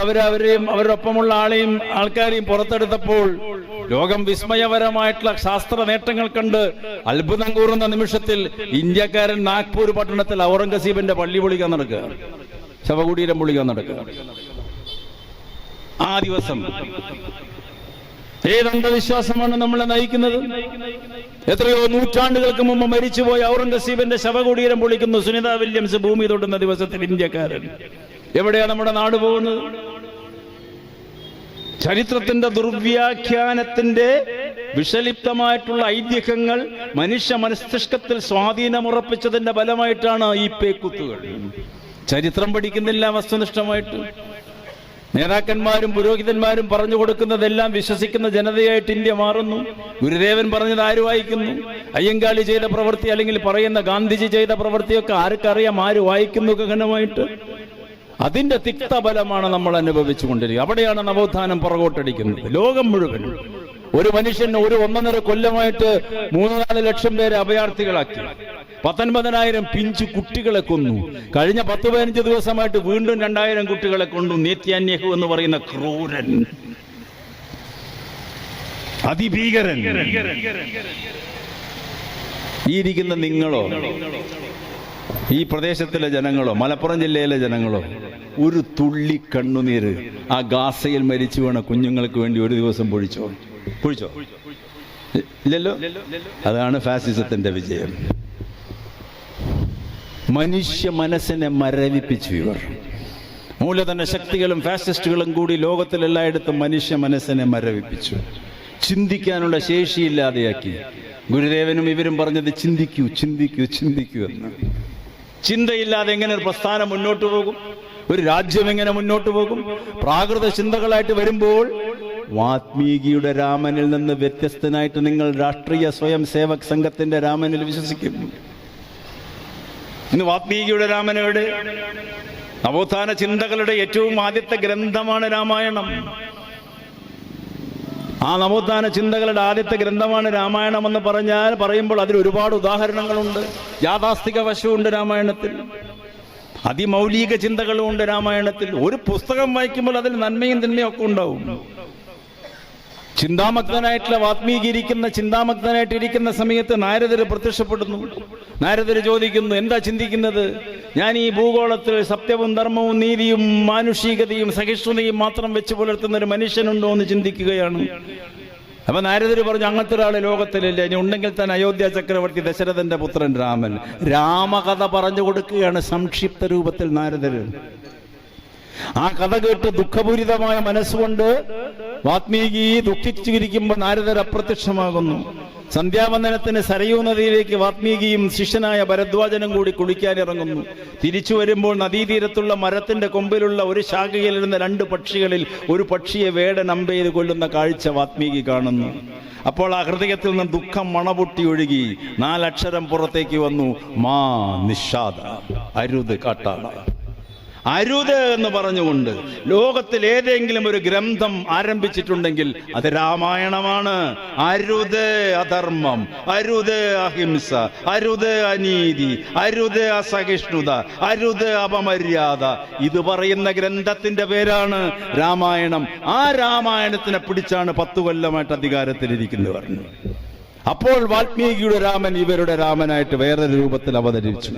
അവരൊപ്പമുള്ള ആൾക്കാരെയും പുറത്തെടുത്തപ്പോൾ ലോകം വിസ്മയപരമായിട്ടുള്ള ശാസ്ത്ര നേട്ടങ്ങൾ കണ്ട് അത്ഭുതം കൂറുന്ന നിമിഷത്തിൽ ഇന്ത്യക്കാരൻ നാഗ്പൂർ പട്ടണത്തിൽ ഔറംഗസീബിന്റെ പള്ളി പൊളിക്കാൻ നടക്കുക, ശവകുടീരം പൊളിക്കാൻ നടക്കുക. ആ ദിവസം ഏതന്ധവിശ്വാസമാണ് നമ്മളെ നയിക്കുന്നത്? എത്രയോ നൂറ്റാണ്ടുകൾക്ക് മുമ്പ് മരിച്ചുപോയ ഔറംഗസീബിന്റെ ശവകുടീരം പൊളിക്കുന്നു സുനിത വില്യംസ് ഭൂമി തൊടുന്ന ദിവസത്തിൽ ഇന്ത്യക്കാരൻ. എവിടെയാണ് നമ്മുടെ നാട് പോകുന്നത്? ചരിത്രത്തിന്റെ ദുർവ്യാഖ്യാനത്തിന്റെ വിഷലിപ്തമായിട്ടുള്ള ഐതിഹ്യങ്ങൾ മനുഷ്യ മസ്തിഷ്കത്തിൽ സ്വാധീനമുറപ്പിച്ചതിന്റെ ഫലമായിട്ടാണ് ഈ പേക്കുത്തുകൾ. ചരിത്രം പഠിക്കുന്നില്ല വസ്തുനിഷ്ഠമായിട്ട്. നേതാക്കന്മാരും പുരോഹിതന്മാരും പറഞ്ഞു കൊടുക്കുന്നതെല്ലാം വിശ്വസിക്കുന്ന ജനതയായിട്ട് ഇന്ത്യ മാറുന്നു. ഗുരുദേവൻ പറഞ്ഞത് ആര് വായിക്കുന്നു? അയ്യങ്കാളി ചെയ്ത പ്രവൃത്തി അല്ലെങ്കിൽ പറയുന്ന ഗാന്ധിജി ചെയ്ത പ്രവൃത്തിയൊക്കെ ആർക്കറിയാം? ആര് വായിക്കുന്നു ഗഹനമായിട്ട്? അതിന്റെ തിക്തഫലമാണ് നമ്മൾ അനുഭവിച്ചു കൊണ്ടിരിക്കുക. അവിടെയാണ് നവോത്ഥാനം പുറകോട്ടടിക്കുന്നത്. ലോകം മുഴുവൻ ഒരു മനുഷ്യൻ 1.5 കൊല്ലമായിട്ട് 3-4 ലക്ഷം പേരെ അഭയാർത്ഥികളാക്കി, 19,000 പിഞ്ചു കുട്ടികളെ കൊന്നു. കഴിഞ്ഞ 10-15 ദിവസമായിട്ട് വീണ്ടും 2,000 കുട്ടികളെ കൊന്നു. നേത്യാന്യഹു എന്ന് പറയുന്ന ക്രൂരൻ, അതിഭീകരൻ. ഈ ഇരിക്കുന്ന നിങ്ങളോ, ഈ പ്രദേശത്തിലെ ജനങ്ങളോ, മലപ്പുറം ജില്ലയിലെ ജനങ്ങളോ ഒരു തുള്ളി കണ്ണുനീര് ആ ഗാസയിൽ മരിച്ചു വീണ കുഞ്ഞുങ്ങൾക്ക് വേണ്ടി ഒരു ദിവസം പൊഴിച്ചോ? ഇല്ലല്ലോ. അതാണ് ഫാസിസത്തിന്റെ വിജയം. മനുഷ്യ മനസ്സിനെ മരവിപ്പിച്ചു ഇവർ. മൂലധന ശക്തികളും ഫാസിസ്റ്റുകളും കൂടി ലോകത്തിലെല്ലായിടത്തും മനുഷ്യ മനസ്സിനെ മരവിപ്പിച്ചു, ചിന്തിക്കാനുള്ള ശേഷിയില്ലാതെയാക്കി. ഗുരുദേവനും ഇവരും പറഞ്ഞത് ചിന്തിക്കൂ, ചിന്തിക്കൂ, ചിന്തിക്കൂ എന്ന്. ചിന്തയില്ലാതെ എങ്ങനെ ഒരു പ്രസ്ഥാനം മുന്നോട്ട് പോകും? ഒരു രാജ്യം എങ്ങനെ മുന്നോട്ട് പോകും? പ്രാകൃത ചിന്തകളായിട്ട് വരുമ്പോൾ വാത്മീകിയുടെ രാമനിൽ നിന്ന് വ്യത്യസ്തനായിട്ട് നിങ്ങൾ രാഷ്ട്രീയ സ്വയം സേവക് സംഘത്തിന്റെ രാമനിൽ വിശ്വസിക്കും. ഇന്ന് വാത്മീകിയുടെ രാമൻ എവിടെ? നവോത്ഥാന ചിന്തകളുടെ ഏറ്റവും ആദ്യത്തെ ഗ്രന്ഥമാണ് രാമായണം. ആ നവോത്ഥാന ചിന്തകളുടെ ആദ്യത്തെ ഗ്രന്ഥമാണ് രാമായണം എന്ന് പറയുമ്പോൾ അതിൽ ഒരുപാട് ഉദാഹരണങ്ങളുണ്ട്. യാഥാസ്ഥിക വശമുണ്ട് രാമായണത്തിൽ, അതിമൗലിക ചിന്തകളുമുണ്ട് രാമായണത്തിൽ. ഒരു പുസ്തകം വായിക്കുമ്പോൾ അതിൽ നന്മയും തിന്മയും ഒക്കെ ഉണ്ടാവും. ചിന്താമഗ്നായിട്ടുള്ള വാത്മീകി ചിന്താമഗ്നായിട്ടിരിക്കുന്ന സമയത്ത് നാരദര് പ്രത്യക്ഷപ്പെടുന്നു. നാരദര് ചോദിക്കുന്നു, എന്താ ചിന്തിക്കുന്നത്? ഞാൻ ഈ ഭൂഗോളത്തിൽ സത്യവും ധർമ്മവും നീതിയും മാനുഷികതയും സഹിഷ്ണുതയും മാത്രം വെച്ച് പുലർത്തുന്ന ഒരു മനുഷ്യനുണ്ടോ എന്ന് ചിന്തിക്കുകയാണ്. അപ്പൊ നാരദര് പറഞ്ഞു, അങ്ങനത്തെ ഒരാളെ ലോകത്തിലില്ല. ഇനി ഉണ്ടെങ്കിൽ തന്നെ അയോധ്യ ചക്രവർത്തി ദശരഥന്റെ പുത്രൻ രാമൻ. രാമകഥ പറഞ്ഞു കൊടുക്കുകയാണ് സംക്ഷിപ്ത രൂപത്തിൽ നാരദര്. ആ കഥ കേട്ട് ദുഃഖപൂരിതമായ മനസ്സുകൊണ്ട് വാത്മീകി ദുഃഖിച്ചിരിക്കുമ്പോൾ നാരദർ അപ്രത്യക്ഷമാകുന്നു. സന്ധ്യാവന്ദനത്തിന് സരയൂ നദിയിലേക്ക് വാത്മീകിയും ശിഷ്യനായ ഭരദ്വാജനും കൂടി കുളിക്കാനിറങ്ങുന്നു. തിരിച്ചു വരുമ്പോൾ നദീതീരത്തുള്ള മരത്തിന്റെ കൊമ്പിലുള്ള ഒരു ശാഖയിലിരുന്ന 2 പക്ഷികളിൽ ഒരു പക്ഷിയെ വേടൻ അമ്പെയ്ത് കൊല്ലുന്ന കാഴ്ച വാത്മീകി കാണുന്നു. അപ്പോൾ ആ ഹൃദയത്തിൽ നിന്ന് ദുഃഖം മണപൊട്ടി ഒഴുകി 4 അക്ഷരം പുറത്തേക്ക് വന്നു, മാ നിഷാദ, അരുത് കാട്ടാള. അരുത് എന്ന് പറഞ്ഞുകൊണ്ട് ലോകത്തിൽ ഏതെങ്കിലും ഒരു ഗ്രന്ഥം ആരംഭിച്ചിട്ടുണ്ടെങ്കിൽ അത് രാമായണമാണ്. അരുത് അധർമ്മം, അരുത് അഹിംസ, അരുത് അനീതി, അരുത് അസഹിഷ്ണുത, അരുത് അപമര്യാദ, ഇത് പറയുന്ന ഗ്രന്ഥത്തിന്റെ പേരാണ് രാമായണം. ആ രാമായണത്തിനെ പിടിച്ചാണ് 10 കൊല്ലമായിട്ട് അധികാരത്തിലിരിക്കുന്നത് പറഞ്ഞു. അപ്പോൾ വാൽമീകിയുടെ രാമൻ ഇവരുടെ രാമനായിട്ട് വേറൊരു രൂപത്തിൽ അവതരിച്ചു.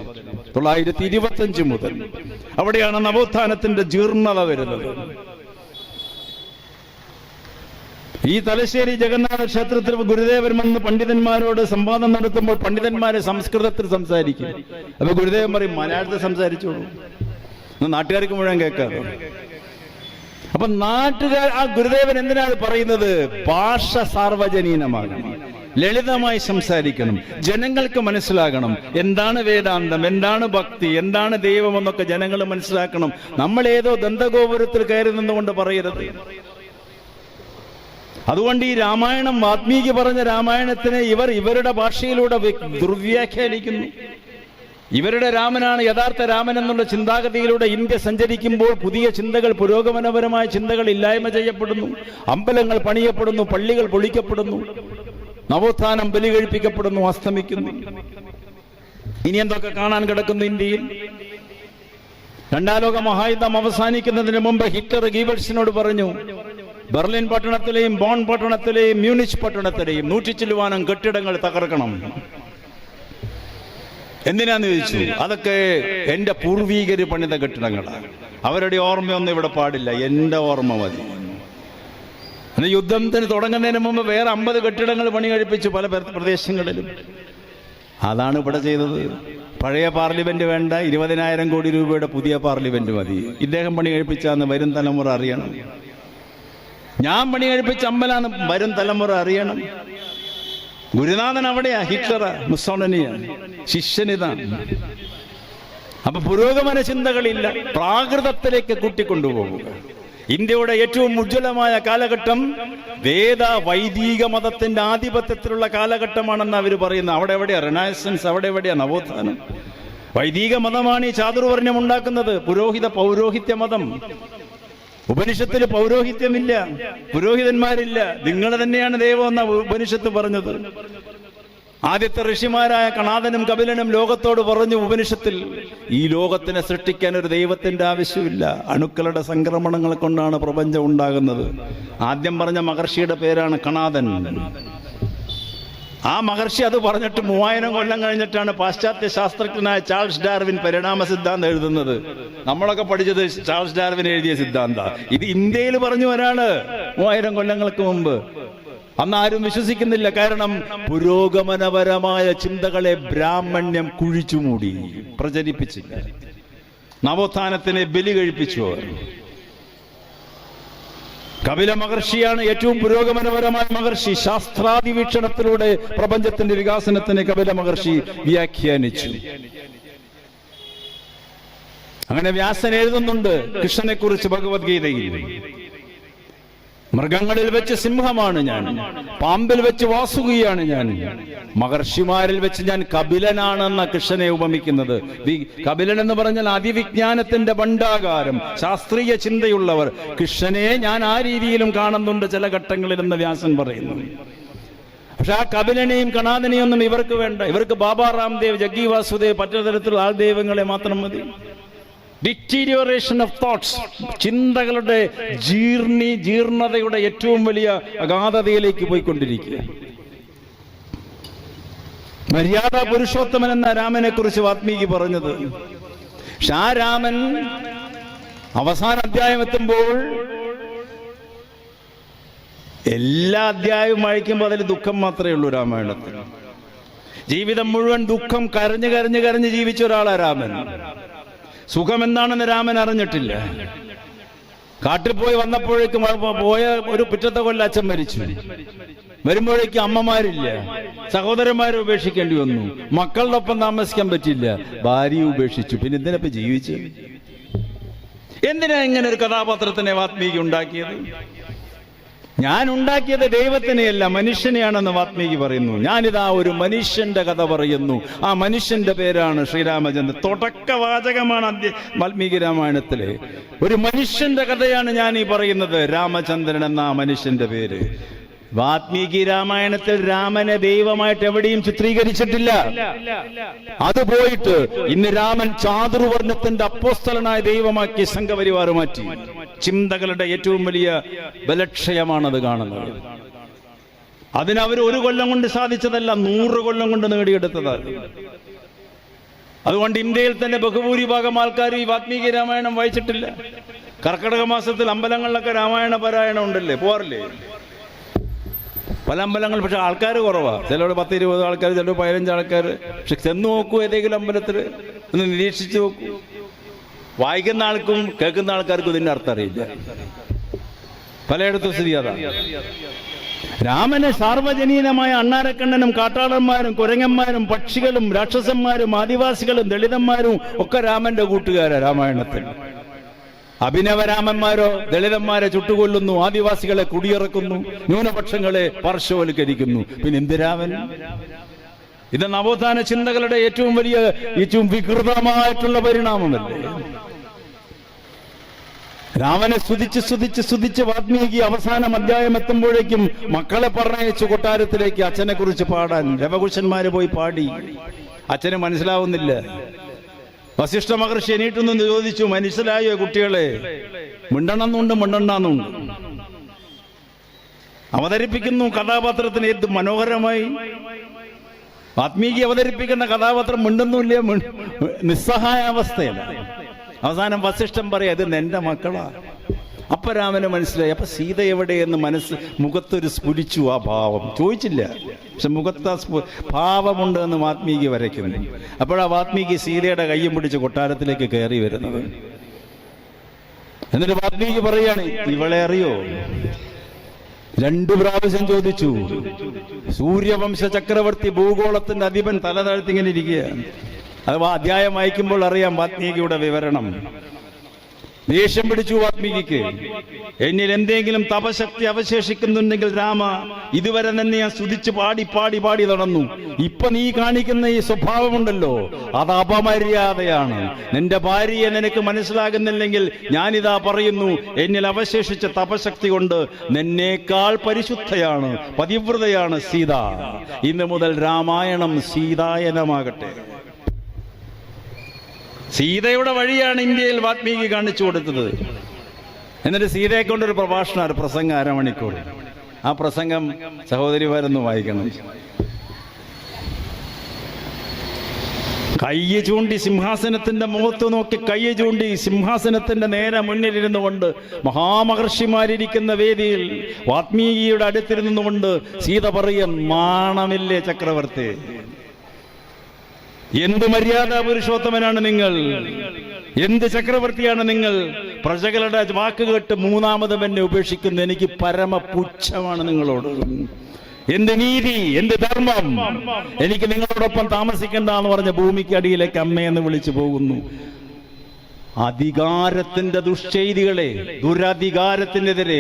925 മുതൽ അവിടെയാണ് നവോത്ഥാനത്തിന്റെ ജീർണത വരുന്നത്. ഈ തലശ്ശേരി ജഗന്നാഥ ക്ഷേത്രത്തിൽ ഗുരുദേവൻ വന്ന് പണ്ഡിതന്മാരോട് സംവാദം നടത്തുമ്പോൾ പണ്ഡിതന്മാരെ സംസ്കൃതത്തിൽ സംസാരിക്കും. അപ്പൊ ഗുരുദേവൻ പറയും മലയാളത്തിൽ സംസാരിച്ചോളൂ, നാട്ടുകാർക്ക് മുഴുവൻ കേൾക്കാതെ. അപ്പൊ നാട്ടുകാർ ആ ഗുരുദേവൻ എന്തിനാണ് പറയുന്നത്? ഭാഷ സാർവജനീനമാകണം, ലളിതമായി സംസാരിക്കണം, ജനങ്ങൾക്ക് മനസ്സിലാകണം. എന്താണ് വേദാന്തം, എന്താണ് ഭക്തി, എന്താണ് ദൈവം എന്നൊക്കെ ജനങ്ങൾ മനസ്സിലാക്കണം. നമ്മൾ ഏതോ ദന്തഗോപുരത്തിൽ കയറി നിന്നുകൊണ്ട് പറയരുത്. അതുകൊണ്ട് ഈ രാമായണം, വാൽമീകി പറഞ്ഞ രാമായണത്തിനെ ഇവരുടെ ഭാഷയിലൂടെ ദുർവ്യാഖ്യാനിക്കുന്നു. ഇവരുടെ രാമനാണ് യഥാർത്ഥ രാമൻ എന്നുള്ള ചിന്താഗതിയിലൂടെ ഇന്ത്യ സഞ്ചരിക്കുമ്പോൾ പുതിയ ചിന്തകൾ, പുരോഗമനപരമായ ചിന്തകൾ ഇല്ലായ്മ ചെയ്യപ്പെടുന്നു. അമ്പലങ്ങൾ പണിയപ്പെടുന്നു, പള്ളികൾ പൊളിക്കപ്പെടുന്നു, നവോത്ഥാനം ബലി കഴിപ്പിക്കപ്പെടുന്നു, അസ്തമിക്കുന്നു. ഇനി എന്തൊക്കെ കാണാൻ കിടക്കുന്നു ഇന്ത്യയിൽ? 2ാം ലോക മഹായുദ്ധം അവസാനിക്കുന്നതിന് മുമ്പ് ഹിറ്റ്ലർ ഗീബൽസിനോട് പറഞ്ഞു, ബെർലിൻ പട്ടണത്തിലെയും ബോൺ പട്ടണത്തിലെയും മ്യൂണിച്ച് പട്ടണത്തിലെയും 100 ചില്ലുവാനം കെട്ടിടങ്ങൾ തകർക്കണം. എന്തിനാന്ന് ചോദിച്ചു. അതൊക്കെ എന്റെ പൂർവീകര് പണിത കെട്ടിടങ്ങളാണ്, അവരുടെ ഓർമ്മയൊന്നും ഇവിടെ പാടില്ല, എന്റെ ഓർമ്മ മതി. യുദ്ധത്തിന് തുടങ്ങുന്നതിന് മുമ്പ് വേറെ 50 കെട്ടിടങ്ങൾ പണി കഴിപ്പിച്ചു പല പ്രദേശങ്ങളിലും. അതാണ് ഇവിടെ ചെയ്തത്. പഴയ പാർലമെന്റ് വേണ്ട, 20,000 കോടി രൂപയുടെ പുതിയ പാർലമെന്റ് മതി. ഇദ്ദേഹം പണി കഴിപ്പിച്ചാന്ന് വരും തലമുറ അറിയണം. ഞാൻ പണി കഴിപ്പിച്ച അമ്പലാണ് വരും തലമുറ അറിയണം. ഗുരുനാഥൻ അവിടെയാ, ഹിറ്റ്ലർ, മുസോളിനിയാ, ശിഷ്യനിതാണ്. അപ്പൊ പുരോഗമന ചിന്തകളില്ല, പ്രാകൃതത്തിലേക്ക് കൂട്ടിക്കൊണ്ടുപോകുക. ഇന്ത്യയുടെ ഏറ്റവും ഉജ്ജ്വലമായ കാലഘട്ടം വൈദിക മതത്തിന്റെ ആധിപത്യത്തിലുള്ള കാലഘട്ടമാണെന്ന് അവർ പറയുന്നത്. അവിടെ എവിടെയാ റിനൈസൻസ്, അവിടെ എവിടെയാ നവോത്ഥാനം? വൈദിക മതമാണ് ഈ ചാതുർവർണ്ണ്യം ഉണ്ടാക്കുന്നത്, പൗരോഹിത്യ മതം. ഉപനിഷത്തിൽ പൗരോഹിത്യമില്ല, പുരോഹിതന്മാരില്ല, നിങ്ങൾ തന്നെയാണ് ദൈവം എന്ന ഉപനിഷത്ത് പറഞ്ഞത്. ആദ്യത്തെ ഋഷിമാരായ കണാദനും കപിലനും ലോകത്തോട് പറഞ്ഞു ഉപനിഷത്തിൽ, ഈ ലോകത്തിനെ സൃഷ്ടിക്കാൻ ഒരു ദൈവത്തിന്റെ ആവശ്യമില്ല, അണുക്കളുടെ സംക്രമണങ്ങൾ കൊണ്ടാണ് പ്രപഞ്ചം ഉണ്ടാകുന്നത്. ആദ്യം പറഞ്ഞ മഹർഷിയുടെ പേരാണ് കണാദൻ. ആ മഹർഷി അത് പറഞ്ഞിട്ട് 3000 കൊല്ലം കഴിഞ്ഞിട്ടാണ് പാശ്ചാത്യ ശാസ്ത്രജ്ഞനായ ചാൾസ് ഡാർവിൻ പരിണാമ സിദ്ധാന്തം എഴുതുന്നത്. നമ്മളൊക്കെ പഠിച്ചത് ചാൾസ് ഡാർവിൻ എഴുതിയ സിദ്ധാന്ത. ഇത് ഇന്ത്യയിൽ പറഞ്ഞു ഒരാള് 3000 കൊല്ലങ്ങൾക്ക് മുമ്പ്. അന്ന് ആരും വിശ്വസിക്കുന്നില്ല, കാരണം പുരോഗമനപരമായ ചിന്തകളെ ബ്രാഹ്മണ്യം കുഴിച്ചുമൂടി, പ്രചരിപ്പിച്ചില്ല. നവോത്ഥാനത്തിനെ ബലി കഴിപ്പിച്ചു അവർ. കപില മഹർഷിയാണ് ഏറ്റവും പുരോഗമനപരമായ മഹർഷി. ശാസ്ത്രാദി വീക്ഷണത്തിലൂടെ പ്രപഞ്ചത്തിന്റെ വികാസനത്തിന് കപില മഹർഷി വ്യാഖ്യാനിച്ചു. അങ്ങനെ വ്യാസൻ എഴുതുന്നുണ്ട് കൃഷ്ണനെ കുറിച്ച് ഭഗവത്ഗീതയിൽ. മൃഗങ്ങളിൽ വെച്ച് സിംഹമാണ് ഞാൻ, പാമ്പിൽ വെച്ച് വാസുകിയാണ് ഞാൻ, മഹർഷിമാരിൽ വെച്ച് ഞാൻ കപിലനാണെന്ന കൃഷ്ണനെ ഉപമിക്കുന്നത്. കപിലൻ എന്ന് പറഞ്ഞാൽ അതിവിജ്ഞാനത്തിന്റെ ഭണ്ഡാകാരം, ശാസ്ത്രീയ ചിന്തയുള്ളവർ. കൃഷ്ണനെ ഞാൻ ആ രീതിയിലും കാണുന്നുണ്ട് ചില ഘട്ടങ്ങളിലെന്ന് വ്യാസൻ പറയുന്നു. പക്ഷെ ആ കപിലനെയും കണാദനെയും ഒന്നും ഇവർക്ക് വേണ്ട. ഇവർക്ക് ബാബാ രാംദേവ്, ജഗ്ഗി വാസുദേവ്, പറ്റതരത്തിലുള്ള ആൾ ദൈവങ്ങളെ മാത്രം മതി. ഡിറ്റീരിയോറേഷൻ ഓഫ് തോട്ട്സ്, ചിന്തകളുടെ ജീർണതയുടെ ഏറ്റവും വലിയ അഗാധതയിലേക്ക് പോയിക്കൊണ്ടിരിക്കുക. മര്യാദ പുരുഷോത്തമൻ എന്ന രാമനെ കുറിച്ച് വാൽമീകി പറഞ്ഞത്. പക്ഷെ ആ രാമൻ അവസാന അധ്യായം എത്തുമ്പോൾ എല്ലാ അധ്യായവും വായിക്കുമ്പോൾ അതിൽ ദുഃഖം മാത്രമേ ഉള്ളൂ. രാമായണത്തിൽ ജീവിതം മുഴുവൻ ദുഃഖം കരഞ്ഞു കരഞ്ഞു കരഞ്ഞ് ജീവിച്ച ഒരാളാ രാമൻ. സുഖം എന്താണെന്ന് രാമൻ അറിഞ്ഞിട്ടില്ല. കാട്ടിൽ പോയി വന്നപ്പോഴേക്കും പോയ ഒരു പിറ്റത്തെ കൊല്ലം അച്ഛൻ മരിച്ചു. വരുമ്പോഴേക്കും അമ്മമാരില്ല, സഹോദരന്മാരെ ഉപേക്ഷിക്കേണ്ടി വന്നു, മക്കളുടെ ഒപ്പം താമസിക്കാൻ പറ്റില്ല, ഭാര്യയെ ഉപേക്ഷിച്ചു. പിന്നെ എന്തിനപ്പം ജീവിച്ചു? എന്തിനാ ഇങ്ങനെ ഒരു കഥാപാത്രത്തിനെ വാൽമീകി ഉണ്ടാക്കിയത്? ഞാൻ ഉണ്ടാക്കിയത് ദൈവത്തിനെയല്ല മനുഷ്യനെയാണെന്ന് വാത്മീകി പറയുന്നു. ഞാനിതാ ഒരു മനുഷ്യന്റെ കഥ പറയുന്നു. ആ മനുഷ്യന്റെ പേരാണ് ശ്രീരാമചന്ദ്രൻ. തുടക്കവാചകമാണ് വാൽമീകി രാമായണത്തിലെ. ഒരു മനുഷ്യന്റെ കഥയാണ് ഞാൻ ഈ പറയുന്നത്. രാമചന്ദ്രൻ എന്ന ആ മനുഷ്യന്റെ പേര്. വാൽമീകി രാമായണത്തിൽ രാമനെ ദൈവമായിട്ട് എവിടെയും ചിത്രീകരിച്ചിട്ടില്ല. അത് പോയിട്ട് ഇന്ന് രാമൻ ചാതുർവർണ്ണത്തിന്റെ അപ്പോസ്തലനായ ദൈവമാക്കി സംഘപരിവാർ മാറ്റി. ചിന്തകളുടെ ഏറ്റവും വലിയ ബലക്ഷയമാണത് കാണുന്നത്. അതിനവർ 1 കൊല്ലം കൊണ്ട് സാധിച്ചതല്ല, 100 കൊല്ലം കൊണ്ട് നേടിയെടുത്തതാണ്. അതുകൊണ്ട് ഇന്ത്യയിൽ തന്നെ ബഹുഭൂരിഭാഗം ആൾക്കാർ ഈ വാൽമീകി രാമായണം വായിച്ചിട്ടില്ല. കർക്കിടക മാസത്തിൽ അമ്പലങ്ങളിലൊക്കെ രാമായണ പാരായണം ഉണ്ടല്ലേ, പോവാറില്ലേ പല അമ്പലങ്ങൾ? പക്ഷെ ആൾക്കാർ കുറവാണ്. ചിലവിടെ 10-20 ആൾക്കാർ, ചിലപ്പോൾ 15 ആൾക്കാർ. പക്ഷെ ചെന്ന് നോക്കൂ, ഏതെങ്കിലും അമ്പലത്തിൽ ഒന്ന് നിരീക്ഷിച്ച് നോക്കൂ. വായിക്കുന്ന ആൾക്കും കേൾക്കുന്ന ആൾക്കാർക്കും ഇതിൻ്റെ അർത്ഥം അറിയില്ല. പലയിടത്തും സ്ഥിതി അതാണ്. രാമനെ സാർവജനീനമായ അണ്ണാരക്കണ്ണനും കാട്ടാളന്മാരും കുരങ്ങന്മാരും പക്ഷികളും രാക്ഷസന്മാരും ആദിവാസികളും ദളിതന്മാരും ഒക്കെ രാമന്റെ കൂട്ടുകാരാ രാമായണത്തിൽ. അഭിനവരാമന്മാരോ ദളിതന്മാരെ ചുട്ടുകൊല്ലുന്നു, ആദിവാസികളെ കുടിയിറക്കുന്നു, ന്യൂനപക്ഷങ്ങളെ പാർശ്വവൽക്കരിക്കുന്നു. പിന്നെ എന്ത് രാമൻ? ഇത് നവോത്ഥാന ചിന്തകളുടെ ഏറ്റവും വലിയ ഏറ്റവും വികൃതമായിട്ടുള്ള പരിണാമമല്ലേ? രാമനെ സ്തുതിച്ച് വാൽമീകി അവസാനം അധ്യായം എത്തുമ്പോഴേക്കും മക്കളെ പറഞ്ഞയച്ചു കൊട്ടാരത്തിലേക്ക് അച്ഛനെ കുറിച്ച് പാടാൻ. രവകുശന്മാര് പോയി പാടി. അച്ഛന് മനസ്സിലാവുന്നില്ല. വസിഷ്ഠ മഹർഷി എണീറ്റുനിന്ന് ചോദിച്ചു, മനസ്സിലായോ കുട്ടികളെ? മിണ്ടണമെന്നുണ്ട് മിണ്ടണ്ടെന്നുണ്ട്. അവതരിപ്പിക്കുന്നു കഥാപാത്രത്തിന് ഏത് മനോഹരമായി. വാൽമീകി അവതരിപ്പിക്കുന്ന കഥാപാത്രം മിണ്ടുന്നില്ല, നിസ്സഹായ അവസ്ഥയല്ല. അവസാനം വസിഷ്ഠൻ പറയാം, ഇത് എന്റെ മക്കളാ. അപ്പൊ രാമന് മനസ്സിലായി. അപ്പൊ സീത എവിടെയെന്ന് മുഖത്തൊരു സ്ഫുരിച്ചു. ആ ഭാവം ചോദിച്ചില്ല, പക്ഷെ മുഖത്ത് ഭാവമുണ്ട് എന്ന് വാൽമീകി വരയ്ക്കുന്നു. അപ്പോഴാ വാൽമീകി സീതയുടെ കയ്യും പിടിച്ച് കൊട്ടാരത്തിലേക്ക് കയറി വരുന്നത്. എന്നിട്ട് വാൽമീകി പറയാണ്, ഇവളെ അറിയോ? 2 പ്രാവശ്യം ചോദിച്ചു. സൂര്യവംശ ചക്രവർത്തി, ഭൂഗോളത്തിന്റെ അധിപൻ തല താഴ്ത്തിങ്ങനെ ഇരിക്കുകയാണ്. അഥവാ അധ്യായം വായിക്കുമ്പോൾ അറിയാം വാൽമീകിയുടെ വിവരണം. ദേഷ്യം പിടിച്ചു വാൽമീകിക്ക്. എന്നിൽ എന്തെങ്കിലും തപശക്തി അവശേഷിക്കുന്നുണ്ടെങ്കിൽ രാമ, ഇതുവരെ തന്നെ ഞാൻ സ്തുതിച്ച് പാടി നടന്നു. ഇപ്പൊ നീ കാണിക്കുന്ന ഈ സ്വഭാവമുണ്ടല്ലോ, അത് അപമര്യാദയാണ്. നിന്റെ ഭാര്യയെ നിനക്ക് മനസ്സിലാകുന്നില്ലെങ്കിൽ ഞാനിതാ പറയുന്നു, എന്നിൽ അവശേഷിച്ച തപശക്തി കൊണ്ട് നിന്നേക്കാൾ പരിശുദ്ധയാണ്, പതിവ്രതയാണ് സീത. ഇന്ന് മുതൽ രാമായണം സീതായനമാകട്ടെ. സീതയുടെ വഴിയാണ് ഇന്ത്യയിൽ വാൽമീകി കാണിച്ചു കൊടുത്തത്. എന്നിട്ട് സീതയെ കൊണ്ടൊരു പ്രസംഗം 1/2 മണിക്കൂർ. ആ പ്രസംഗം സഹോദരിമാരൊന്ന് വായിക്കണം. കയ്യ് ചൂണ്ടി സിംഹാസനത്തിന്റെ മുഖത്ത് നോക്കി കയ്യ് ചൂണ്ടി സിംഹാസനത്തിന്റെ നേരെ മുന്നിലിരുന്നു കൊണ്ട് മഹാമഹർഷിമാരിയ്ക്കുന്ന വേദിയിൽ വാൽമീകിയുടെ അടുത്തിരുന്നു കൊണ്ട് സീത പറയാൻ, മാണമില്ലേ ചക്രവർത്തി? എന്ത് മര്യാദാ പുരുഷോത്തമനാണ് നിങ്ങൾ? എന്ത് ചക്രവർത്തിയാണ് നിങ്ങൾ? പ്രജകളുടെ വാക്ക് കേട്ട് 3ാമതും എന്നെ ഉപേക്ഷിക്കുന്നു. എനിക്ക് പരമപുച്ഛമാണ് നിങ്ങളോട്. എന്ത് നീതി, എന്ത് ധർമ്മം? എനിക്ക് നിങ്ങളോടൊപ്പം താമസിക്കണ്ടെന്ന് പറഞ്ഞ ഭൂമിക്കടിയിലേക്ക് അമ്മയെന്ന് വിളിച്ചു പോകുന്നു. അധികാരത്തിന്റെ ദുഷ്ചെയ്തികളെ, ദുരധികാരത്തിനെതിരെ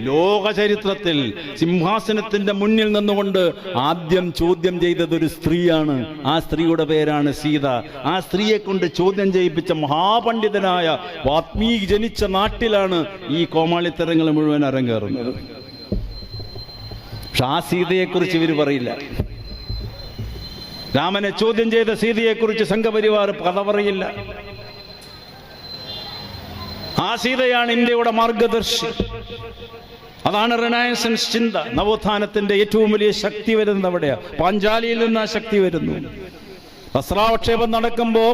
ലോക ചരിത്രത്തിൽ സിംഹാസനത്തിന്റെ മുന്നിൽ നിന്നുകൊണ്ട് ആദ്യം ചോദ്യം ചെയ്തത് ഒരു സ്ത്രീയാണ്. ആ സ്ത്രീയുടെ പേരാണ് സീത. ആ സ്ത്രീയെ കൊണ്ട് ചോദ്യം ചെയ്യിപ്പിച്ച മഹാപണ്ഡിതനായ വാൽമീകി ജനിച്ച നാട്ടിലാണ് ഈ കോമാളിത്തരങ്ങൾ മുഴുവൻ അരങ്ങേറുന്നത്. പക്ഷെ ആ സീതയെക്കുറിച്ച് ഇവർ പറയില്ല. രാമനെ ചോദ്യം ചെയ്ത സീതയെക്കുറിച്ച് സംഘപരിവാർ കഥ പറയില്ല. ആ സീതയാണ് ഇന്ത്യയുടെ മാർഗദർശി. അതാണ് റിനൈസൻസ് ചിന്ത. നവോത്ഥാനത്തിന്റെ ഏറ്റവും വലിയ ശക്തി വരുന്നത് അവിടെയാ. പാഞ്ചാലിയിൽ നിന്ന് ആ ശക്തി വരുന്നു. വസ്ത്രാവക്ഷേപം നടക്കുമ്പോൾ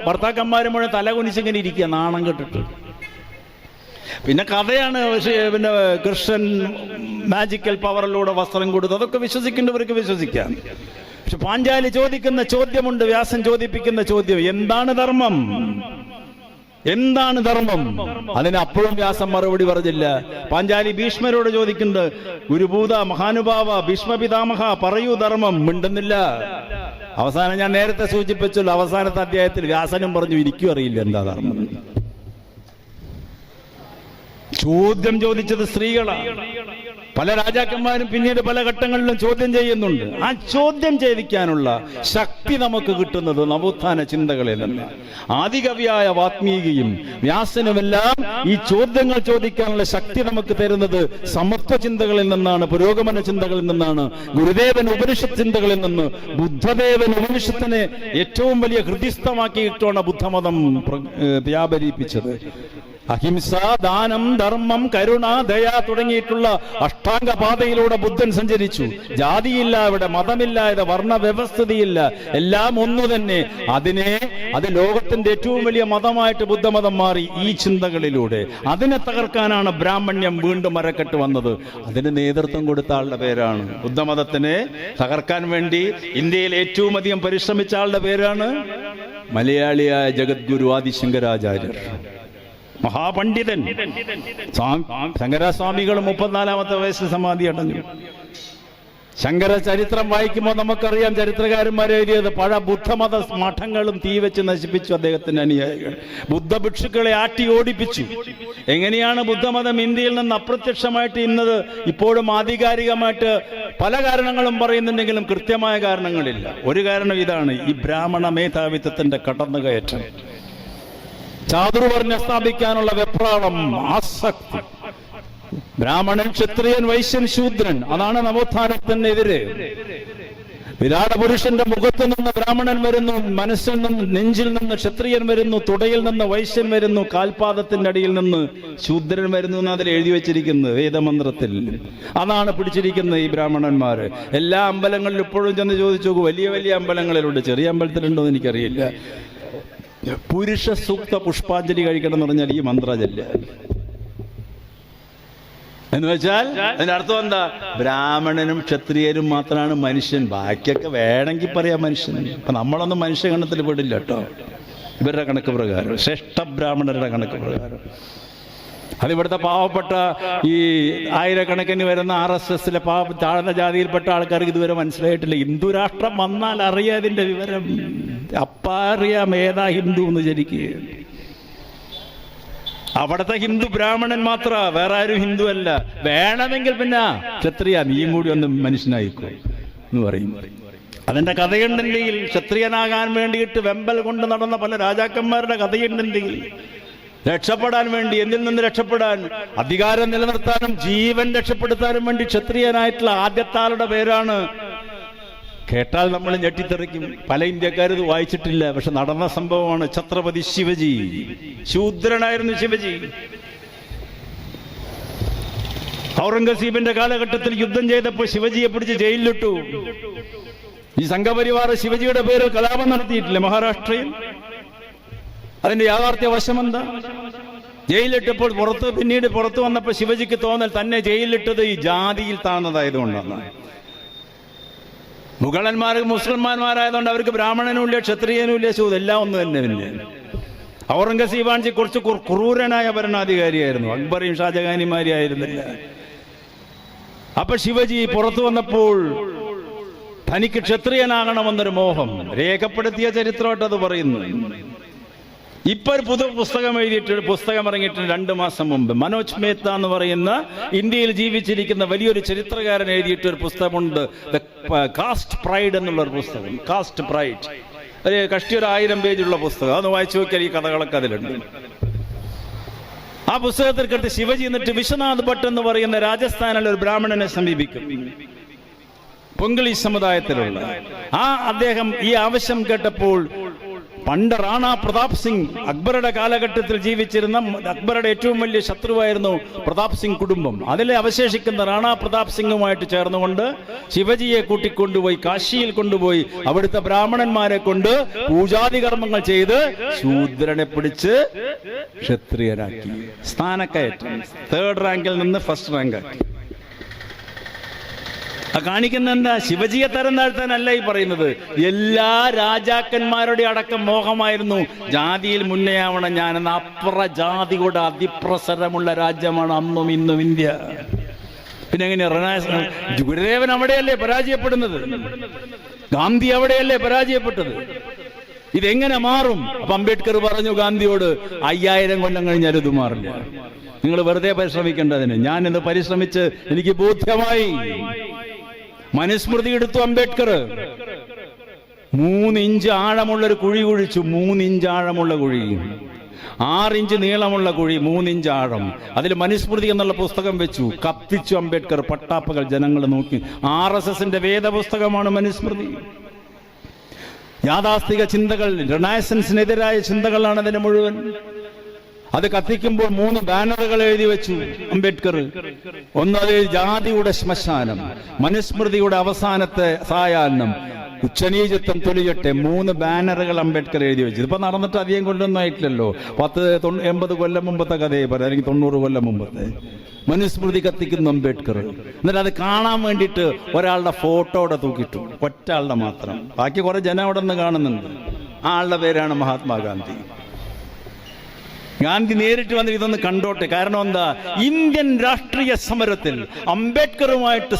ഭർത്താക്കന്മാരും മുഴുവൻ തല കുനിച്ചിങ്ങനെ ഇരിക്കുക, നാണം കെട്ടിട്ട്. പിന്നെ കഥയാണ്. പിന്നെ കൃഷ്ണൻ മാജിക്കൽ പവറിലൂടെ വസ്ത്രം കൊടുത്തു, അതൊക്കെ വിശ്വസിക്കേണ്ടവർക്ക് വിശ്വസിക്കാം. പക്ഷെ പാഞ്ചാലി ചോദിക്കുന്ന ചോദ്യമുണ്ട്, വ്യാസൻ ചോദിപ്പിക്കുന്ന ചോദ്യം, എന്താണ് ധർമ്മം? എന്താണ് ധർമ്മം? അതിന് അപ്പോഴും വ്യാസം മറുപടി പറഞ്ഞില്ല. പാഞ്ചാലി ഭീഷ്മരോട് ചോദിക്കുന്നത്, ഗുരുഭൂത മഹാനുഭാവ ഭീഷ്മപിതാമഹ പറയൂ ധർമ്മം. മിണ്ടുന്നില്ല. അവസാനം ഞാൻ നേരത്തെ സൂചിപ്പിച്ചല്ലോ, അവസാനത്തെ അധ്യായത്തിൽ വ്യാസനും പറഞ്ഞു, എനിക്കും അറിയില്ല എന്താ ധർമ്മം. ചോദ്യം ചോദിച്ചത് സ്ത്രീകളാണ്. പല രാജാക്കന്മാരും പിന്നീട് പല ഘട്ടങ്ങളിലും ചോദ്യം ചെയ്യുന്നുണ്ട്. ആ ചോദ്യം ചെയ്യിക്കാനുള്ള ശക്തി നമുക്ക് കിട്ടുന്നത് നവോത്ഥാന ചിന്തകളിൽ നിന്ന്. ആദികവിയായ വാത്മീകിയും വ്യാസനുമെല്ലാം ഈ ചോദ്യങ്ങൾ ചോദിക്കാനുള്ള ശക്തി നമുക്ക് തരുന്നത് സമത്വ ചിന്തകളിൽ നിന്നാണ്, പുരോഗമന ചിന്തകളിൽ നിന്നാണ്, ഗുരുദേവൻ ഉപനിഷത്ത് ചിന്തകളിൽ നിന്ന്. ബുദ്ധദേവൻ ഉപനിഷത്തിനെ ഏറ്റവും വലിയ ഹൃദിസ്ഥമാക്കിയിട്ടാണ് ബുദ്ധമതം വ്യാപരിപ്പിച്ചത്. അഹിംസ, ദാനം, ധർമ്മം, കരുണ, ദയ തുടങ്ങിയിട്ടുള്ള അഷ്ടാംഗ പാതയിലൂടെ ബുദ്ധൻ സഞ്ചരിച്ചു. ജാതിയില്ല, ഇവിടെ മതമില്ല, ഇത് വർണ്ണ വ്യവസ്ഥിതിയില്ല, എല്ലാം ഒന്നു തന്നെ. അത് ലോകത്തിന്റെ ഏറ്റവും വലിയ മതമായിട്ട് ബുദ്ധമതം മാറി ഈ ചിന്തകളിലൂടെ. അതിനെ തകർക്കാനാണ് ബ്രാഹ്മണ്യം വീണ്ടും അരക്കെട്ട് വന്നത്. അതിന് നേതൃത്വം കൊടുത്ത ആളുടെ പേരാണ്, ബുദ്ധമതത്തിനെ തകർക്കാൻ വേണ്ടി ഇന്ത്യയിൽ ഏറ്റവും അധികം പരിശ്രമിച്ച ആളുടെ പേരാണ് മലയാളിയായ ജഗദ്ഗുരു ആദിശങ്കരാചാര്യർ, മഹാപണ്ഡിതൻ. ശങ്കരസ്വാമികൾ 34-ാമത്തെ വയസ്സിൽ സമാധി അടഞ്ഞു. ശങ്കര ചരിത്രം വായിക്കുമ്പോൾ നമുക്കറിയാം, ചരിത്രകാരന്മാർ എഴുതിയത് പഴ ബുദ്ധമത മഠങ്ങളും തീവെച്ച് നശിപ്പിച്ചു അദ്ദേഹത്തിന്റെ അനുയായികൾ. ബുദ്ധഭിക്ഷുക്കളെ ആട്ടി ഓടിപ്പിച്ചു. എങ്ങനെയാണ് ബുദ്ധമതം ഇന്ത്യയിൽ നിന്ന് അപ്രത്യക്ഷമായിട്ട് ഇന്നത് ഇപ്പോഴും ആധികാരികമായിട്ട് പല കാരണങ്ങളും പറയുന്നുണ്ടെങ്കിലും കൃത്യമായ കാരണങ്ങളില്ല. ഒരു കാരണം ഇതാണ്, ഈ ബ്രാഹ്മണ മേധാവിത്വത്തിന്റെ കടന്നുകയറ്റം, ചാതുർവർണ്ണ സ്ഥാപിക്കാനുള്ള വെപ്രാളം, ആസക്തി. ബ്രാഹ്മണൻ, ക്ഷത്രിയൻ, വൈശ്യൻ, ശൂദ്രൻ, അതാണ് നവോത്ഥാനത്തിനെതിരെ. വിരാട പുരുഷന്റെ മുഖത്ത് നിന്ന് ബ്രാഹ്മണൻ വരുന്നു, മനസ്സിൽ നിന്ന്, നെഞ്ചിൽ നിന്ന് ക്ഷത്രിയൻ വരുന്നു, തുടയിൽ നിന്ന് വൈശ്യൻ വരുന്നു, കാൽപാദത്തിന്റെ അടിയിൽ നിന്ന് ശൂദ്രൻ വരുന്നു എന്ന് അതിൽ എഴുതി വെച്ചിരിക്കുന്നത് വേദമന്ത്രത്തിൽ. അതാണ് പിടിച്ചിരിക്കുന്നത് ഈ ബ്രാഹ്മണന്മാര്. എല്ലാ അമ്പലങ്ങളിലും ഇപ്പോഴും ചെന്ന് ചോദിച്ചു നോക്കൂ, വലിയ വലിയ അമ്പലങ്ങളിലുണ്ട്, ചെറിയ അമ്പലത്തിലുണ്ടോ എന്ന് എനിക്കറിയില്ല. പുരുഷ സൂക്ത പുഷ്പാഞ്ജലി കഴിക്കണം എന്ന് പറഞ്ഞാൽ ഈ മന്ത്രജല്ല എന്ന് വെച്ചാൽ അതിന്റെ അർത്ഥം എന്താ? ബ്രാഹ്മണനും ക്ഷത്രിയരും മാത്രമാണ് മനുഷ്യൻ, ബാക്കിയൊക്കെ വേണമെങ്കിൽ പറയാം മനുഷ്യൻ. അപ്പൊ നമ്മളൊന്നും മനുഷ്യഗണത്തിൽ പെടില്ല കേട്ടോ, ഇവരുടെ കണക്ക് പ്രകാരം, ശ്രേഷ്ഠ ബ്രാഹ്മണരുടെ കണക്ക് പ്രകാരം. അതിവിടുത്തെ പാവപ്പെട്ട ഈ ആയിരക്കണക്കിന് വരുന്ന RSSലെ താഴ്ന്ന ജാതിയിൽപ്പെട്ട ആൾക്കാർക്ക് ഇതുവരെ മനസ്സിലായിട്ടില്ല. ഹിന്ദു രാഷ്ട്രം വന്നാൽ അറിയാം ഇതിന്റെ വിവരം, അപ്പറിയാം ഏതാ ഹിന്ദു എന്ന് ശരിക്ക്. അവിടുത്തെ ഹിന്ദു ബ്രാഹ്മണൻ മാത്ര, വേറെ ആരും ഹിന്ദു അല്ല. വേണമെങ്കിൽ പിന്നെ ക്ഷത്രിയ നീയും കൂടി ഒന്ന് മനുഷ്യനായിക്കോ എന്ന് പറയും. അതിന്റെ കഥയുണ്ടെങ്കിൽ, ക്ഷത്രിയനാകാൻ വേണ്ടിയിട്ട് വെമ്പൽ കൊണ്ട് നടന്ന പല രാജാക്കന്മാരുടെ കഥയുണ്ടെങ്കിൽ, രക്ഷപ്പെടാൻ വേണ്ടി, എന്നിൽ നിന്ന് രക്ഷപ്പെടാൻ, അധികാരം നിലനിർത്താനും ജീവൻ രക്ഷപ്പെടുത്താനും വേണ്ടി ക്ഷത്രിയനായിട്ടുള്ള ആദ്യത്തെ ആളുടെ പേരാണ്, കേട്ടാൽ നമ്മൾ ഞെട്ടിത്തെറിക്കും. പല ഇന്ത്യക്കാരും ഇത് വായിച്ചിട്ടില്ല, പക്ഷെ നടന്ന സംഭവമാണ്. ഛത്രപതി ശിവജി, ശൂദ്രനായിരുന്നു ശിവജി. ഔറംഗസീബിന്റെ കാലഘട്ടത്തിൽ യുദ്ധം ചെയ്തപ്പോൾ ശിവജിയെ പിടിച്ച് ജയിലിലിട്ടു. ഈ സംഘപരിവാർ ശിവജിയുടെ പേരിൽ കലാപം നടത്തിയിട്ടില്ല മഹാരാഷ്ട്രയിൽ. അതിന്റെ യാഥാർത്ഥ്യ വശമെന്താ? ജയിലിട്ടപ്പോൾ പിന്നീട് പുറത്തു വന്നപ്പോൾ ശിവജിക്ക് തോന്നൽ തന്നെ ജയിലിലിട്ടത് ഈ ജാതിയിൽ താഴ്ന്നതായതുകൊണ്ടാണ്. മുഗളന്മാർക്ക് മുസ്ലിംമാരായതുകൊണ്ട് അവർക്ക് ബ്രാഹ്മണനും ഇല്ല, ക്ഷത്രിയനും ഇല്ല, ശൂദ്രനും എല്ലാം ഒന്ന് തന്നെ. പിന്നെ ഔറംഗസീബാൻജി കുറച്ച് ക്രൂരനായ ഭരണാധികാരിയായിരുന്നു, അക്ബറിയും ഷാജഹാനിമാരി ആയിരുന്നില്ല. അപ്പൊ ശിവജി പുറത്തു വന്നപ്പോൾ തനിക്ക് ക്ഷത്രിയനാകണമെന്നൊരു മോഹം രേഖപ്പെടുത്തിയ ചരിത്രമായിട്ട് അത് പറയുന്നു. ഇപ്പൊ ഒരു പുസ്തകം ഇറങ്ങിയിട്ട് 2 മാസം മുമ്പ് മനോജ് മേത്ത എന്ന് പറയുന്ന ഇന്ത്യയിൽ ജീവിച്ചിരിക്കുന്ന വലിയൊരു ചരിത്രകാരൻ എഴുതിയിട്ടൊരു പുസ്തകമുണ്ട്, കാസ്റ്റ് പ്രൈഡ് എന്നുള്ളൊരു പുസ്തകം. കാസ്റ്റ് പ്രൈഡ് ഒരു കഷ്ടി 1000 പേജുള്ള പുസ്തകം. അതൊന്ന് വായിച്ചു നോക്കിയാൽ ഈ കഥകളൊക്കെ അതിലുണ്ട്. ആ പുസ്തകത്തിൽ കെട്ട് ശിവജി എന്നിട്ട് വിശ്വനാഥ് ഭട്ട് എന്ന് പറയുന്ന രാജസ്ഥാനിലെ ഒരു ബ്രാഹ്മണനെ സമീപിക്കും, പൊങ്കളി സമുദായത്തിലുള്ള. അദ്ദേഹം ഈ ആവശ്യം കേട്ടപ്പോൾ പണ്ട് റാണ പ്രതാപ് സിംഗ്, അക്ബറുടെ കാലഘട്ടത്തിൽ ജീവിച്ചിരുന്ന, അക്ബറുടെ ഏറ്റവും വലിയ ശത്രുവായിരുന്നു പ്രതാപ് സിംഗ് കുടുംബം. അതിലെ അവശേഷിക്കുന്ന റാണ പ്രതാപ് സിംഗുമായിട്ട് ചേർന്നുകൊണ്ട് ശിവജിയെ കൂട്ടിക്കൊണ്ടുപോയി കാശിയിൽ കൊണ്ടുപോയി അവിടുത്തെ ബ്രാഹ്മണന്മാരെ കൊണ്ട് പൂജാതി കർമ്മങ്ങൾ ചെയ്ത് ശൂദ്രനെ പിടിച്ച് ക്ഷത്രിയരാക്കി. സ്ഥാനക്കയറ്റം, 3rd റാങ്കിൽ നിന്ന് 1st റാങ്ക് ആക്കി. കാണിക്കുന്ന എന്താ? ശിവജിയെ തരം താഴ്ത്താനല്ല ഈ പറയുന്നത്. എല്ലാ രാജാക്കന്മാരുടെ അടക്കം മോഹമായിരുന്നു ജാതിയിൽ മുന്നേയാവണം ഞാനെന്ന്. അപ്പുറ ജാതിയുടെ അതിപ്രസരമുള്ള രാജ്യമാണ് അന്നും ഇന്നും ഇന്ത്യ. പിന്നെ എങ്ങനെയാ? ഗുരുദേവൻ അവിടെയല്ലേ പരാജയപ്പെടുന്നത്, ഗാന്ധി അവിടെയല്ലേ പരാജയപ്പെട്ടത്. ഇതെങ്ങനെ മാറും? അപ്പൊ അംബേദ്കർ പറഞ്ഞു ഗാന്ധിയോട്, 5000 കൊല്ലം കഴിഞ്ഞാൽ ഇത് മാറില്ല, നിങ്ങൾ വെറുതെ പരിശ്രമിക്കേണ്ടതിന്. ഞാൻ ഇത് പരിശ്രമിച്ച് എനിക്ക് ബോധ്യമായി. മനുസ്മൃതി എടുത്തു അംബേദ്കർ. 3 ഇഞ്ച് ആഴമുള്ളൊരു കുഴി കുഴിച്ചു. 3 ഇഞ്ച് ആഴമുള്ള കുഴി, 6 ഇഞ്ച് നീളമുള്ള കുഴി, 3 ഇഞ്ച് ആഴം. അതിൽ മനുസ്മൃതി എന്നുള്ള പുസ്തകം വെച്ചു, കത്തിച്ചു അംബേദ്കർ. പട്ടാപ്പകൽ ജനങ്ങൾ നോക്കി. RSSന്റെ വേദപുസ്തകമാണ് മനുസ്മൃതി. യാഥാസ്ഥിക ചിന്തകൾ, റിനൈസൻസിനെതിരായ ചിന്തകളാണ് അതിന് മുഴുവൻ. അത് കത്തിക്കുമ്പോൾ 3 ബാനറുകൾ എഴുതി വെച്ചു അംബേദ്കർ. ഒന്നത് ജാതിയുടെ ശ്മശാനം, മനുസ്മൃതിയുടെ അവസാനത്തെ സായാഹ്നം, ഉച്ചനീചത്വം തൊലിയട്ടെ. 3 ബാനറുകൾ അംബേദ്കർ എഴുതി വെച്ചു. ഇതിപ്പോ നടന്നിട്ട് അധികം കൊല്ലൊന്നും ആയിട്ടില്ലല്ലോ. 80 കൊല്ലം മുമ്പത്തെ കഥയെ പറയാം, അല്ലെങ്കിൽ 90 കൊല്ലം മുമ്പത്തെ. മനുസ്മൃതി കത്തിക്കുന്നു അംബേദ്കർ. എന്നിട്ട് അത് കാണാൻ വേണ്ടിയിട്ട് ഒരാളുടെ ഫോട്ടോ അവിടെ തൂക്കിട്ടു, ഒറ്റ ആളുടെ മാത്രം. ബാക്കി കുറെ ജനം അവിടെ നിന്ന് കാണുന്നുണ്ട്. ആ ആളുടെ പേരാണ് മഹാത്മാഗാന്ധി. ഗാന്ധി നേരിട്ട് വന്ന് ഇതൊന്ന് കണ്ടോട്ടെ. കാരണം എന്താ, ഇന്ത്യൻ രാഷ്ട്രീയ സമരത്തിൽ അംബേദ്കറുമായിട്ട്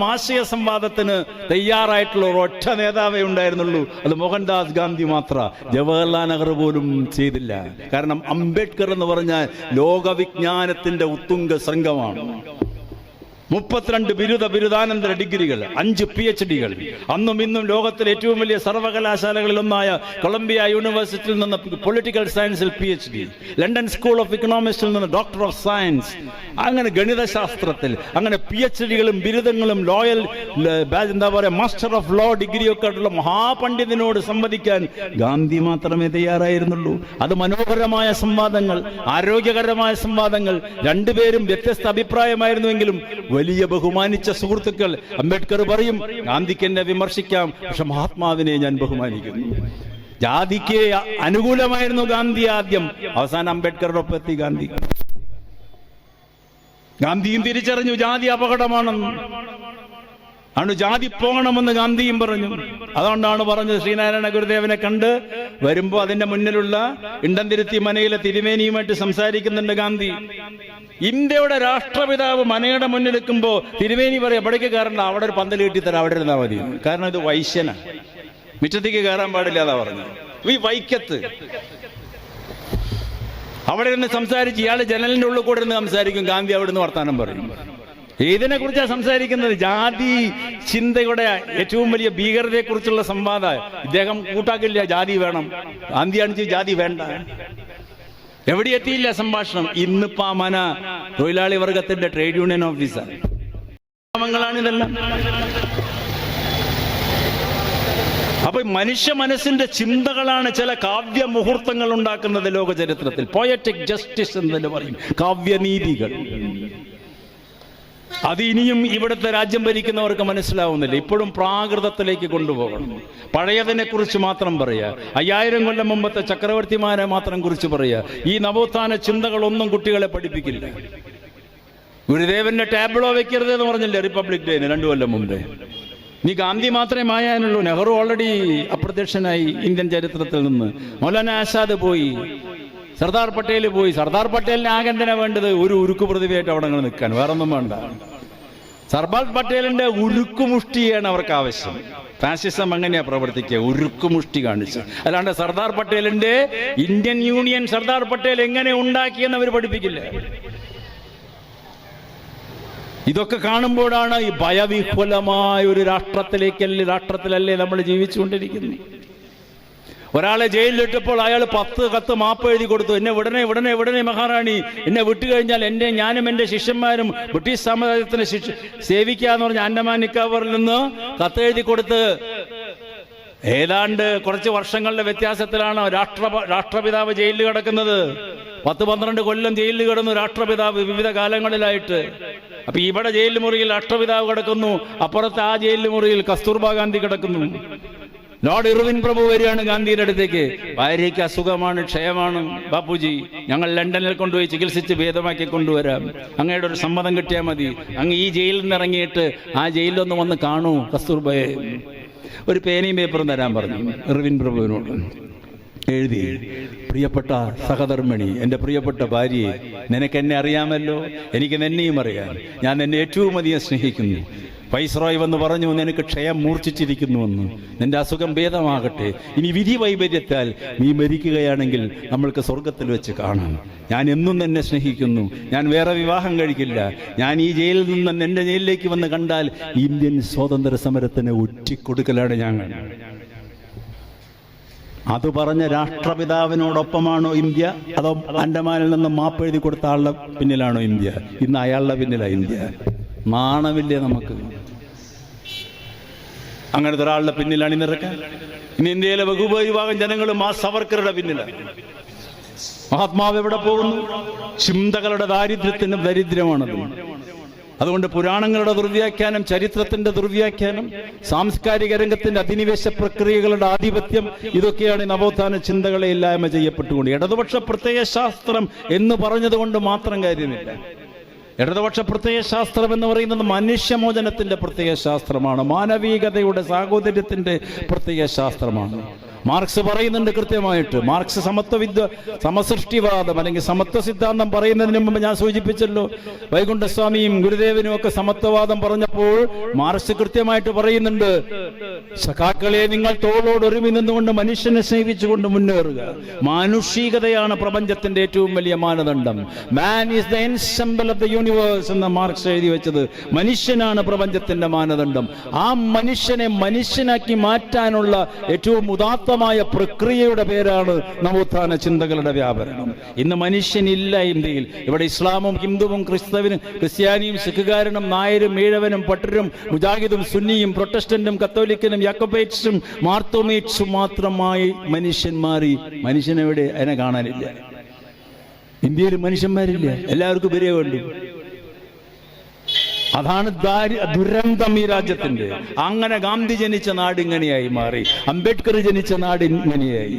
ആശയ സംവാദത്തിന് തയ്യാറായിട്ടുള്ള ഒരൊറ്റ നേതാവേ ഉണ്ടായിരുന്നുള്ളൂ. അത് മോഹൻദാസ് ഗാന്ധി മാത്ര. ജവഹർലാൽ നെഹ്റു പോലും ചെയ്തില്ല. കാരണം അംബേദ്കർ എന്ന് പറഞ്ഞാൽ ലോകവിജ്ഞാനത്തിന്റെ ഉത്തുംഗ ശൃംഗമാണ്. 32 ബിരുദാനന്തര ഡിഗ്രികൾ, 5 PhDകൾ. അന്നും ഇന്നും ലോകത്തിലെ ഏറ്റവും വലിയ സർവകലാശാലകളിൽ ഒന്നായ കൊളംബിയ യൂണിവേഴ്സിറ്റിയിൽ നിന്ന് പൊളിറ്റിക്കൽ സയൻസിൽ PhD, ലണ്ടൻ സ്കൂൾ ഓഫ് ഇക്കണോമിക്സിൽ നിന്ന് ഡോക്ടർ ഓഫ് സയൻസ്, അങ്ങനെ ഗണിതശാസ്ത്രത്തിൽ അങ്ങനെ PhDകളും ബിരുദങ്ങളും ലോയൽ എന്താ പറയുക മാസ്റ്റർ ഓഫ് ലോ ഡിഗ്രിയൊക്കെ ആയിട്ടുള്ള മഹാപണ്ഡിതനോട് സംവദിക്കാൻ ഗാന്ധി മാത്രമേ തയ്യാറായിരുന്നുള്ളൂ. അത് മനോഹരമായ സംവാദങ്ങൾ, ആരോഗ്യകരമായ സംവാദങ്ങൾ. രണ്ടുപേരും വ്യത്യസ്ത അഭിപ്രായമായിരുന്നുവെങ്കിലും വലിയ ബഹുമാനിച്ച സുഹൃത്തുക്കൾ. അംബേദ്കർ പറയും, ഗാന്ധിക്ക് എന്നെ വിമർശിക്കാം, പക്ഷെ മഹാത്മാവിനെ ഞാൻ ബഹുമാനിക്കുന്നു. ജാതിക്ക് അനുകൂലമായിരുന്നു ഗാന്ധി ആദ്യം, അവസാനം അംബേദ്കറുടെ ഒപ്പം എത്തി ഗാന്ധി. ഗാന്ധിയും തിരിച്ചറിഞ്ഞു ജാതി അപകടമാണെന്ന്. ആണ് ജാതി പോകണമെന്ന് ഗാന്ധിയും പറഞ്ഞു. അതുകൊണ്ടാണ് പറഞ്ഞത്, ശ്രീനാരായണ ഗുരുദേവനെ കണ്ട് വരുമ്പോ അതിന്റെ മുന്നിലുള്ള ഇണ്ടംതിരുത്തി മനയിലെ തിരുമേനിയുമായിട്ട് സംസാരിക്കുന്നുണ്ട് ഗാന്ധി. ഇന്ത്യയുടെ രാഷ്ട്രപിതാവ് മനയുടെ മുന്നിൽ നിൽക്കുമ്പോ തിരുമേനി പറയാം, എവിടേക്ക് കയറണ്ട, അവിടെ ഒരു പന്തൽ കിട്ടിത്തരാം, അവിടെ ഇരുന്നാൽ മതി. കാരണം ഇത് വൈശ്യനാണ്, മിറ്റത്തേക്ക് കയറാൻ പാടില്ല എന്നാ പറഞ്ഞു. ഈ വൈക്കത്ത് അവിടെ ഇരുന്ന് സംസാരിച്ച് ഇയാള് ജനലിന്റെ ഉള്ളിൽ കൂടെ ഇരുന്ന് സംസാരിക്കും, ഗാന്ധി അവിടെ നിന്ന് വർത്താനം പറയും. ഇതിനെ കുറിച്ചാണ് സംസാരിക്കുന്നത്. ജാതി ചിന്തയുടെ ഏറ്റവും വലിയ ഭീകരതയെ കുറിച്ചുള്ള സംവാദം. ഇദ്ദേഹം കൂട്ടാക്കില്ല, ജാതി വേണം. ഗാന്ധിയാണിച്ച് ജാതി വേണ്ട. എവിടെ എത്തിയില്ല സംഭാഷണം. ഇന്നിപ്പോ ആ മന തൊഴിലാളി വർഗത്തിന്റെ ട്രേഡ് യൂണിയൻ ഓഫീസർ. ഇതെല്ലാം അപ്പൊ മനുഷ്യ മനസ്സിന്റെ ചിന്തകളാണ് ചില കാവ്യ മുഹൂർത്തങ്ങൾ ഉണ്ടാക്കുന്നത് ലോക ചരിത്രത്തിൽ. പോയറ്റിക് ജസ്റ്റിസ് എന്ന് പറയും, കാവ്യനീതികൾ. അത് ഇനിയും ഇവിടുത്തെ രാജ്യം ഭരിക്കുന്നവർക്ക് മനസ്സിലാവുന്നില്ല. ഇപ്പോഴും പ്രാകൃതത്തിലേക്ക് കൊണ്ടുപോകണം. പഴയതിനെ കുറിച്ച് മാത്രം പറയുക, 5000 കൊല്ലം മുമ്പത്തെ ചക്രവർത്തിമാരെ മാത്രം കുറിച്ച് പറയുക. ഈ നവോത്ഥാന ചിന്തകളൊന്നും കുട്ടികളെ പഠിപ്പിക്കില്ല. ഗുരുദേവന്റെ ടാബ്ലോ വെക്കരുത് എന്ന് പറഞ്ഞില്ലേ റിപ്പബ്ലിക് ഡേന് 2 കൊല്ലം മുമ്പേ. നീ ഗാന്ധി മാത്രമേ മായാനുള്ളൂ. നെഹ്റു ഓൾറെഡി അപ്രത്യക്ഷനായി ഇന്ത്യൻ ചരിത്രത്തിൽ നിന്ന്. മൗലാന ആസാദ് പോയി, സർദാർ പട്ടേൽ പോയി. സർദാർ പട്ടേലിന് ആകെ എന്തിനാ വേണ്ടത്? ഒരു ഉരുക്കു പ്രതിഭയായിട്ട് അവിടെ അങ്ങനെ നിൽക്കാൻ, വേറൊന്നും വേണ്ട. സർദാർ പട്ടേലിന്റെ ഉരുക്കുമുഷ്ടിയാണ് അവർക്ക് ആവശ്യം. ഫാസിസം അങ്ങനെയാ പ്രവർത്തിക്കുക, ഉരുക്കുമുഷ്ടി കാണിച്ച്. അല്ലാണ്ട് സർദാർ പട്ടേലിന്റെ ഇന്ത്യൻ യൂണിയൻ സർദാർ പട്ടേൽ എങ്ങനെ ഉണ്ടാക്കിയെന്ന് അവർ പഠിപ്പിക്കില്ല. ഇതൊക്കെ കാണുമ്പോഴാണ് ഈ ഭയവിഹ്വലമായ ഒരു രാഷ്ട്രത്തിലല്ലേ നമ്മൾ ജീവിച്ചുകൊണ്ടിരിക്കുന്നത്. ഒരാളെ ജയിലിലിട്ടപ്പോൾ അയാൾ 10 കത്ത് മാപ്പ് എഴുതി കൊടുത്തു. എന്നെ വിടണേ മഹാറാണി, എന്നെ വിട്ടുകഴിഞ്ഞാൽ ഞാനും എൻ്റെ ശിഷ്യന്മാരും ബ്രിട്ടീഷ് സാമ്രാജ്യത്തിന് സേവിക്കാന്ന് പറഞ്ഞ ആൻഡമാൻ നിക്കോബറിൽ നിന്ന് കത്തെഴുതി കൊടുത്ത് ഏതാണ്ട് കുറച്ച് വർഷങ്ങളുടെ വ്യത്യാസത്തിലാണ് രാഷ്ട്രപിതാവ് ജയിലിൽ കിടക്കുന്നത്. 10-12 കൊല്ലം ജയിലിൽ കിടന്നു രാഷ്ട്രപിതാവ് വിവിധ കാലങ്ങളിലായിട്ട്. അപ്പൊ ഇവിടെ ജയിൽ മുറിയിൽ രാഷ്ട്രപിതാവ് കിടക്കുന്നു, അപ്പുറത്ത് ആ ജയിൽ മുറിയിൽ കസ്തൂർബ ഗാന്ധി കിടക്കുന്നു. ലോർഡ് ഇർവിൻ പ്രഭു വരികയാണ് ഗാന്ധിയുടെ അടുത്തേക്ക്. ഭാര്യയ്ക്ക് അസുഖമാണ്, ക്ഷയമാണ്, ബാപ്പുജി ഞങ്ങൾ ലണ്ടനിൽ കൊണ്ടുപോയി ചികിത്സിച്ച് ഭേദമാക്കി കൊണ്ടുവരാം, അങ്ങയുടെ ഒരു സമ്മതം കിട്ടിയാൽ മതി. അങ്ങ് ഈ ജയിലിൽ നിന്ന് ഇറങ്ങിയിട്ട് ആ ജയിലിലൊന്ന് വന്ന് കാണൂ കസ്തൂർബയെ. ഒരു പേനയും പേപ്പറും തരാൻ പറഞ്ഞു ഇർവിൻ പ്രഭുവിനോട്. എഴുതി, പ്രിയപ്പെട്ട സഹധർമ്മിണി, എൻ്റെ പ്രിയപ്പെട്ട ഭാര്യയെ, നിനക്ക് എന്നെ അറിയാമല്ലോ, എനിക്ക് നിന്നെയും അറിയാം. ഞാൻ നിന്നെ ഏറ്റവും അധികം സ്നേഹിക്കുന്നു. വൈസ്രോയ് വന്ന് പറഞ്ഞു, നിനക്ക് ക്ഷയം മൂർച്ഛിച്ചിരിക്കുന്നുവെന്ന്, നിന്റെ അസുഖം ഭേദമാകട്ടെ, ഇനി വിധി വൈപര്യത്താൽ നീ മരിക്കുകയാണെങ്കിൽ നമ്മൾക്ക് സ്വർഗത്തിൽ വെച്ച് കാണാം. ഞാൻ എന്നും നിന്നെ സ്നേഹിക്കുന്നു, ഞാൻ വേറെ വിവാഹം കഴിക്കില്ല, ഞാൻ ഈ ജയിലിൽ നിന്ന് എൻ്റെ ജയിലിലേക്ക് വന്ന് കണ്ടാൽ ഇന്ത്യൻ സ്വാതന്ത്ര്യ സമരത്തിന് ഒറ്റിക്കൊടുക്കലാണ് ഞങ്ങൾ. അത് പറഞ്ഞ രാഷ്ട്രപിതാവിനോടൊപ്പമാണോ ഇന്ത്യ, അതോ അണ്ടമാനിൽ നിന്ന് മാപ്പ് എഴുതി കൊടുത്ത ആളുടെ പിന്നിലാണോ ഇന്ത്യ? ഇന്ന് അയാളുടെ പിന്നിലാണ് ഇന്ത്യ. നാണമില്ലേ നമുക്ക്? അങ്ങനത്തെ ഒരാളുടെ പിന്നിലാണ് ഇന്നിറക്കാൻ. ഇന്ന് ഇന്ത്യയിലെ ബഹുഭൂരിഭാഗം ജനങ്ങളും ആ സവർക്കറുടെ പിന്നിലാണ്. മഹാത്മാവ് എവിടെ പോകുന്നു? ചിന്തകളുടെ ദാരിദ്ര്യത്തിനും ദരിദ്രമാണത്. അതുകൊണ്ട് പുരാണങ്ങളുടെ ദുർവ്യാഖ്യാനം, ചരിത്രത്തിന്റെ ദുർവ്യാഖ്യാനം, സാംസ്കാരിക രംഗത്തിന്റെ അധിനിവേശ പ്രക്രിയകളുടെ ആധിപത്യം, ഇതൊക്കെയാണ് നവോത്ഥാന ചിന്തകളെ ഇല്ലായ്മ ചെയ്യപ്പെട്ടുകൊണ്ട്. ഇടതുപക്ഷ പ്രത്യയശാസ്ത്രം എന്ന് പറഞ്ഞതുകൊണ്ട് മാത്രം കാര്യമില്ല. ഇടതുപക്ഷ പ്രത്യയശാസ്ത്രം എന്ന് പറയുന്നത് മനുഷ്യമോചനത്തിന്റെ പ്രത്യയശാസ്ത്രമാണ്, മാനവികതയുടെ സാഹോദര്യത്തിന്റെ പ്രത്യയശാസ്ത്രമാണ്. മാർക്സ് പറയുന്നുണ്ട് കൃത്യമായിട്ട്. മാർക്സ് സമസൃഷ്ടിവാദം അല്ലെങ്കിൽ സമത്വ സിദ്ധാന്തം പറയുന്നതിന് മുമ്പ് ഞാൻ സൂചിപ്പിച്ചല്ലോ, വൈകുണ്ഠസ്വാമിയും ഗുരുദേവനും ഒക്കെ സമത്വവാദം പറഞ്ഞപ്പോൾ മാർക്സ് കൃത്യമായിട്ട് പറയുന്നുണ്ട്, സഖാക്കളെ, നിങ്ങൾ തോളോട് ഒരുമി നിന്നുകൊണ്ട് മനുഷ്യനെ സ്നേഹിച്ചുകൊണ്ട് മുന്നേറുക. മാനുഷികതയാണ് പ്രപഞ്ചത്തിന്റെ ഏറ്റവും വലിയ മാനദണ്ഡം. Man is the ensemble of the universe എന്ന മാർക്സ് എഴുതി വെച്ചത്. മനുഷ്യനാണ് പ്രപഞ്ചത്തിന്റെ മാനദണ്ഡം. ആ മനുഷ്യനെ മനുഷ്യനാക്കി മാറ്റാനുള്ള ഏറ്റവും ഉദാത്ത പ്രക്രിയയുടെ പേരാണ് നവോത്ഥാന ചിന്തകളുടെ വ്യാപരണം. ഇന്ന് മനുഷ്യനില്ല ഇന്ത്യയിൽ. ഇവിടെ ഇസ്ലാമും ഹിന്ദുവും ക്രിസ്ത്യാനിയും സിഖുകാരനും നായരും ഈഴവനും പട്ടരും മുജാഹിദും സുന്നിയും പ്രൊട്ടസ്റ്റന്റും കത്തോലിക്കനും യാക്കോബൈറ്റ്സും മാർത്തോമേറ്റ്സും മാത്രമായി മനുഷ്യന്മാരി. മനുഷ്യനെവിടെ? അതിനെ കാണാനില്ല. ഇന്ത്യയിൽ മനുഷ്യന്മാരില്ല, എല്ലാവർക്കും ഇവരെ വേണ്ടു. അതാണ് ദുരന്തം ഈ രാജ്യത്തിന്റെ. അങ്ങനെ ഗാന്ധി ജനിച്ച നാട് ഇങ്ങനെയായി മാറി, അംബേദ്കർ ജനിച്ച നാട് ഇങ്ങനെയായി.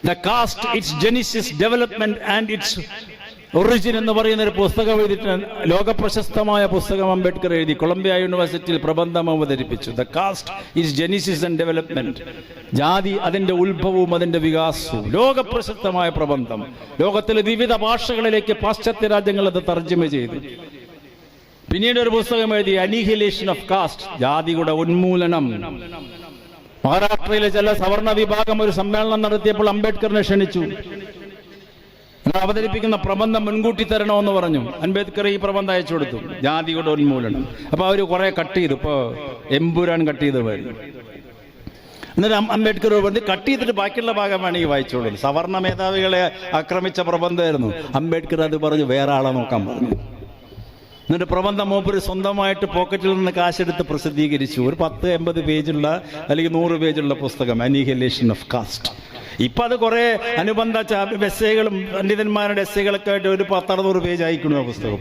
The caste, its genesis, development and its origin എന്ന് പറയുന്ന ഒരു പുസ്തകം എഴുതിയിട്ട്, ലോകപ്രശസ്തമായ പുസ്തകം അംബേദ്കർ എഴുതി, കൊളംബിയ യൂണിവേഴ്സിറ്റിയിൽ പ്രബന്ധം അവതരിപ്പിച്ചു. The caste is genesis and development. ജാതി, അതിന്റെ ഉത്ഭവവും അതിന്റെ വികാസവും. ലോകപ്രശസ്തമായ പ്രബന്ധം. ലോകത്തിലെ വിവിധ ഭാഷകളിലേക്ക് പാശ്ചാത്യ രാജ്യങ്ങൾ അത് തർജ്ജമ ചെയ്തു. പിന്നീട് ഒരു പുസ്തകം എഴുതി, അനിഹിലേഷൻ ഓഫ് കാസ്റ്റ്, ജാതിയുടെ ഉന്മൂലനം. മഹാരാഷ്ട്രയിലെ ചില സവർണ വിഭാഗം ഒരു സമ്മേളനം നടത്തിയപ്പോൾ അംബേദ്കറിനെ ക്ഷണിച്ചു. അവതരിപ്പിക്കുന്ന പ്രബന്ധം മുൻകൂട്ടി തരണമെന്ന് പറഞ്ഞു. അംബേദ്കർ ഈ പ്രബന്ധം അയച്ചു കൊടുത്തു, ജാതിയുടെ ഉന്മൂലനം. അപ്പൊ അവര് കുറെ കട്ട് ചെയ്തു. ഇപ്പൊ എമ്പുരാൻ കട്ട് ചെയ്ത് വരും. എന്നിട്ട് അംബേദ്കർ പറഞ്ഞ് കട്ട് ചെയ്തിട്ട് ബാക്കിയുള്ള ഭാഗം വേണമെങ്കിൽ വായിച്ചോളൂ. സവർണ മേധാവികളെ ആക്രമിച്ച പ്രബന്ധമായിരുന്നു. അംബേദ്കർ അത് പറഞ്ഞു വേറെ ആളെ നോക്കാൻ പറഞ്ഞു. എന്നിട്ട് പ്രബന്ധം മൂപ്പര് സ്വന്തമായിട്ട് പോക്കറ്റിൽ നിന്ന് കാശെടുത്ത് പ്രസിദ്ധീകരിച്ചു. ഒരു 10-80 പേജുള്ള അല്ലെങ്കിൽ 100 പേജുള്ള പുസ്തകം, അനിഹിലേഷൻ ഓഫ് കാസ്റ്റ്. ഇപ്പൊ അത് കുറെ അനുബന്ധ എസ്സേകളും പണ്ഡിതന്മാരുടെ എസ്സേകളൊക്കെ ആയിട്ട് ഒരു 10-60 പേജ് അയക്കണു ആ പുസ്തകം.